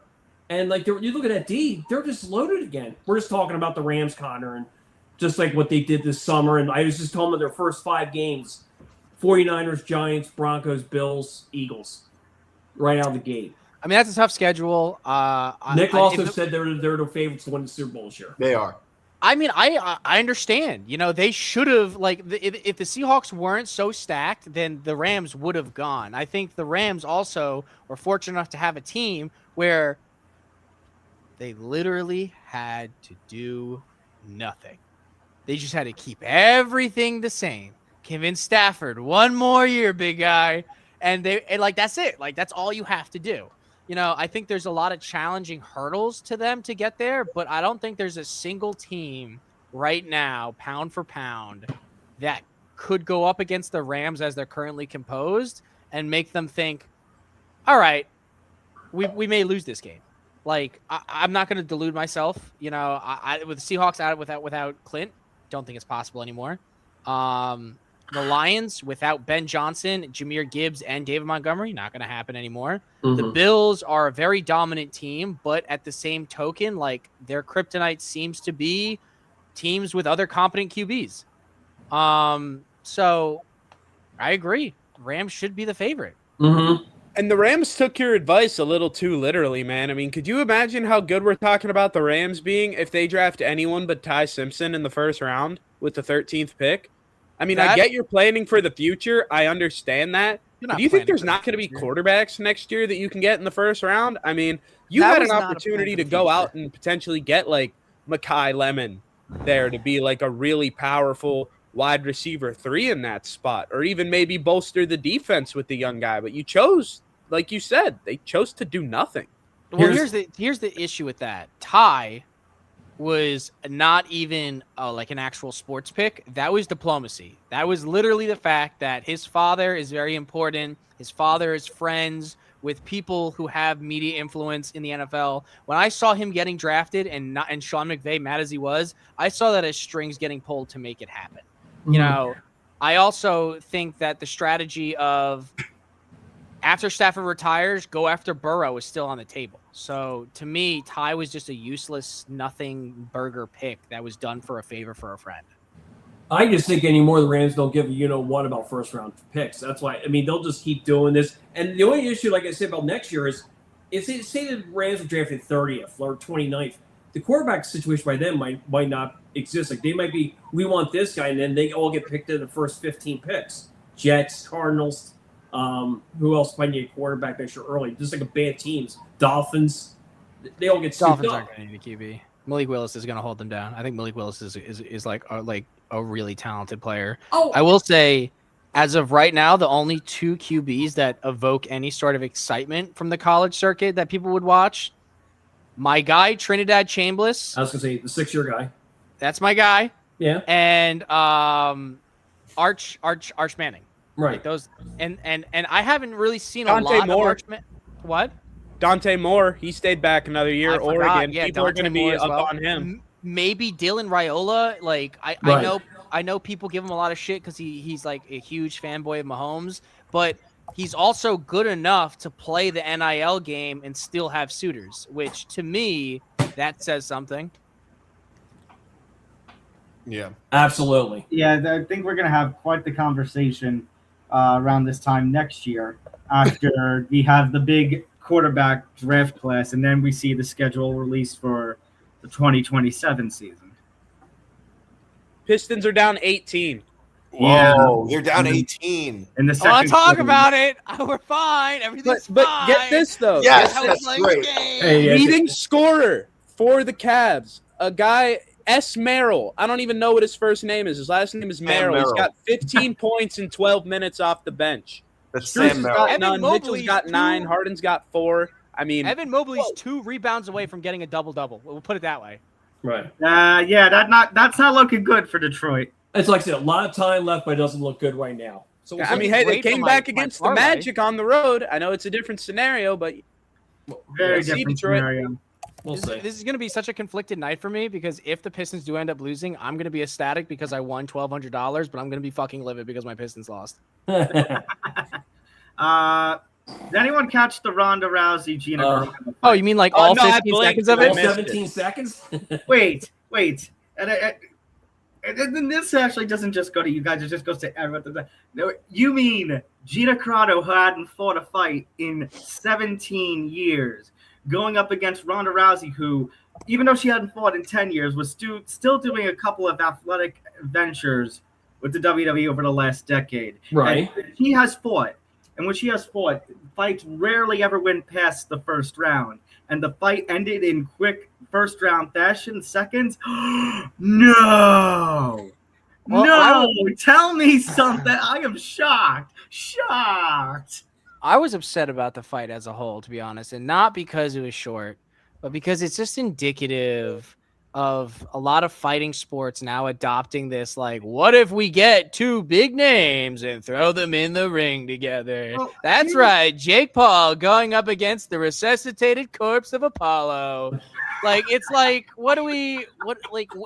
And, like, you look at that D, they're just loaded again. We're just talking about the Rams, Connor, and just like what they did this summer. And I was just talking about their first 5 games, 49ers, Giants, Broncos, Bills, Eagles, right out of the gate. I mean, that's a tough schedule. Nick also said they're the favorites to win the Super Bowl this year. They are. I mean, I understand. They should have, like, if the Seahawks weren't so stacked, then the Rams would have gone. I think the Rams also were fortunate enough to have a team where they literally had to do nothing. They just had to keep everything the same. Convince Stafford 1 more year, big guy. And that's it. Like, that's all you have to do. I think there's a lot of challenging hurdles to them to get there, but I don't think there's a single team right now, pound for pound, that could go up against the Rams as they're currently composed and make them think, all right, we may lose this game. Like I'm not going to delude myself. You know, I with the Seahawks out without Clint, don't think it's possible anymore. The Lions without Ben Johnson, Jahmyr Gibbs, and David Montgomery, not going to happen anymore. The Bills are a very dominant team, but at the same token, like their kryptonite seems to be teams with other competent QBs. So I agree. Rams should be the favorite. And the Rams took your advice a little too literally, man. I mean, could you imagine how good we're talking about the Rams being if they draft anyone but Ty Simpson in the first round with the 13th pick? I mean, I get you're planning for the future. I understand that. Do you think there's not going to be quarterbacks next year that you can get in the first round? I mean, you had an opportunity to go out and potentially get like Mekhi Lemon there to be like a really powerful wide receiver 3 in that spot, or even maybe bolster the defense with the young guy. But you chose, like you said, they chose to do nothing. Well, here's the issue with that. Ty was not even like an actual sports pick. That was diplomacy. That was literally the fact that his father is very important. His father is friends with people who have media influence in the NFL. When I saw him getting drafted and Sean McVay, mad as he was, I saw that as strings getting pulled to make it happen. You know, I also think that the strategy of after Stafford retires, go after Burrow is still on the table. So to me, Ty was just a useless, nothing burger pick that was done for a favor for a friend. I just think anymore the Rams don't give what about first round picks. That's why, I mean, they'll just keep doing this. And the only issue, like I said about next year, is if they say the Rams are drafted 30th or 29th, the quarterback situation by then might not exist. Like they might be, we want this guy, and then they all get picked in the first 15 picks. Jets, Cardinals, who else might need a quarterback next year early? Just like a bad teams. Dolphins, they all get scooped Dolphins up. aren't going to need a QB. Malik Willis is going to hold them down. I think Malik Willis is like a really talented player. Oh, I will say, as of right now, the only 2 QBs that evoke any sort of excitement from the college circuit that people would watch, my guy Trinidad Chambliss. I was going to say the 6-year guy. That's my guy. Yeah. And Arch Manning. Right. Like those and I haven't really seen Dante a lot Moore. of Arch What? Dante Moore, he stayed back another year. Oregon, yeah, people are going to be up well. on him. Maybe Dylan Raiola. Like I know people give him a lot of shit because he's like a huge fanboy of Mahomes, but he's also good enough to play the NIL game and still have suitors, which to me that says something. Yeah, absolutely. Yeah, I think we're gonna have quite the conversation around this time next year after we have the big quarterback draft class, and then we see the schedule released for the 2027 season. Pistons are down 18. Whoa, they're down 18. In the second. I want to talk about it. We're fine. Everything's fine. But get this though. Yes, That's great. Leading scorer for the Cavs, a guy S. Merrill. I don't even know what his first name is. His last name is Merrill. He's got 15 points in 12 minutes off the bench. That's Strus Sam has Merrill. got none. Mobley's Mitchell's got 9. Harden's got 4. I mean, Evan Mobley's 2 rebounds away from getting a double-double. We'll put it that way. Right. Yeah, that's not looking good for Detroit. It's like I said, a lot of time left, but it doesn't look good right now. So I mean, hey, they came back against the Magic on the road. I know it's a different scenario, but Very different scenario. We'll see. This is going to be such a conflicted night for me because if the Pistons do end up losing, I'm going to be ecstatic because I won $1,200, but I'm going to be fucking livid because my Pistons lost. Did anyone catch the Ronda Rousey Gina Carano? Oh, you mean like all 15 seconds of it? All 17 seconds? Wait. And then this actually doesn't just go to you guys; it just goes to everyone. No, you mean Gina Carano, who hadn't fought a fight in 17 years, going up against Ronda Rousey, who, even though she hadn't fought in 10 years, was still doing a couple of athletic ventures with the WWE over the last decade. Right. And she has fought. And when she has fought, fights rarely ever went past the first round. And the fight ended in quick first-round fashion, seconds. No! Tell me something. I am shocked. I was upset about the fight as a whole, to be honest, and not because it was short, but because it's just indicative of a lot of fighting sports now adopting this, like, what if we get two big names and throw them in the ring together? Well, That's right, Jake Paul going up against the resuscitated corpse of Apollo. Like, it's like,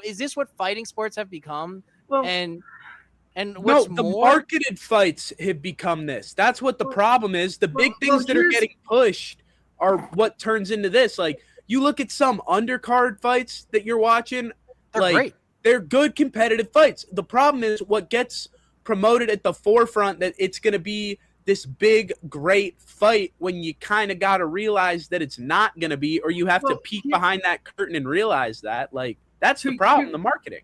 is this what fighting sports have become? Well, And No, what's the more, marketed fights have become this. That's what the problem is. The big things that are getting pushed are what turns into this. Like, you look at some undercard fights that you're watching, they're like great. they're good competitive fights. The problem is what gets promoted at the forefront, that it's going to be this big, great fight, when you kind of got to realize that it's not going to be, or you have to peek behind that curtain and realize that. Like, that's the problem, the marketing.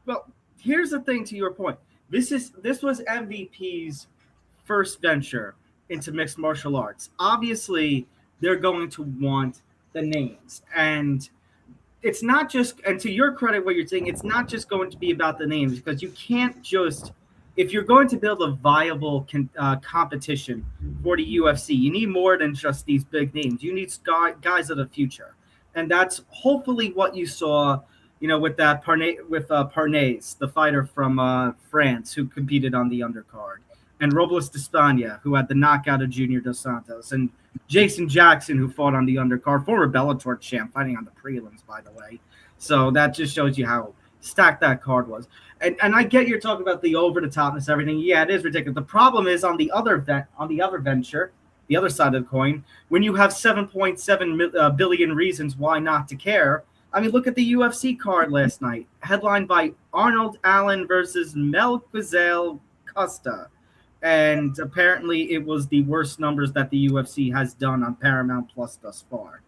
Well, here's the thing to your point. This was MVP's first venture into mixed martial arts. Obviously, they're going to want the names, and it's not just, and to your credit, what you're saying, it's not just going to be about the names, because you can't just, if you're going to build a viable competition for the UFC, you need more than just these big names. You need guys of the future, and that's hopefully what you saw, with that Parnasse, the fighter from France who competed on the undercard, and Robles de España, who had the knockout of Junior Dos Santos, and Jason Jackson, who fought on the undercard, former Bellator champ, fighting on the prelims, by the way. So that just shows you how stacked that card was. And I get you're talking about the over-the-topness, everything. Yeah, it is ridiculous. The problem is on the other venture, the other side of the coin, when you have 7.7 billion reasons why not to care. I mean, look at the UFC card last night, headlined by Arnold Allen versus Melquizael Costa. And apparently it was the worst numbers that the UFC has done on Paramount Plus thus far.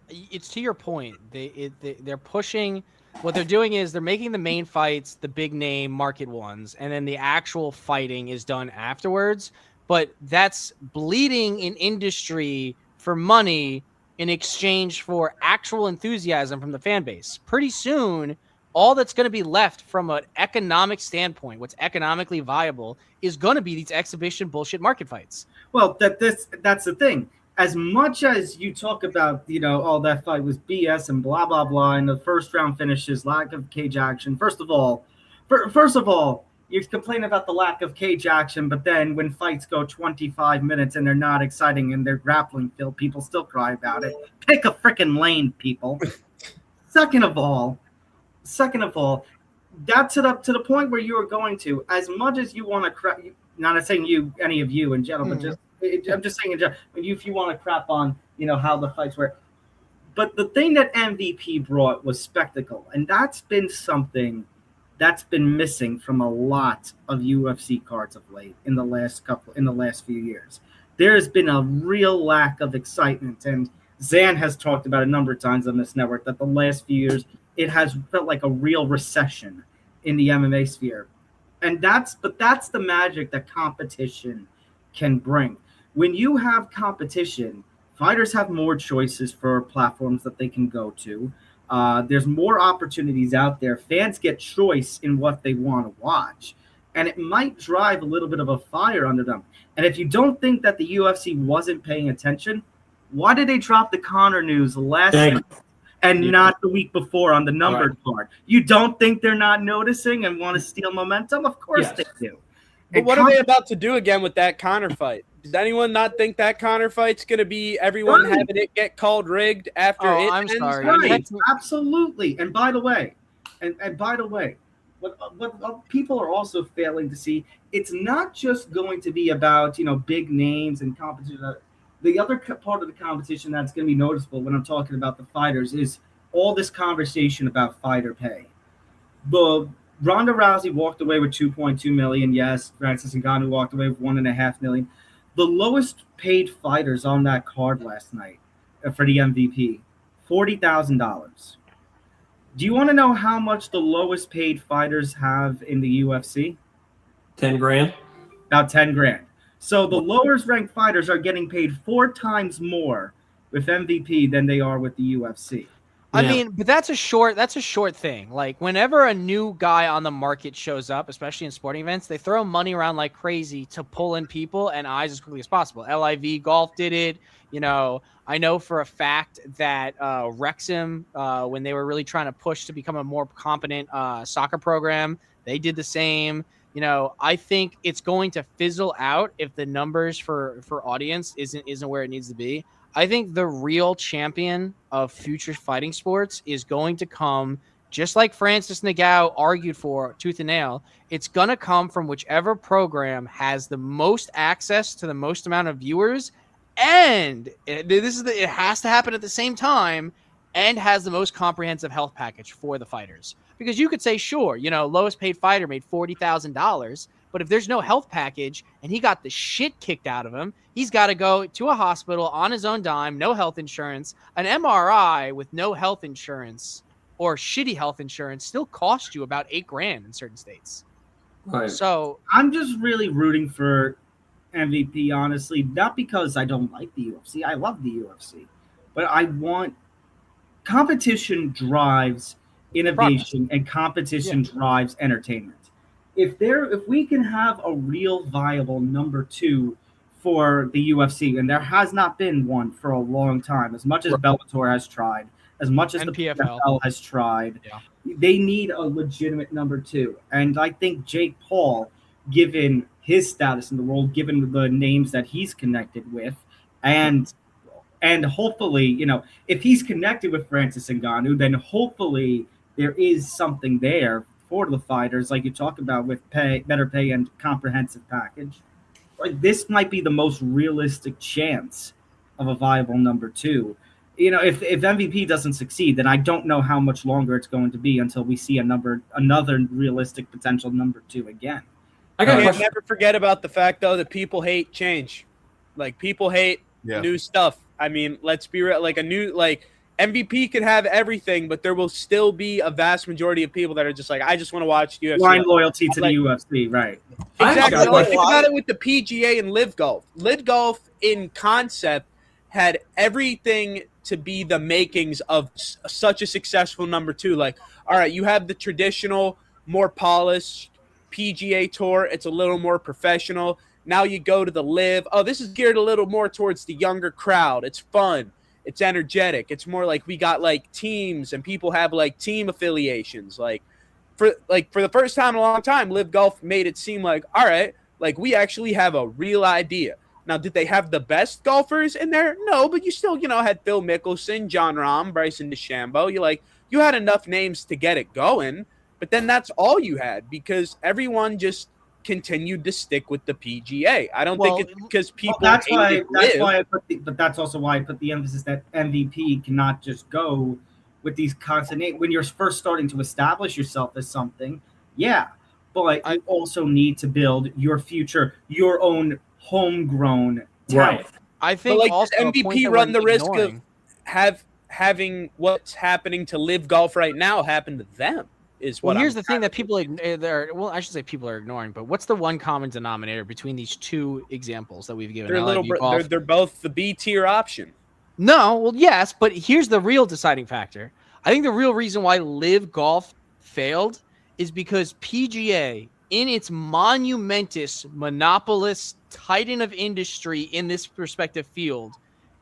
It's to your point. They're pushing. What they're doing is they're making the main fights the big name market ones, and then the actual fighting is done afterwards. But that's bleeding in industry for money in exchange for actual enthusiasm from the fan base. Pretty soon, all that's going to be left from an economic standpoint, what's economically viable, is going to be these exhibition bullshit market fights. Well, that's the thing. As much as you talk about, that fight was BS and blah, blah, blah, and the first round finishes, lack of cage action. First of all, you complain about the lack of cage action, but then when fights go 25 minutes and they're not exciting and they're grappling filled, people still cry about it. Pick a freaking lane, people. Second of all, that's it up to the point where you are going to, as much as you want to crap, not saying any of you in general, but I'm just saying in general, if you want to crap on, how the fights were. But the thing that MVP brought was spectacle, and that's been something that's been missing from a lot of UFC cards of late in the last few years. There has been a real lack of excitement, and Zan has talked about a number of times on this network that the last few years it has felt like a real recession in the MMA sphere. And that's the magic that competition can bring. When you have competition, fighters have more choices for platforms that they can go to. There's more opportunities out there. Fans get choice in what they want to watch. And it might drive a little bit of a fire under them. And if you don't think that the UFC wasn't paying attention, why did they drop the Conor news last night and not the week before on the numbered card? You don't think they're not noticing and want to steal momentum? Of course they do. But what are they about to do again with that Conor fight? Does anyone not think that Conor fight's going to be everyone having it get called rigged after it I'm ends? sorry. Right, absolutely. And by the way, what people are also failing to see, it's not just going to be about, big names and competition. The other part of the competition that's going to be noticeable when I'm talking about the fighters is all this conversation about fighter pay. The Ronda Rousey walked away with $2.2 million. Yes, Francis Ngannou walked away with $1.5 million. The lowest paid fighters on that card last night for the MVP, $40,000. Do you want to know how much the lowest paid fighters have in the UFC? 10 grand. About 10 grand. So the lowest ranked fighters are getting paid 4 times more with MVP than they are with the UFC. I mean, but that's a short thing. Like whenever a new guy on the market shows up, especially in sporting events, they throw money around like crazy to pull in people and eyes as quickly as possible. LIV Golf did it. You know, I know for a fact that Wrexham, when they were really trying to push to become a more competent soccer program, they did the same. You know, I think it's going to fizzle out if the numbers for audience isn't where it needs to be. I think the real champion of future fighting sports is going to come, just like Francis Ngannou argued for tooth and nail. It's going to come from whichever program has the most access to the most amount of viewers, and it has to happen at the same time, and has the most comprehensive health package for the fighters. Because you could say, sure, you know, lowest paid fighter made $40,000. But if there's no health package and he got the shit kicked out of him, he's got to go to a hospital on his own dime, no health insurance. An MRI with no health insurance or shitty health insurance still costs you about $8,000 in certain states. Right. So I'm just really rooting for MVP, honestly, not because I don't like the UFC. I love the UFC, but I want competition drives innovation and competition drives entertainment. If we can have a real viable number 2 for the UFC, and there has not been one for a long time, as much as Bellator has tried, as much as the PFL has tried, they need a legitimate number 2. And I think Jake Paul, given his status in the world, given the names that he's connected with, and hopefully, you know, if he's connected with Francis Ngannou, then hopefully there is something there for the fighters, like you talk about, with better pay and comprehensive package. Like, this might be the most realistic chance of a viable number 2. You know, if MVP doesn't succeed, then I don't know how much longer it's going to be until we see another realistic potential number 2 again. I can't never forget about the fact, though, that people hate change. Like, people hate new stuff. I mean, let's be real. Like, MVP could have everything, but there will still be a vast majority of people that are just like, I just want to watch UFC. Blind loyalty to the UFC, right? Exactly. Like, think about it with the PGA and Live Golf. Live Golf, in concept, had everything to be the makings of such a successful number 2. Like, all right, you have the traditional, more polished PGA Tour. It's a little more professional. Now you go to the Live. Oh, this is geared a little more towards the younger crowd. It's fun. It's energetic. It's more like we got like teams, and people have like team affiliations. Like for the first time in a long time, Live Golf made it seem like, all right, like we actually have a real idea. Now, did they have the best golfers in there? No, but you still, you know, had Phil Mickelson, John Rahm, Bryson DeChambeau. You had enough names to get it going, but then that's all you had, because everyone just continued to stick with the PGA. I don't think it's because people that's why that's also why I put the emphasis that MVP cannot just go with these constant names. When you're first starting to establish yourself as something, but you also need to build your future, your own homegrown talent. Right. I think but also MVP run the risk of having what's happening to Live Golf right now happen to them. Here's the thing that people I should say people are ignoring, but what's the one common denominator between these two examples that we've given? They're both the B tier option. No, well, yes, but here's the real deciding factor. I think the real reason why Live Golf failed is because PGA, in its monumentous monopolist titan of industry in this respective field,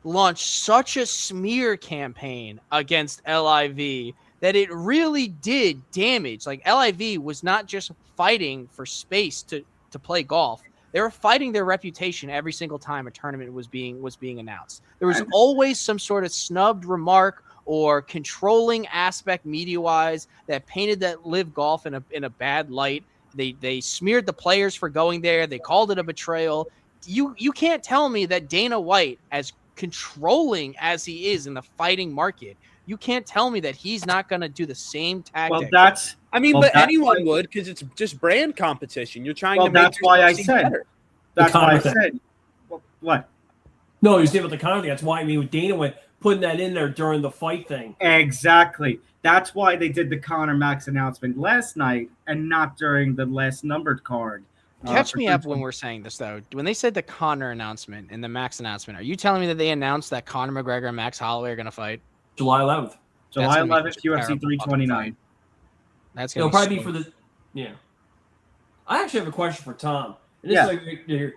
launched such a smear campaign against LIV that it really did damage. Like, LIV was not just fighting for space to play golf. They were fighting their reputation every single time a tournament was being announced. There was always some sort of snubbed remark or controlling aspect media-wise that painted that Live Golf in a bad light. They smeared the players for going there. They called it a betrayal. You can't tell me that Dana White, as controlling as he is in the fighting market, you can't tell me that he's not going to do the same tactics. But anyone would, because it's just brand competition. You're trying to make that's why I said better. That's why I said. Well, what? No, you said with the Conor thing. That's why with Dana went putting that in there during the fight thing. Exactly. That's why they did the Conor Max announcement last night and not during the last numbered card. Catch me up when we're saying this, though. When they said the Conor announcement and the Max announcement, are you telling me that they announced that Conor McGregor and Max Holloway are going to fight? July 11th. July gonna be 11th, such a UFC terrible 329. That's It'll gonna probably be so- for the yeah. I actually have a question for Tom. And this Yeah. is like, do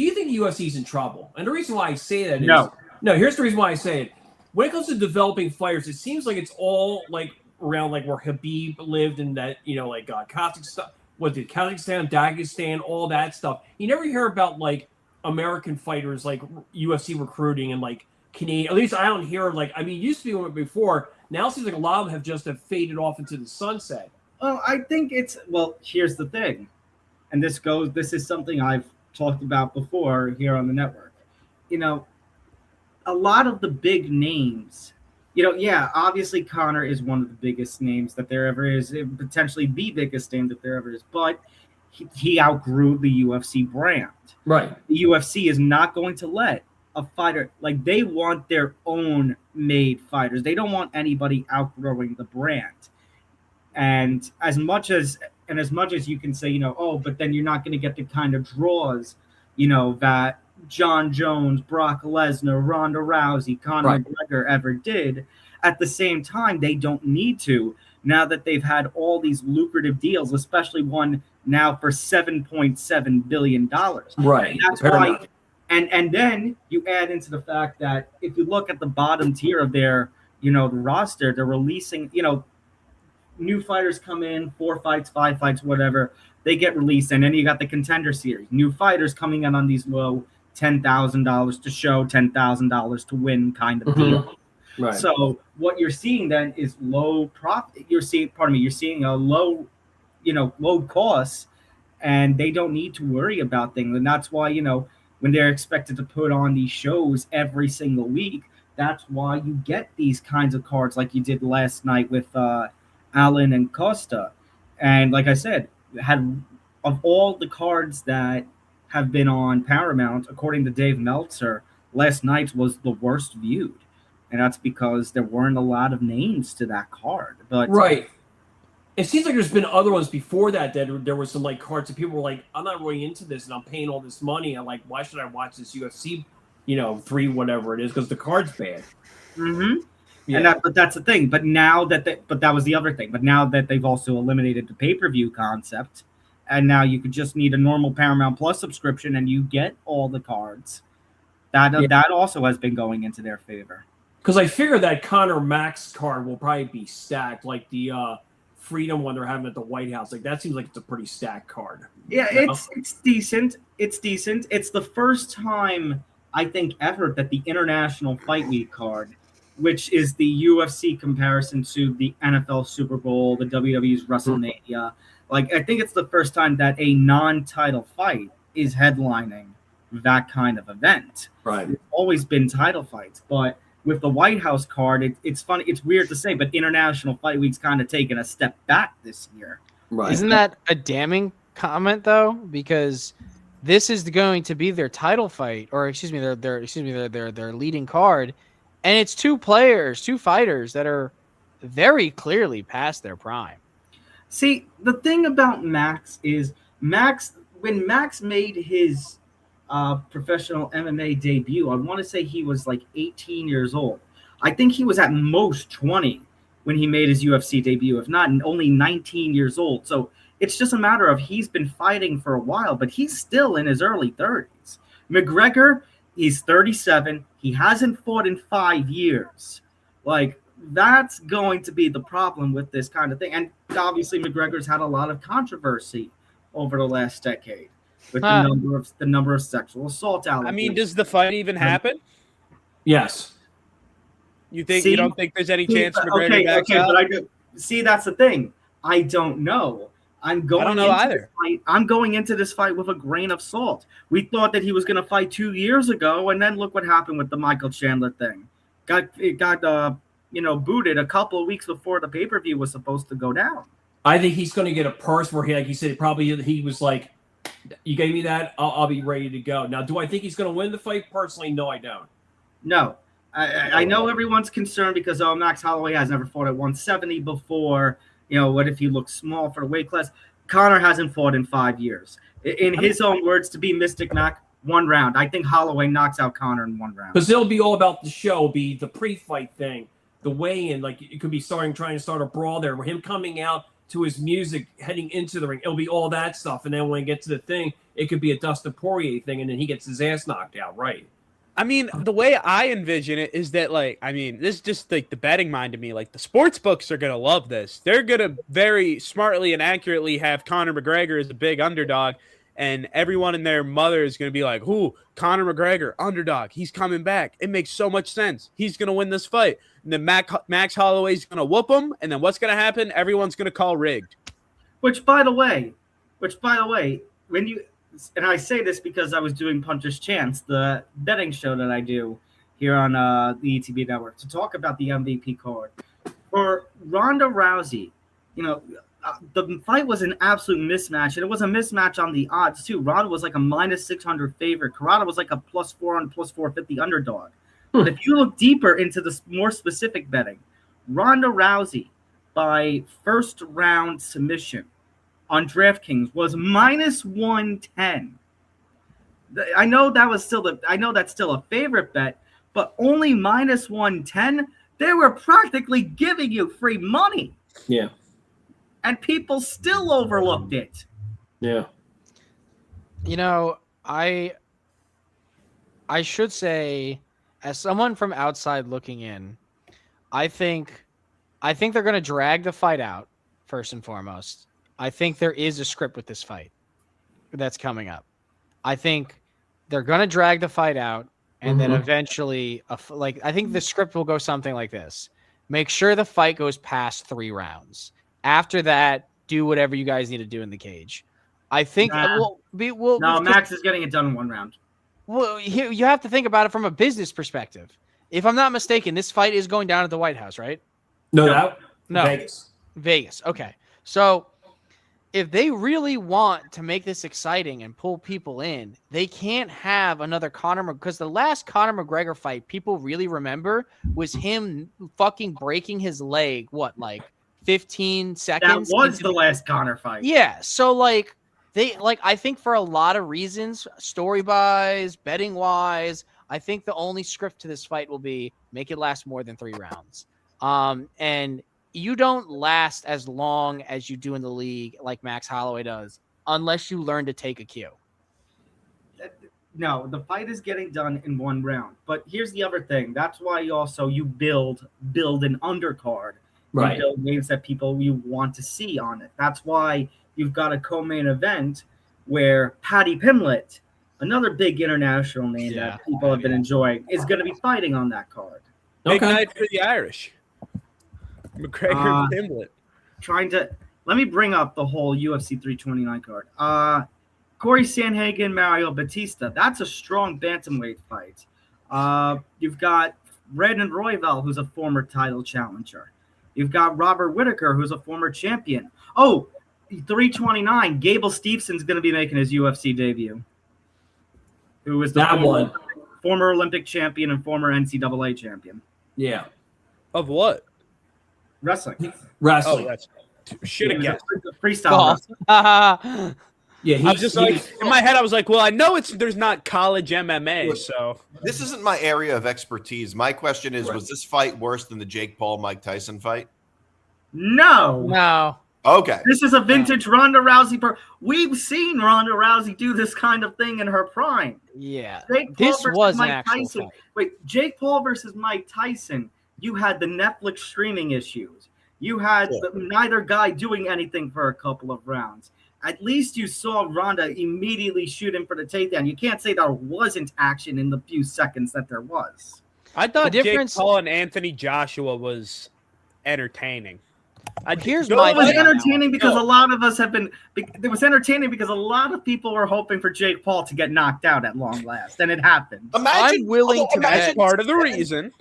you think the UFC is in trouble? And the reason why I say that is No. here's the reason why I say it. When it comes to developing fighters, it seems like it's all like around like where Khabib lived and that, like Kazakhstan, Kazakhstan, Dagestan, all that stuff. You never hear about like American fighters like UFC recruiting and like Canadian. At least I don't hear like, I mean, it used to be before. Now it seems like a lot of them have faded off into the sunset. Well, I think here's the thing. And this is something I've talked about before here on the network. A lot of the big names, obviously Conor is one of the biggest names that there ever is, potentially the biggest name that there ever is, but he outgrew the UFC brand. Right. The UFC is not going to let a fighter, like they want their own made fighters. They don't want anybody outgrowing the brand. And as much as you can say, but then you're not going to get the kind of draws, that John Jones, Brock Lesnar, Ronda Rousey, Conor McGregor ever did. At the same time, they don't need to now that they've had all these lucrative deals, especially one now for $7.7 billion. Right. And that's why. And then you add into the fact that if you look at the bottom tier of their, the roster, they're releasing, new fighters come in, 4 fights, 5 fights, whatever, they get released. And then you got the contender series, new fighters coming in on these low $10,000 to show, $10,000 to win kind of deal. Right. So what you're seeing then is low profit. You're seeing a low, low cost, and they don't need to worry about things. And that's why, when they're expected to put on these shows every single week, that's why you get these kinds of cards like you did last night with Allen and Costa. And like I said, of all the cards that have been on Paramount, according to Dave Meltzer, last night's was the worst viewed. And that's because there weren't a lot of names to that card. But right. It seems like there's been other ones before that there was some like cards that people were like, I'm not really into this and I'm paying all this money. I'm like, why should I watch this UFC, 3 whatever it is, because the card's bad. Mm-hmm. Yeah. But that's the thing. But now that was the other thing. But now that they've also eliminated the pay-per-view concept, and now you could just need a normal Paramount Plus subscription and you get all the cards. That also has been going into their favor. Because I figure that Conor Max card will probably be stacked, like the Freedom one they're having at the White House. Like that seems like it's a pretty stacked card. Yeah, it's decent. It's decent. It's the first time I think ever that the International Fight Week card, which is the UFC comparison to the NFL Super Bowl, the WWE's WrestleMania, like I think it's the first time that a non-title fight is headlining that kind of event. Right. It's always been title fights, but with the White House card, it's funny. It's weird to say, but International Fight Week's kind of taken a step back this year. Right. Isn't that a damning comment though? Because this is going to be their title fight, or their leading card, and it's 2 fighters that are very clearly past their prime. See, the thing about Max is when Max made his professional MMA debut, I want to say he was like 18 years old. I think he was at most 20 when he made his UFC debut, if not only 19 years old. So it's just a matter of he's been fighting for a while, but he's still in his early 30s. McGregor, he's 37. He hasn't fought in 5 years. Like, that's going to be the problem with this kind of thing. And obviously McGregor's had a lot of controversy over the last decade with the number of sexual assault allegations. I mean, does the fight even happen? Yes. You don't think there's any chance McGregor backs out? But that's the thing. I don't know. I don't know either. I'm going into this fight with a grain of salt. We thought that he was going to fight 2 years ago, and then look what happened with the Michael Chandler thing. It got booted a couple of weeks before the pay-per-view was supposed to go down. I think he's going to get a purse where he said, he was like, you gave me that, I'll be ready to go. Now, do I think he's going to win the fight? Personally, no, I don't. No. I know everyone's concerned because Max Holloway has never fought at 170 before. What if he looks small for the weight class? Conor hasn't fought in 5 years. In his own words, to be Mystic Mac, 1 round. I think Holloway knocks out Conor in 1 round. Because it'll be all about the show, be the pre-fight thing. the weigh-in, like it could be trying to start a brawl there, where him coming out to his music, heading into the ring, it'll be all that stuff, and then when we get to the thing, it could be a Dustin Poirier thing, and then he gets his ass knocked out, right? I mean, the way I envision it is that, like, I mean, this is just like the betting mind to me. Like, the sports books are going to love this. They're going to very smartly and accurately have Conor McGregor as a big underdog, and everyone and their mother is going to be like, "Ooh, Conor McGregor, underdog. He's coming back. It makes so much sense. He's going to win this fight." And then Max Holloway's going to whoop him, and then what's going to happen? Everyone's going to call rigged. Which, by the way, when you, and I say this because I was doing Puncher's Chance, the betting show that I do here on the ETB network, to talk about the MVP card. For Ronda Rousey, the fight was an absolute mismatch, and it was a mismatch on the odds, too. Ronda was like a -600 favorite. Carano was like a +400, +450 underdog. But if you look deeper into the more specific betting, Ronda Rousey by first round submission on DraftKings was -110. I know that's still a favorite bet, but only -110. They were practically giving you free money. Yeah. And people still overlooked it. Yeah. I should say, as someone from outside looking in, I think they're going to drag the fight out first and foremost. I think there is a script with this fight that's coming up. I think they're going to drag the fight out, and then eventually, I think the script will go something like this. Make sure the fight goes past 3 rounds. After that, do whatever you guys need to do in the cage. I think Max is getting it done in 1 round. Well, you have to think about it from a business perspective. If I'm not mistaken, this fight is going down at the White House, right? No. Vegas. Okay. So if they really want to make this exciting and pull people in, they can't have another because the last Conor McGregor fight people really remember was him fucking breaking his leg, 15 seconds? That was the last Conor fight. Yeah. So I think for a lot of reasons, story wise, betting wise, I think the only script to this fight will be make it last more than 3 rounds. And you don't last as long as you do in the league like Max Holloway does, unless you learn to take a cue. No, the fight is getting done in 1 round. But here's the other thing. That's why you build an undercard. Right. You build names that you want to see on it. That's why you've got a co-main event where Paddy Pimblett, another big international name that people have been enjoying, is going to be fighting on that card. Big night for the Irish. McGregor Pimblett. Let me bring up the whole UFC 329 card. Corey Sandhagen, Mario Batista. That's a strong bantamweight fight. You've got Brandon Royval, who's a former title challenger. You've got Robert Whittaker, who's a former champion. Oh, 329. Gable Stevenson's going to be making his UFC debut. Who is the former Olympic champion and former NCAA champion. Yeah. Of what? Wrestling. Oh, should have guessed. Freestyle. Yeah, I was just in my head, I was like, well, I know there's not college MMA, so. This isn't my area of expertise. My question is, was this fight worse than the Jake Paul-Mike Tyson fight? No. Okay. This is a vintage Ronda Rousey. We've seen Ronda Rousey do this kind of thing in her prime. Yeah. This was an actual fight. Wait, Jake Paul versus Mike Tyson, you had the Netflix streaming issues. You had neither guy doing anything for a couple of rounds. At least you saw Ronda immediately shoot him for the takedown. You can't say there wasn't action in the few seconds that there was. I thought Jake Paul and Anthony Joshua was entertaining. It was entertaining because a lot of us have been. It was entertaining because a lot of people were hoping for Jake Paul to get knocked out at long last, and it happened. I'm willing to bet part of the reason.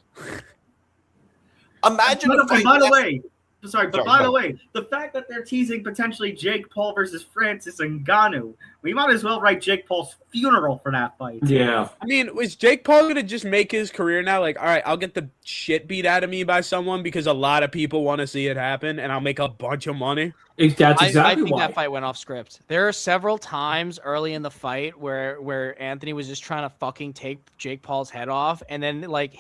Imagine. By the way, Sorry, but by the way, the fact that they're teasing potentially Jake Paul versus Francis Ngannou, we might as well write Jake Paul's funeral for that fight. Yeah. I mean, is Jake Paul going to just make his career now? Like, all right, I'll get the shit beat out of me by someone because a lot of people want to see it happen, and I'll make a bunch of money. That's exactly I think why. that fight went off script. There are several times early in the fight where Anthony was just trying to fucking take Jake Paul's head off, and then like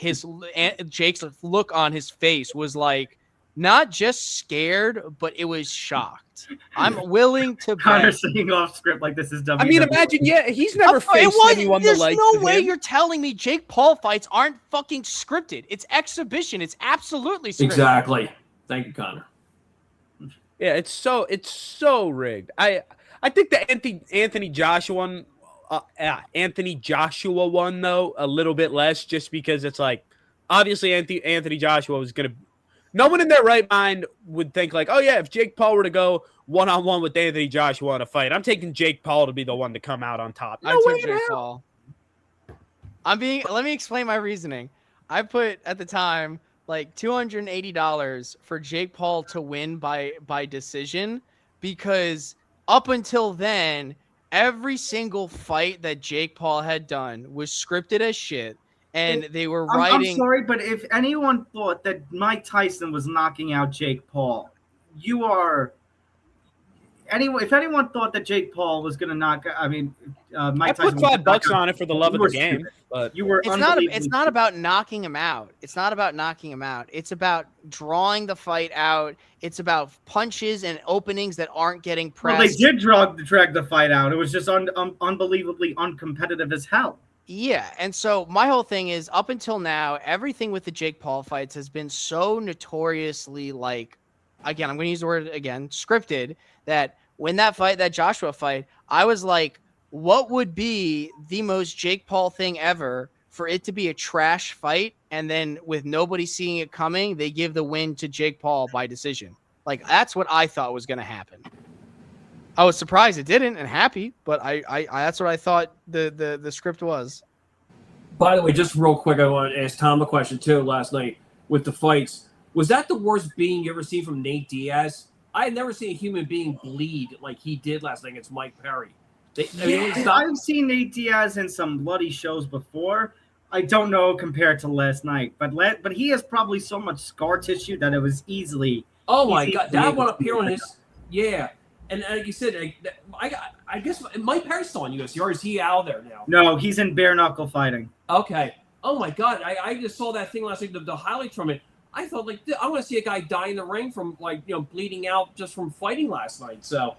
Jake's look on his face was like not just scared, but it was shocked. I'm willing to Connor bet. saying off script like this is WWE. I mean, imagine, he's never faced anyone the There's likes no of way him. you're telling me Jake Paul fights aren't fucking scripted. It's exhibition. It's absolutely scripted. Exactly. Thank you, Connor. Yeah, it's so rigged. I think the Anthony Joshua one though a little bit less, just because it's like obviously Anthony Joshua was gonna. No one in their right mind would think like, oh yeah, if Jake Paul were to go 1-on-1 with Anthony Joshua in a fight, I'm taking Jake Paul to be the one to come out on top. No way I took in Jake hell. Paul. Let me explain my reasoning. I put at the time like $280 for Jake Paul to win by decision, because up until then, every single fight that Jake Paul had done was scripted as shit, and they were writing. I'm sorry, but if anyone thought that Mike Tyson was knocking out Jake Paul, you are. Anyway, if anyone thought that Jake Paul was going to knock, Mike Tyson. I put $5 on it for the love of the game, stupid. but You were. It's not about knocking him out. It's not about knocking him out. It's about drawing the fight out. It's about punches and openings that aren't getting pressed. Well, they did drag the fight out. It was just unbelievably uncompetitive as hell. Yeah, and so my whole thing is, up until now, everything with the Jake Paul fights has been so notoriously, like, again, I'm going to use the word again, scripted, that when that Joshua fight, I was like, what would be the most Jake Paul thing ever for it to be a trash fight, and then with nobody seeing it coming, they give the win to Jake Paul by decision? Like, that's what I thought was going to happen. I was surprised it didn't and happy, but I that's what I thought the script was. By the way, just real quick, I want to ask Tom a question too. Last night with the fights, was that the worst beating you ever seen from Nate Diaz? I had never seen a human being bleed like he did last night against Mike Perry. I've seen Nate Diaz in some bloody shows before. I don't know compared to last night, but he has probably so much scar tissue that it was easily. Oh my God, that one up here on his, yeah. And like you said, I guess Mike Perry's still on UFC, or is he out there now? No, he's in bare knuckle fighting. Okay. Oh my God, I just saw that thing last night, the highlights from it. I thought, like, I want to see a guy die in the ring from, like, bleeding out just from fighting last night. So,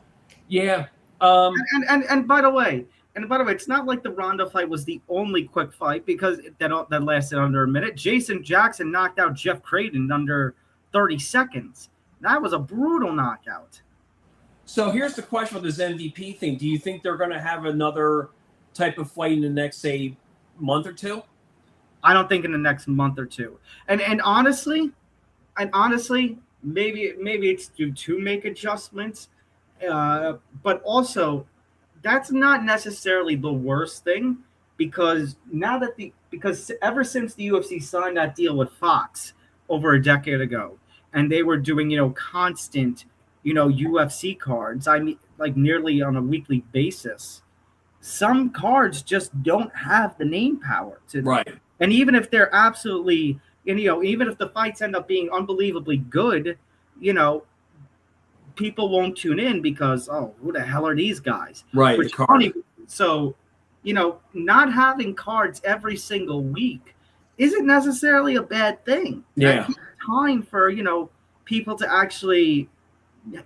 yeah. And by the way, it's not like the Ronda fight was the only quick fight, because that lasted under a minute. Jason Jackson knocked out Jeff Creighton under 30 seconds. That was a brutal knockout. So here's the question with this MVP thing. Do you think they're going to have another type of fight in the next, say, month or two? I don't think in the next month or two. And honestly, maybe it's due to make adjustments, but also that's not necessarily the worst thing, because ever since the UFC signed that deal with Fox over a decade ago, and they were doing constant UFC cards, I mean, like nearly on a weekly basis, some cards just don't have the name power to them. Right. And even if they're absolutely, even if the fights end up being unbelievably good, people won't tune in because, oh, who the hell are these guys? Right. Which funny. So, not having cards every single week isn't necessarily a bad thing. Yeah. Time for, people to actually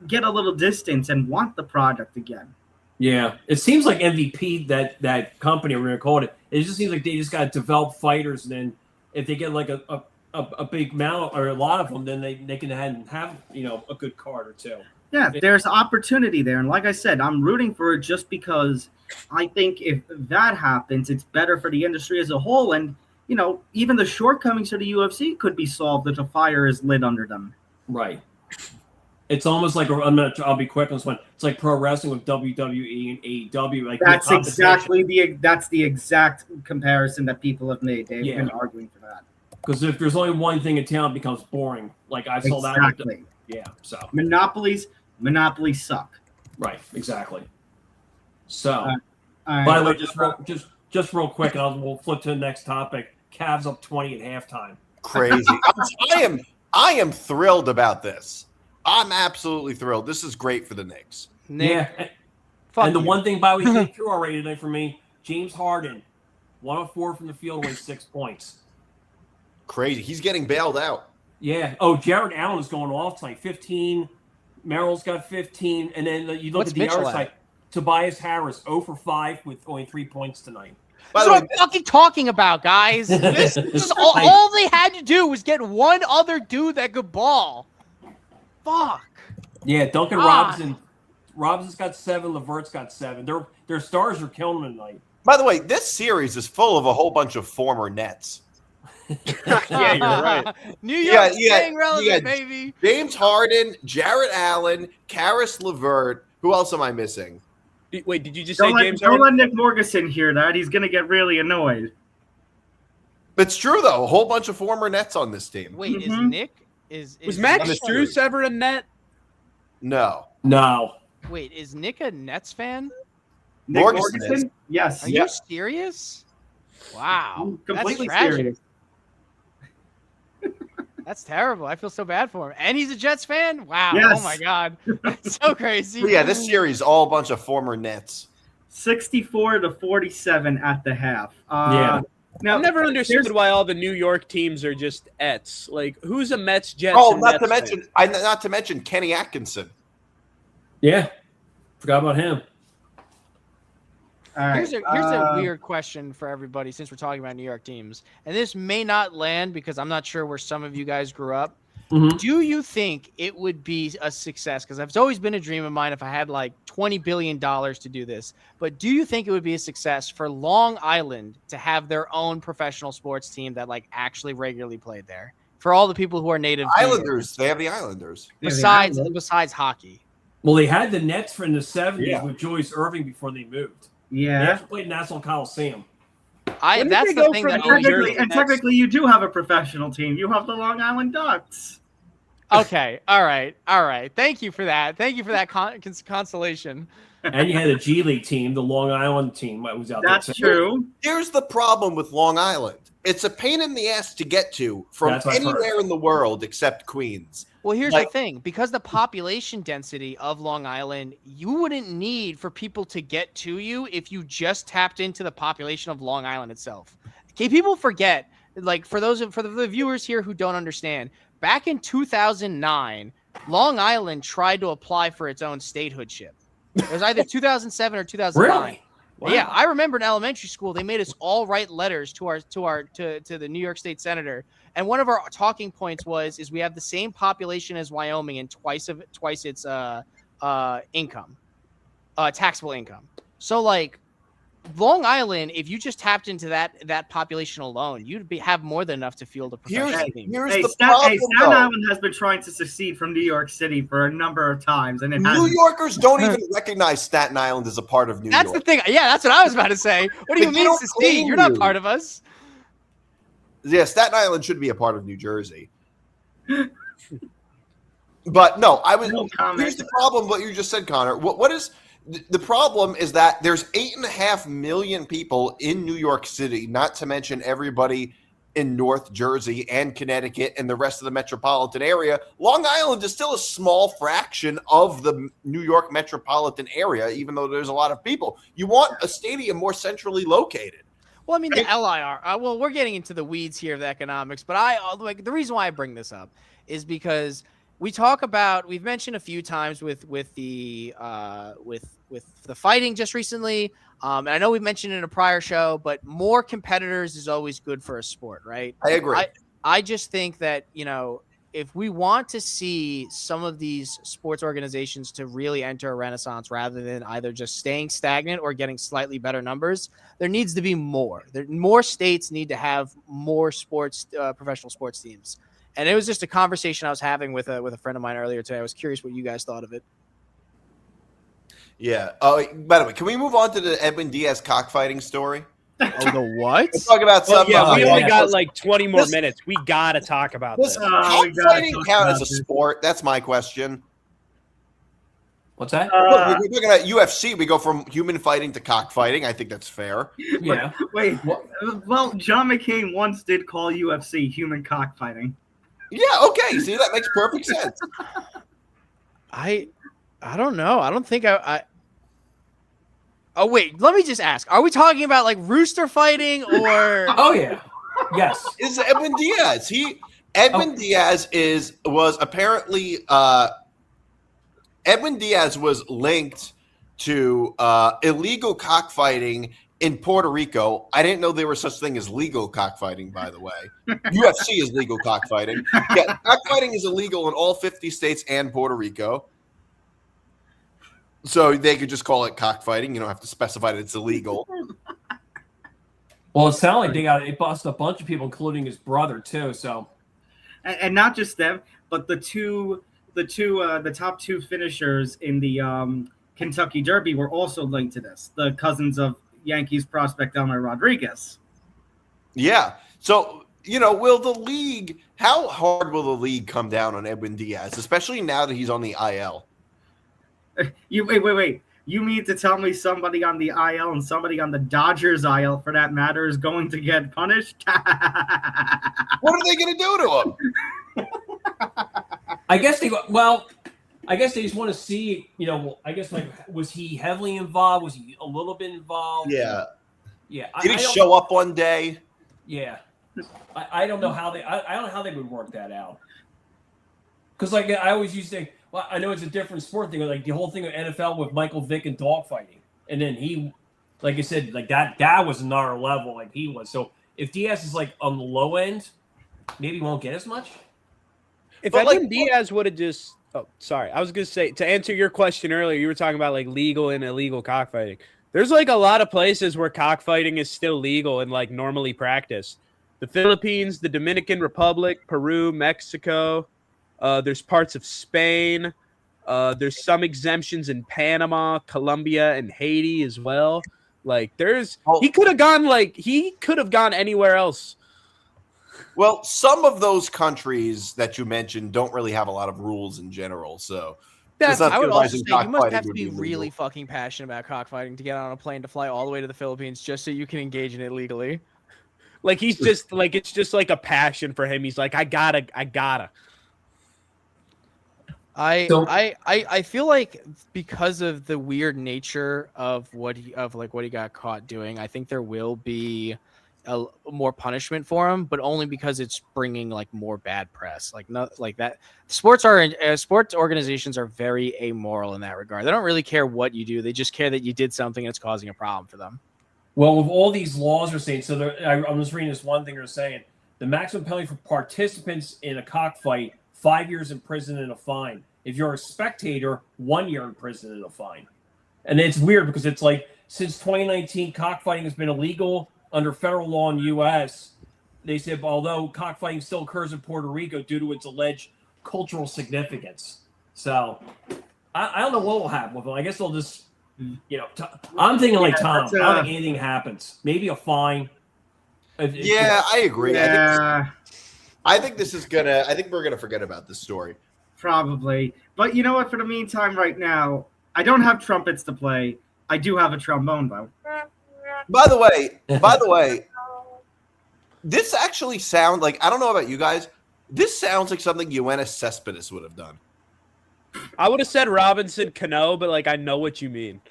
get a little distance and want the product again. Yeah, it seems like MVP, that company, we're going to call it just seems like they just got to develop fighters, and then if they get like a big amount or a lot of them, then they can have a good card or two. Yeah, there's opportunity there. And like I said, I'm rooting for it just because I think if that happens, it's better for the industry as a whole. And, even the shortcomings of the UFC could be solved if a fire is lit under them. Right. It's almost like I'll be quick on this one. It's like pro wrestling with WWE and AEW. Like that's the exact comparison that people have made. They've been arguing for that. Because if there's only one thing in town, it becomes boring. Like I saw that. Exactly. Yeah. So Monopolies suck. right. Exactly. So, All by the right. way, just real quick, and we'll flip to the next topic. Cavs up 20 at halftime. Crazy. I am thrilled about this. I'm absolutely thrilled. This is great for the Knicks. Nick, Yeah. fuck And the you. one thing by the way came through already today for me, James Harden, 1 of 4 from the field, only 6 points. Crazy. He's getting bailed out. Yeah. Oh, Jared Allen is going off tonight. 15. Merrill's got 15. And then you look What's at the Mitchell other at? side. Tobias Harris, 0 for 5 with only 3 points tonight. By That's the way, what I'm fucking talking about, guys. This is all they had to do was get one other dude that could ball. Fuck. Yeah, Duncan God. Robinson. Robinson's got 7. Levert's got 7. Their stars are killing them tonight. by the way, this series is full of a whole bunch of former Nets. Yeah, you're right. New York Yeah, staying relevant, yeah. baby. James Harden, Jarrett Allen, Karis LeVert. Who else am I missing? Wait, did you just say Don't James let Harden? Nick Morganson hear that. He's going to get really annoyed. It's true though. A whole bunch of former Nets on this team. Wait, is Mhm. Nick is Was Nick- Max Nick- Strus ever a net? No. No. Wait, is Nick a Nets fan? Nick Morganson Morganson? Yes. Are Yeah. you serious? Wow, Completely that's tragic. serious. That's terrible. I feel so bad for him. And he's a Jets fan? Wow. Yes. Oh my god. That's so crazy. But yeah, this series all a bunch of former Nets. 64-47 at the half. Yeah. Now, I've never understood there's- why all the New York teams are just Ets. Like, who's a Mets, Jets? Oh, and not Nets to fan? mention Kenny Atkinson. Yeah. Forgot about him. All right. Here's a weird question for everybody since we're talking about New York teams. And this may not land because I'm not sure where some of you guys grew up. Mhm. Do you think it would be a success? Because it's always been a dream of mine if I had like $20 billion to do this. But do you think it would be a success for Long Island to have their own professional sports team that like actually regularly played there? For all the people who are native to New York, Islanders. They have the Islanders. besides hockey. Well, they had the Nets in the 70s Yeah. with Joyce Irving before they moved. They Yeah. actually played Nassau Coliseum. When did That's they the go thing from that New always Jersey really And technically, you do have a professional team. You have the Long Island Ducks. Okay. All right. Thank you for that. Consolation. And you had a G League team, the Long Island team that was out That's there. true. Here's the problem with Long Island. It's a pain in the ass to get to from That's what I've heard. anywhere in the world except Queens. Well, here's Like- the thing. Because the population density of Long Island, you wouldn't need for people to get to you if you just tapped into the population of Long Island itself. Okay, people forget, like for the viewers here who don't understand, back in 2009, Long Island tried to apply for its own statehoodship. It was either 2007 or 2009. Really? Wow. Yeah, I remember in elementary school they made us all write letters to the New York State senator, and one of our talking points is we have the same population as Wyoming and twice its income, taxable income. So like Long Island, if you just tapped into that population alone, you'd have more than enough to field a professional team. Here's Hey, the Staten problem, though. Island has been trying to secede from New York City for a number of times, and it New hasn't. Yorkers don't even recognize Staten Island as a part of New That's the York. thing. Yeah, that's what I was about to say. What do you But they mean don't secede? claim You're not you. part of us. Yeah, Staten Island should be a part of New Jersey. But no, No comment. here's the problem. What you just said, Connor. What is the problem? Is that there's 8.5 million people in New York City, not to mention everybody in North Jersey and Connecticut and the rest of the metropolitan area. Long Island is still a small fraction of the New York metropolitan area, even though there's a lot of people. You want a stadium more centrally located. Well, I mean, the LIR. Well, we're getting into the weeds here of the economics, but the reason why I bring this up is because we've mentioned a few times with the fighting just recently. And I know we've mentioned it in a prior show, but more competitors is always good for a sport, right? I agree. I just think that, if we want to see some of these sports organizations to really enter a renaissance rather than either just staying stagnant or getting slightly better numbers, there needs to be more. More states need to have more sports, professional sports teams. And it was just a conversation I was having with a friend of mine earlier today. I was curious what you guys thought of it. Yeah. Oh, by the way, can we move on to the Edwin Díaz cockfighting story? Oh, the what? Let's talk about Well, some. yeah, we only yeah. got like 20 more This- minutes. We got to talk about Does this. we gotta cockfighting talk count about as a this. sport? That's my question. What's that? Look, we're talking about UFC. We go from human fighting to cockfighting. I think that's fair. Yeah. Wait, What? well, John McCain once did call UFC human cockfighting. Yeah. Okay. See, that makes perfect sense. I don't know. I don't think I. Oh wait, let me just ask: are we talking about like rooster fighting or? Oh yeah. Yes. Is Edwin Díaz? Edwin Díaz was apparently Edwin Díaz was linked to illegal cockfighting in Puerto Rico. I didn't know there was such thing as legal cockfighting, by the way. UFC is legal cockfighting. Yeah, cockfighting is illegal in all 50 states and Puerto Rico. So they could just call it cockfighting. You don't have to specify that it's illegal. Well, it sounded like they busted a bunch of people, including his brother too. So, And not just them, but the top two finishers in the Kentucky Derby were also linked to this. The cousins of Yankees prospect Elmer Rodriguez. Yeah. So, will the league, how hard will the league come down on Edwin Díaz, especially now that he's on the IL? Wait. You mean to tell me somebody on the IL and somebody on the Dodgers IL, for that matter, is going to get punished? What are they going to do to him? I guess they just want to see. I guess was he heavily involved? Was he a little bit involved? Yeah. Yeah. Did he show up one day? Yeah. I don't know how they. I don't know how they would work that out. Because I always used to think, well, I know it's a different sport thing, like the whole thing of NFL with Michael Vick and dogfighting, and then he, like I said, like that was another level, like he was. So if Diaz is like on the low end, maybe he won't get as much. If But, Edwin Díaz would have just I was gonna say, to answer your question earlier, you were talking about like legal and illegal cockfighting. There's like a lot of places where cockfighting is still legal and like normally practiced. The Philippines, the Dominican Republic, Peru, Mexico. There's parts of Spain. There's some exemptions in Panama, Colombia, and Haiti as well. Like he could have gone anywhere else. Well, some of those countries that you mentioned don't really have a lot of rules in general. So I would also say you must cockfighting have to would be be really legal. fucking passionate about cockfighting to get on a plane to fly all the way to the Philippines just so you can engage in it legally. Like he's just like it's just like a passion for him. He's like, I gotta. I feel like because of the weird nature of what he got caught doing, I think there will be more punishment for him, but only because it's bringing like more bad press. Like not like that. Sports organizations are very amoral in that regard. They don't really care what you do; they just care that you did something that's causing a problem for them. Well, with all these laws are saying, I'm just reading this one thing they're saying: the maximum penalty for participants in a cockfight, 5 years in prison and a fine. If you're a spectator, 1 year in prison and a fine. And it's weird because it's like since 2019, cockfighting has been illegal under federal law in the U.S. They said, although cockfighting still occurs in Puerto Rico due to its alleged cultural significance. So I don't know what will happen with them. I guess they'll just, I'm thinking like Tom. I don't think anything happens. Maybe a fine. I agree. Yeah, I think we're gonna forget about this story. probably. But you know what? For the meantime, right now, I don't have trumpets to play. I do have a trombone, though. By the way, this actually sounds like, I don't know about you guys, this sounds like something Yoenis Cespedes would have done. I would have said Robinson Cano, but like I know what you mean.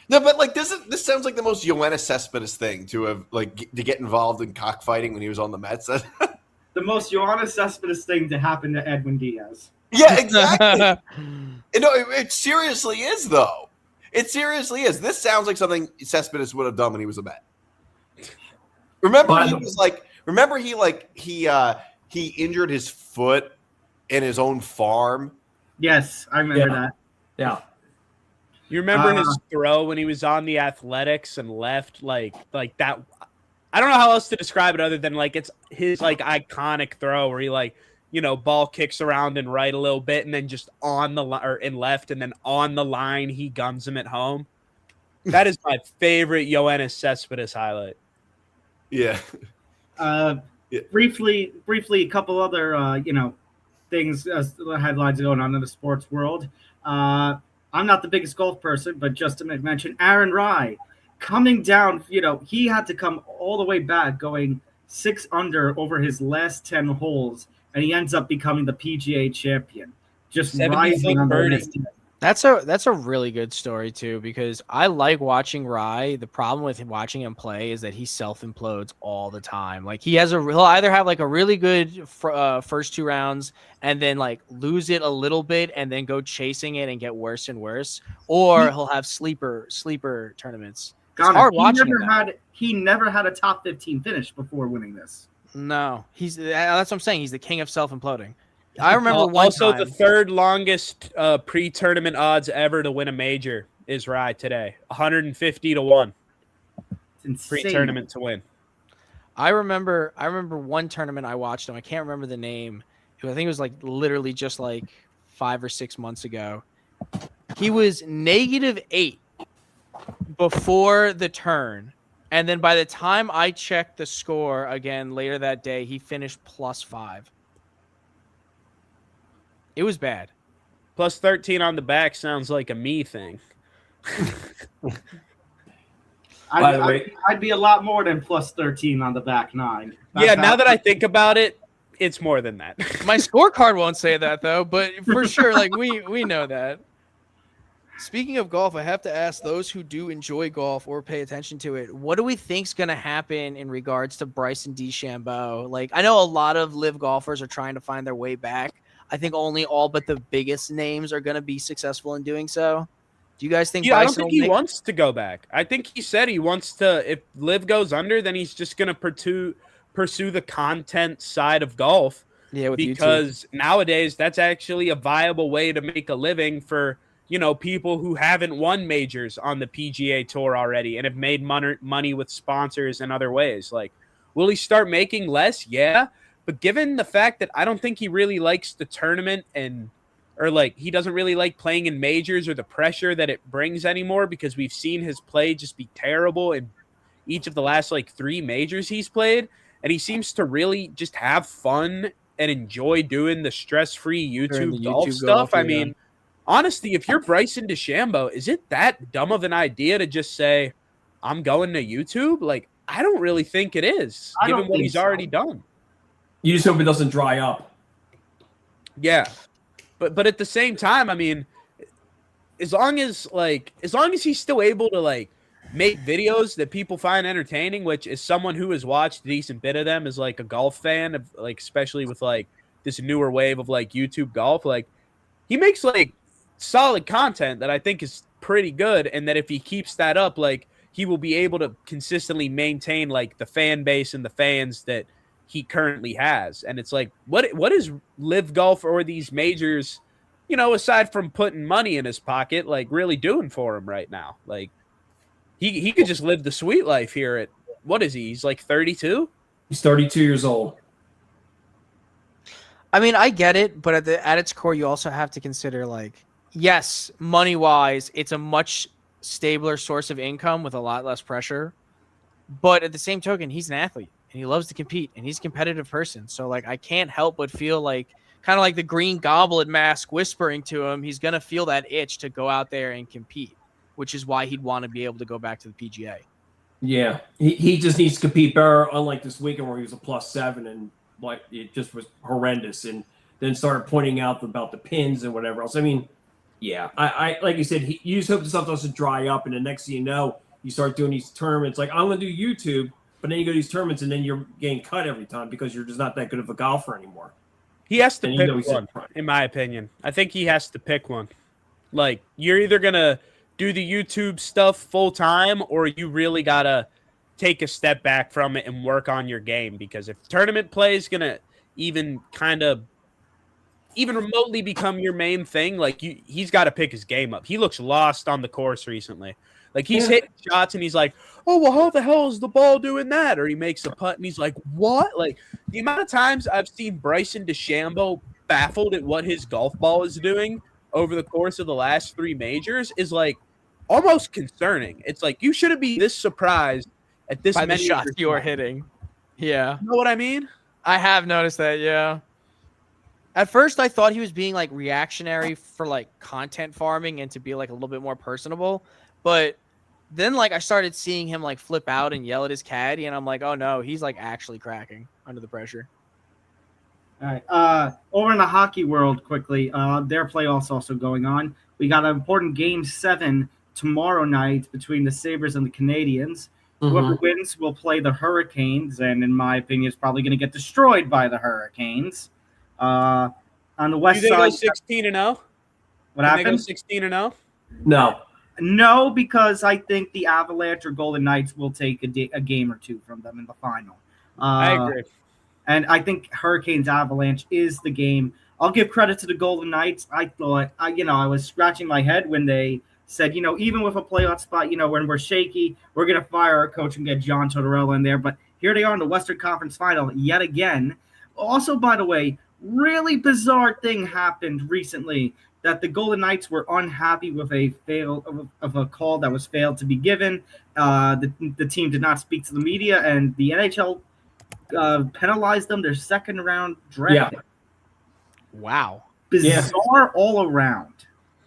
No, but like this sounds like the most Yoenis Cespedes thing to have to get involved in cockfighting when he was on the Mets. The most Yoenis Cespedes thing to happen to Edwin Díaz. Yeah, exactly. It seriously is, though. It seriously is. This sounds like something Cespedes would have done when he was a Met. Remember he injured his foot in his own farm. Yes, I remember that. Yeah. You remember his throw when he was on the Athletics and left like that? I don't know how else to describe it other than like it's his like iconic throw where he ball kicks around and right a little bit and then just on the line or in left and then on the line he guns him at home. That is my favorite Yoenis Cespedes highlight. Yeah. Briefly, a couple other things, headlines going on in the sports world. I'm not the biggest golf person, but just to mention, Aaron Rai coming down. He had to come all the way back, going 6 under over his last 10 holes, and he ends up becoming the PGA champion. Just rising on the list. That's a really good story too, because I like watching Rai. The problem with watching him play is that he self-implodes all the time. Like he'll either have like a really good first 2 rounds and then like lose it a little bit and then go chasing it and get worse and worse, or he'll have sleeper tournaments. It's hard watching him. He never had a top 15 finish before winning this. No, that's what I'm saying. He's the king of self-imploding. I remember also the third longest pre-tournament odds ever to win a major is Rai today, 150 to 1. Pre-tournament to win. I remember one tournament I watched him. I can't remember the name. I think it was like literally just like 5 or 6 months ago. He was -8 before the turn, and then by the time I checked the score again later that day, he finished +5. It was bad. +13 on the back sounds like a me thing. I'd be a lot more than +13 on the back 9. Now that I think about it, it's more than that. My scorecard won't say that though, but for sure, like we know that. Speaking of golf, I have to ask those who do enjoy golf or pay attention to it, what do we think's going to happen in regards to Bryson DeChambeau? Like, I know a lot of live golfers are trying to find their way back. I think only all but the biggest names are going to be successful in doing so. Do you guys think I don't think he wants to go back. I think he said he wants to, if live goes under, then he's just going to pursue the content side of golf. Yeah, with because YouTube. Nowadays that's actually a viable way to make a living for, people who haven't won majors on the PGA Tour already and have made money with sponsors and other ways. Like, will he start making less? Yeah. But given the fact that I don't think he really likes the tournament he doesn't really like playing in majors or the pressure that it brings anymore, because we've seen his play just be terrible in each of the last 3 majors he's played. And he seems to really just have fun and enjoy doing the stress-free YouTube golf stuff. I mean, honestly, if you're Bryson DeChambeau, is it that dumb of an idea to just say, I'm going to YouTube? Like, I don't really think it is, given what he's already done. You just hope it doesn't dry up. Yeah. But at the same time, I mean, as long as he's still able to make videos that people find entertaining, which is someone who has watched a decent bit of them as a golf fan of especially with this newer wave of YouTube golf, he makes solid content that I think is pretty good, and that if he keeps that up, he will be able to consistently maintain the fan base and the fans that he currently has. And it's what is live golf or these majors, aside from putting money in his pocket, really doing for him right now? He could just live the sweet life here at, what is he? He's 32? He's 32 years old. I mean, I get it, but at its core, you also have to consider yes, money-wise, it's a much stabler source of income with a lot less pressure. But at the same token, he's an athlete and he loves to compete and he's a competitive person. So I can't help but feel kind of like the Green Goblet mask whispering to him, he's going to feel that itch to go out there and compete, which is why he'd want to be able to go back to the PGA. Yeah, he just needs to compete better, unlike this weekend where he was a +7 and it just was horrendous, and then started pointing out about the pins and whatever else. I mean, yeah, I like you said, you just hope the stuff doesn't dry up, and the next thing you know, you start doing these tournaments. I'm going to do YouTube, but then you go to these tournaments, and then you're getting cut every time because you're just not that good of a golfer anymore. He has to pick one, in my opinion. I think he has to pick one. You're either going to do the YouTube stuff full time, or you really got to take a step back from it and work on your game. Because if tournament play is going to even remotely become your main thing, he's got to pick his game up. He looks lost on the course recently. He's hitting shots and he's like, oh, well, how the hell is the ball doing that? Or he makes a putt and he's like, what? The amount of times I've seen Bryson DeChambeau baffled at what his golf ball is doing over the course of the last 3 majors is almost concerning. It's you shouldn't be this surprised at this By the many shots years you are back. hitting. Yeah. You know what I mean? I have noticed that, yeah. At first, I thought he was being like reactionary for like content farming and to be like a little bit more personable. But then like I started seeing him like flip out and yell at his caddy, and I'm like, oh no, he's like actually cracking under the pressure. All right. Over in the hockey world, quickly, their playoffs also going on. We got an important Game 7 tomorrow night between the Sabres and the Canadiens. Whoever wins will play the Hurricanes, and in my opinion, is probably going to get destroyed by the Hurricanes. On the west Do they go side, 16-0? what Can they go happened? 16-0? No. No, because I think the Avalanche or Golden Knights will take a game or two from them in the final. I agree. And I think Hurricanes Avalanche is the game. I'll give credit to the Golden Knights. I thought, I was scratching my head when they said, even with a playoff spot, when we're shaky, we're going to fire our coach and get John Tortorella in there. But here they are in the Western Conference Final yet again. Also, by the way, really bizarre thing happened recently that the Golden Knights were unhappy with a call that was failed to be given. The team did not speak to the media, and the NHL penalized them their second round draft. Yeah. Wow. Bizarre all around.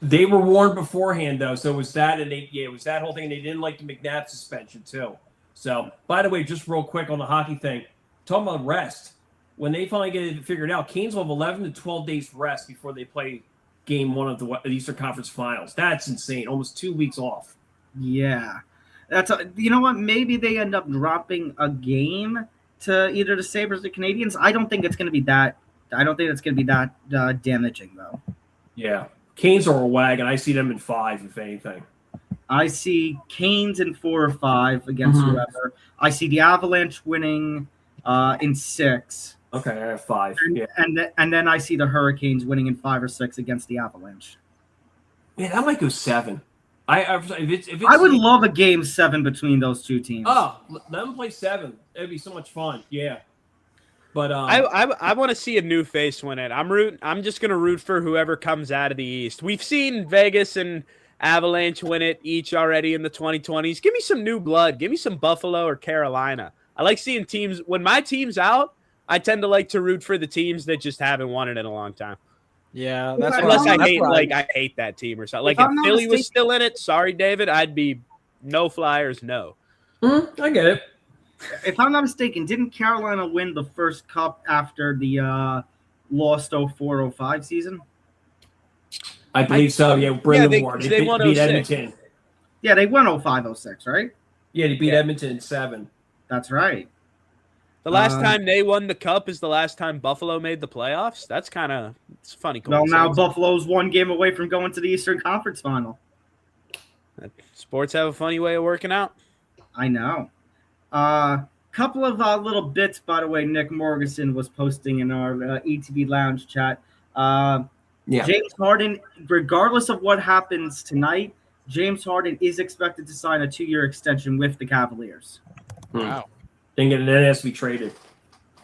They were warned beforehand, though, so it was that, and it was that whole thing. And they didn't like the McNabb suspension too. So, by the way, just real quick on the hockey thing, talking about rest. When they finally get it figured out, Canes will have 11 to 12 days rest before they play Game 1 of the Eastern Conference Finals. That's insane. Almost 2 weeks off. Yeah, you know what? Maybe they end up dropping a game to either the Sabres or the Canadiens. I don't think it's going to be that. I don't think it's going to be that damaging, though. Yeah. Canes are a wagon. I see them in 5, if anything. I see Canes in 4 or 5 against whoever. I see the Avalanche winning in 6. Okay, I have 5. And then I see the Hurricanes winning in 5 or 6 against the Avalanche. Man, that might go 7. If it's I would love a Game 7 between those two teams. Oh, let them play 7. It'd be so much fun. Yeah. But I want to see a new face win it. I'm just gonna root for whoever comes out of the East. We've seen Vegas and Avalanche win it each already in the 2020s. Give me some new blood. Give me some Buffalo or Carolina. I like seeing teams. When my team's out, I tend to like to root for the teams that just haven't won it in a long time. Yeah, that's unless what I hate that team or something. Like if Philly was still in it, sorry, David, I'd be no Flyers, no. I get it. If I'm not mistaken, didn't Carolina win the first cup after the lost 04-05 season? I believe so. Yeah, Brendan Ward. They won beat 06. Edmonton. Yeah, they won 05-06, right? Yeah, they beat Edmonton in 7. That's right. The last time they won the cup is the last time Buffalo made the playoffs. That's it's funny. Well, now Buffalo's 1 game away from going to the Eastern Conference Final. Sports have a funny way of working out. I know. Couple of little bits, by the way, Nick Morganson was posting in our ETB Lounge chat. James Harden, regardless of what happens tonight, James Harden is expected to sign a 2-year extension with the Cavaliers. Wow. Then it has to be traded.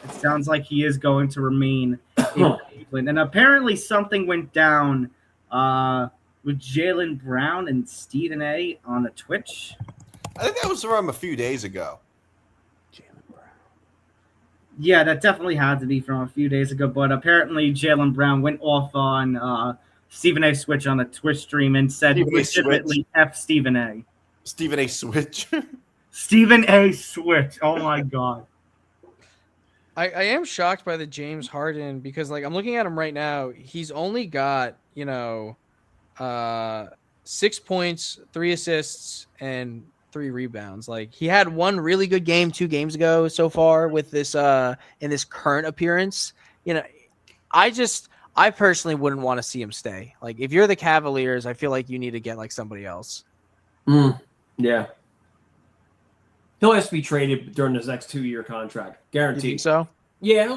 It sounds like he is going to remain in Cleveland. And apparently something went down with Jaylen Brown and Stephen A. on the Twitch. I think that was from a few days ago. Yeah, that definitely had to be from a few days ago. But apparently Jaylen Brown went off on Stephen A. Switch on the Twitch stream and said legitimately F Stephen A. Stephen A. Switch. Stephen A. Switch. Oh, my God. I am shocked by the James Harden because, like, I'm looking at him right now. He's only got, 6 points, 3 assists, and 3 rebounds. Like, he had 1 really good game 2 games ago so far with this in this current appearance. I personally wouldn't want to see him stay. Like, if you're the Cavaliers, I feel like you need to get like somebody else. Yeah. He'll have to be traded during his next 2-year contract. Guaranteed. You think so? Yeah,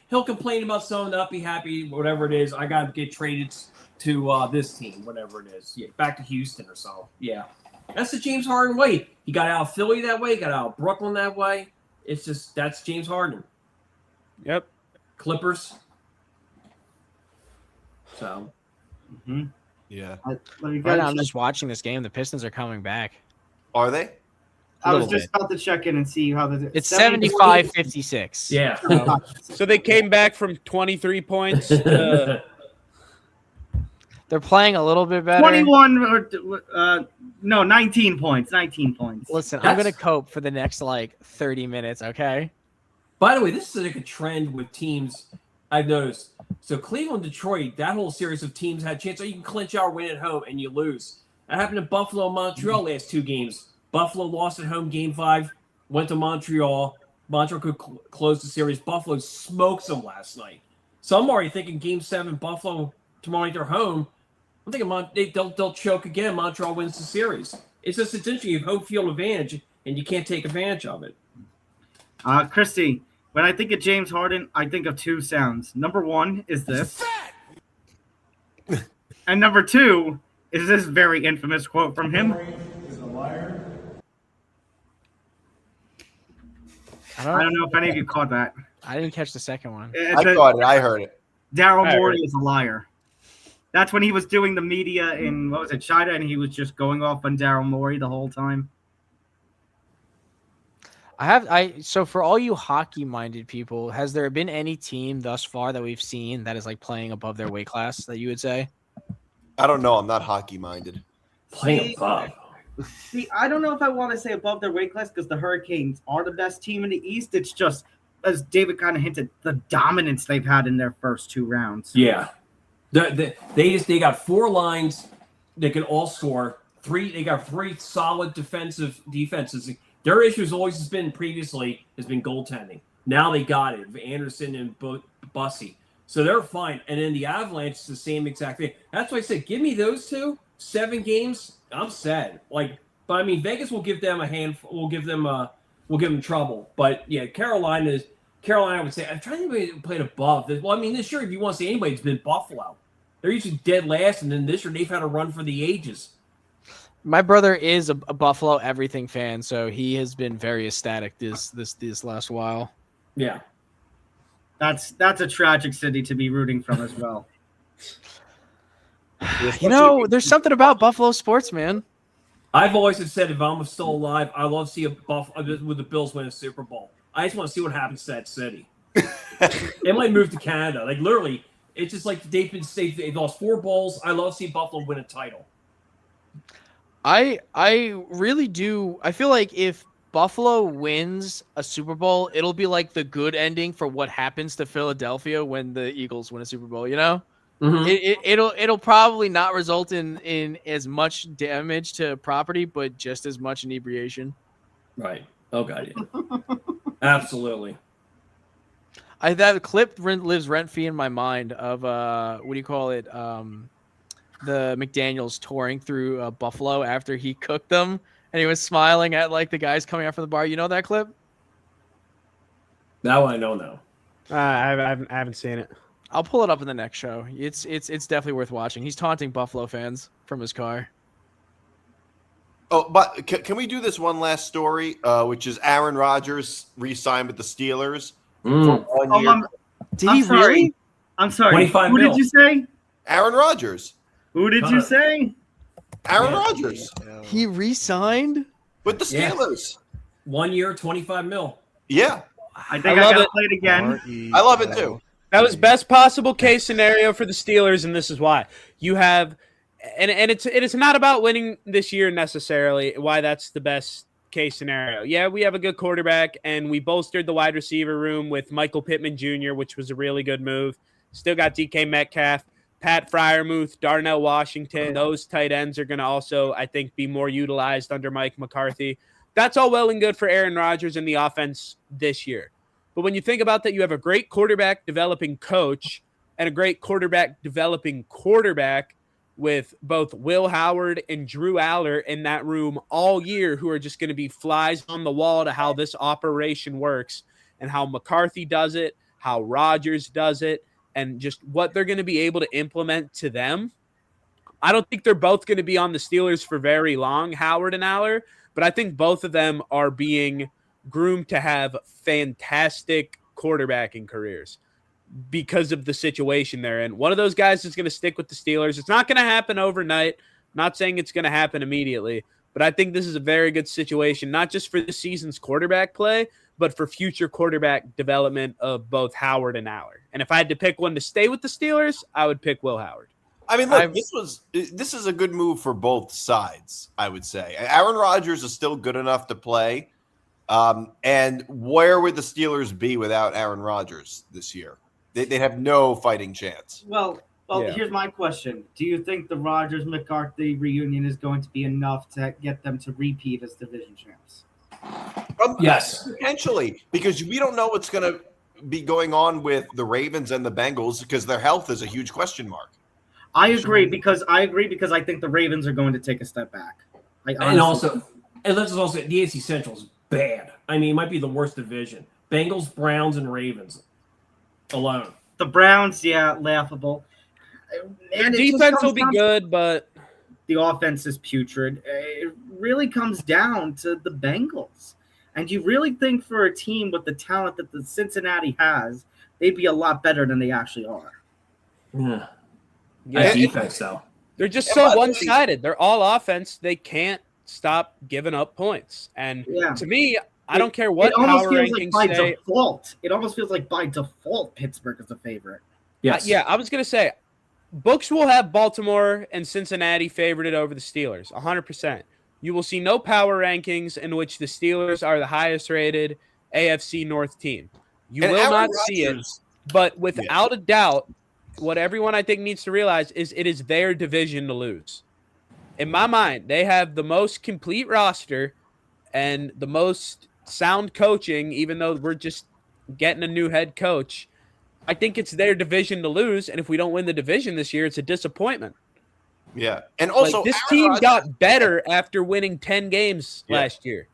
he'll complain about something, not be happy, whatever it is. I got to get traded to this team, whatever it is. Yeah, back to Houston or so. Yeah. That's the James Harden way. He got out of Philly that way. He got out of Brooklyn that way. It's just, that's James Harden. Yep. Clippers. So. Yeah. Right now, I'm just watching this game. The Pistons are coming back. Are they? I was just about to check in and see how it's 75-56. Yeah. So they came back from 23 points. They're playing a little bit better. 19 points. 19 points. Listen, I'm going to cope for the next 30 minutes, okay? By the way, this is like a trend with teams I've noticed. So Cleveland, Detroit, that whole series of teams had a chance. So you can clinch out, win at home, and you lose. That happened to Buffalo and Montreal last 2 games. Buffalo lost at home game 5, went to Montreal. Montreal could close the series. Buffalo smokes them last night. So I'm already thinking game 7, Buffalo tomorrow night they're home. I'm thinking they'll choke again. Montreal wins the series. It's interesting. You have home field advantage, and you can't take advantage of it. Christy, when I think of James Harden, I think of 2 sounds. Number 1 is this. And number 2 is this very infamous quote from him. I don't know if any of you caught that. I didn't catch the second one. I caught it. I heard it. Daryl Morey is a liar. That's when he was doing the media in, China, and he was just going off on Daryl Morey the whole time. So for all you hockey-minded people, has there been any team thus far that we've seen that is playing above their weight class that you would say? I don't know. I'm not hockey-minded. Playing above. See, I don't know if I want to say above their weight class because the Hurricanes are the best team in the East. It's just, as David kind of hinted, the dominance they've had in their first 2 rounds. Yeah. They got 4 lines that can all score. They got 3 solid defenses. Their issue has always been previously has been goaltending. Now they got it. Anderson and Bussy. So they're fine. And then the Avalanche is the same exact thing. That's why I said, give me those 2, 7 games. I'm set. But I mean, Vegas will give them a handful. We'll give them trouble. But yeah, Carolina, I would say, I'm trying to think of played above. Well, I mean, this year, if you want to see anybody, it's been Buffalo. They're usually dead last, and then this year they've had a run for the ages. My brother is a Buffalo everything fan, so he has been very ecstatic this last while. Yeah, that's a tragic city to be rooting from as well. There's something about Buffalo sports, man. I've always said if I'm still alive, I love to see with the Bills win a Super Bowl. I just want to see what happens to that city. It might move to Canada. Literally, it's just they've lost 4 bowls. I love to see Buffalo win a title. I really do. I feel like if Buffalo wins a Super Bowl, it'll be like the good ending for what happens to Philadelphia when the Eagles win a Super Bowl, Mm-hmm. It'll probably not result in as much damage to property, but just as much inebriation. Right. Oh god, yeah. Absolutely. That clip lives rent-free in my mind of what do you call it? The McDaniels touring through Buffalo after he cooked them, and he was smiling at the guys coming out from the bar. You know that clip? Now I know now. I haven't seen it. I'll pull it up in the next show. It's definitely worth watching. He's taunting Buffalo fans from his car. Oh, but can we do this one last story, which is Aaron Rodgers re-signed with the Steelers for 1 year. Did he really? I'm sorry. Who did you say? Aaron Rodgers. Who did you say? Aaron Rodgers. He re-signed with the Steelers. 1 year, $25 million. Yeah. I think I gotta play it again. I love it too. That was best possible case scenario for the Steelers, and this is why. You have and it's not about winning this year necessarily, why that's the best case scenario. Yeah, we have a good quarterback, and we bolstered the wide receiver room with Michael Pittman Jr., which was a really good move. Still got DK Metcalf, Pat Freiermuth, Darnell Washington. Those tight ends are going to also, I think, be more utilized under Mike McCarthy. That's all well and good for Aaron Rodgers and the offense this year. But when you think about that, you have a great quarterback developing coach and a great quarterback developing quarterback with both Will Howard and Drew Aller in that room all year, who are just going to be flies on the wall to how this operation works and how McCarthy does it, how Rodgers does it, and just what they're going to be able to implement to them. I don't think they're both going to be on the Steelers for very long, Howard and Aller, but I think both of them are being groomed to have fantastic quarterbacking careers because of the situation they're in. One of those guys is going to stick with the Steelers. It's not going to happen overnight. I'm not saying it's going to happen immediately, But I think this is a very good situation, not just for this season's quarterback play, but for future quarterback development of both Howard and Aller. And if I had to pick one to stay with the Steelers, I would pick Will Howard. I mean, look, this is a good move for both sides, I would say. Aaron Rodgers is still good enough to play. And where would the Steelers be without Aaron Rodgers this year? They'd have no fighting chance. Well, Here's my question. Do you think the Rodgers-McCarthy reunion is going to be enough to get them to repeat as division champs? Yes. Potentially, because we don't know what's going to be going on with the Ravens and the Bengals because their health is a huge question mark. I agree because I think the Ravens are going to take a step back. And let's also the AFC Central is bad. I mean, it might be the worst division. Bengals, Browns, and Ravens alone. The Browns, laughable. Their defense will be good, but the offense is putrid. It really comes down to the Bengals. And you really think for a team with the talent that the Cincinnati has, they'd be a lot better than they actually are. Yeah. Defense, though. They're just so one-sided. They're all offense. They can't stop giving up points. And to me, I don't care what power rankings say. It almost feels like by default Pittsburgh is a favorite. Yes. I was going to say, books will have Baltimore and Cincinnati favorited over the Steelers, 100%. You will see no power rankings in which the Steelers are the highest-rated AFC North team. You will not see it, but without a doubt, what everyone I think needs to realize is it is their division to lose. In my mind, they have the most complete roster and the most sound coaching, even though we're just getting a new head coach. I think it's their division to lose, and if we don't win the division this year, it's a disappointment. Yeah, and also this team got better after winning 10 games last year.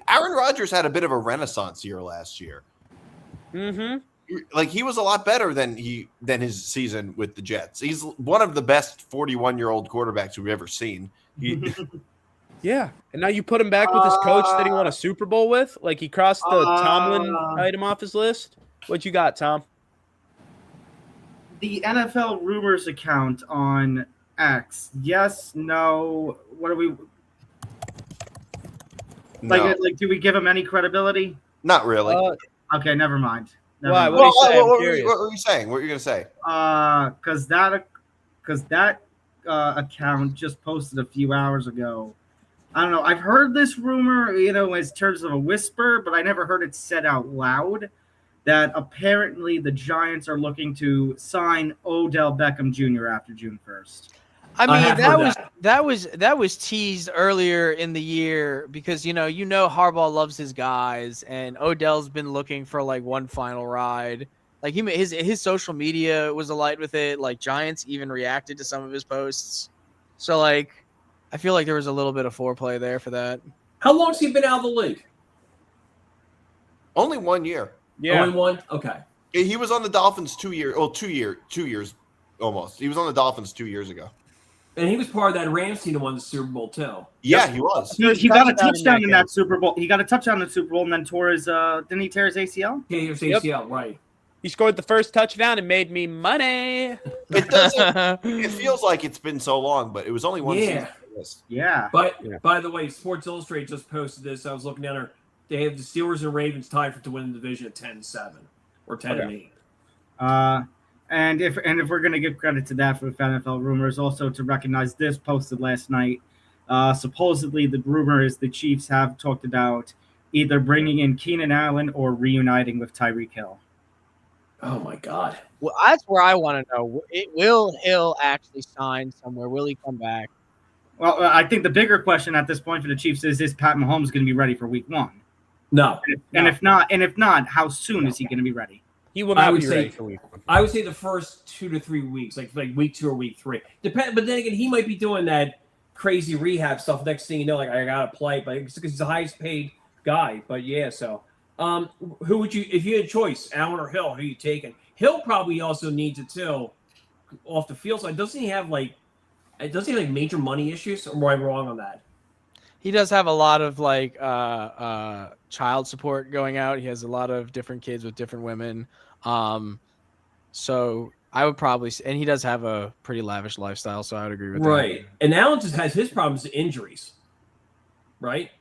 Aaron Rodgers had a bit of a renaissance year last year. Mm-hmm. Like he was a lot better than his season with the Jets. He's one of the best 41-year-old quarterbacks we've ever seen. Yeah, and now you put him back with his coach that he won a Super Bowl with. Like he crossed the Tomlin item off his list. What you got, Tom? The NFL rumors account on X. Yes, no. What are we? Like, do we give him any credibility? Not really. Okay, never mind. Why? What were you saying? What were you going to say? Because that account just posted a few hours ago. I don't know. I've heard this rumor, in terms of a whisper, but I never heard it said out loud. That apparently the Giants are looking to sign Odell Beckham Jr. after June 1st. I mean, that was teased earlier in the year because Harbaugh loves his guys, and Odell's been looking for like one final ride. Like his social media was alight with it. Like Giants even reacted to some of his posts. So like, I feel like there was a little bit of foreplay there for that. How long has he been out of the league? Only 1 year. Yeah. Only one? Okay. He was on the Dolphins 2 years. Oh, 2 years almost. He was on the Dolphins 2 years ago. And he was part of that Rams team that won the Super Bowl too. Yeah, he was. He got a touchdown in that Super Bowl. He got a touchdown in the Super Bowl and then tore his didn't he tear his ACL? Yeah, his ACL, right. He scored the first touchdown and made me money. It doesn't. It feels like it's been so long, but it was only one season. Yeah. But by the way, Sports Illustrated just posted this. I was looking down there. They have the Steelers and Ravens tied to win the division at 10-7 or 10-8. And if we're going to give credit to that for the NFL rumors, also to recognize this posted last night, supposedly the rumor is the Chiefs have talked about either bringing in Keenan Allen or reuniting with Tyreek Hill. Oh my God! Well, that's where I want to know. Will Hill actually sign somewhere? Will he come back? Well, I think the bigger question at this point for the Chiefs is Pat Mahomes going to be ready for Week 1? No. And if not, how soon is he going to be ready? He will not be ready for Week 1. I would say the first 2 to 3 weeks, like week 2 or week 3. But then again, he might be doing that crazy rehab stuff. Next thing you know, like I gotta play, but because he's the highest paid guy. But yeah, so who would you, if you had a choice, Allen or Hill? Who are you taking? Hill probably also needs it too, off the field side. Doesn't he have major money issues? Or am I wrong on that? He does have a lot of like child support going out. He has a lot of different kids with different women. So I would probably, and he does have a pretty lavish lifestyle, so I would agree with that. Right. And Allen just has his problems with injuries. right?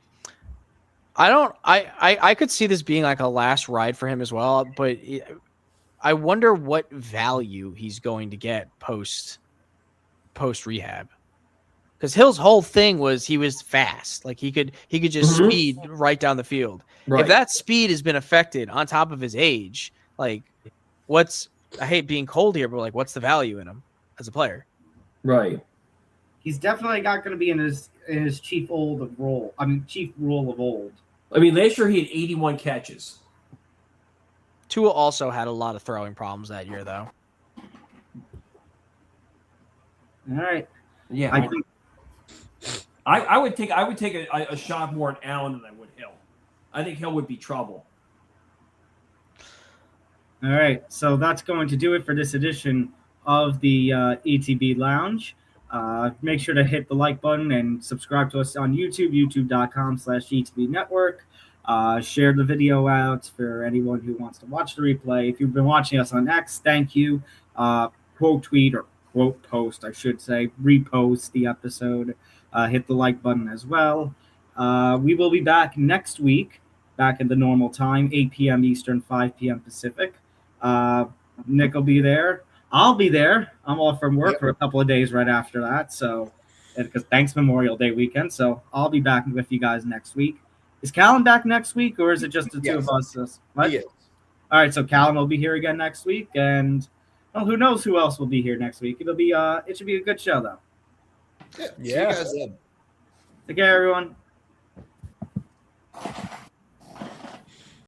I could see this being like a last ride for him as well, but I wonder what value he's going to get post rehab. Because Hill's whole thing was he was fast. Like he could just speed right down the field. Right. If that speed has been affected on top of his age, like I hate being cold here, but like what's the value in him as a player? Right. He's definitely not going to be in his chief role of old. I mean, last year he had 81 catches. Tua also had a lot of throwing problems that year, though. All right. Yeah, I think I would take a shot more at Allen than I would Hill. I think Hill would be trouble. All right, so that's going to do it for this edition of the ETB Lounge. Make sure to hit the like button and subscribe to us on YouTube, youtube.com/ETB Network. Share the video out for anyone who wants to watch the replay. If you've been watching us on X, thank you. Quote tweet or quote post, I should say, repost the episode. Hit the like button as well. We will be back next week, back at the normal time, 8 p.m. Eastern, 5 p.m. Pacific. Nick will be there. I'll be there. I'm off from work for a couple of days right after that. So, because thanks Memorial Day weekend. So I'll be back with you guys next week. Is Callum back next week, or is it just the two of us? What? Yes. All right. So Callum will be here again next week, and well, who knows who else will be here next week? It should be a good show though. Yeah. See you guys then. Take care, everyone.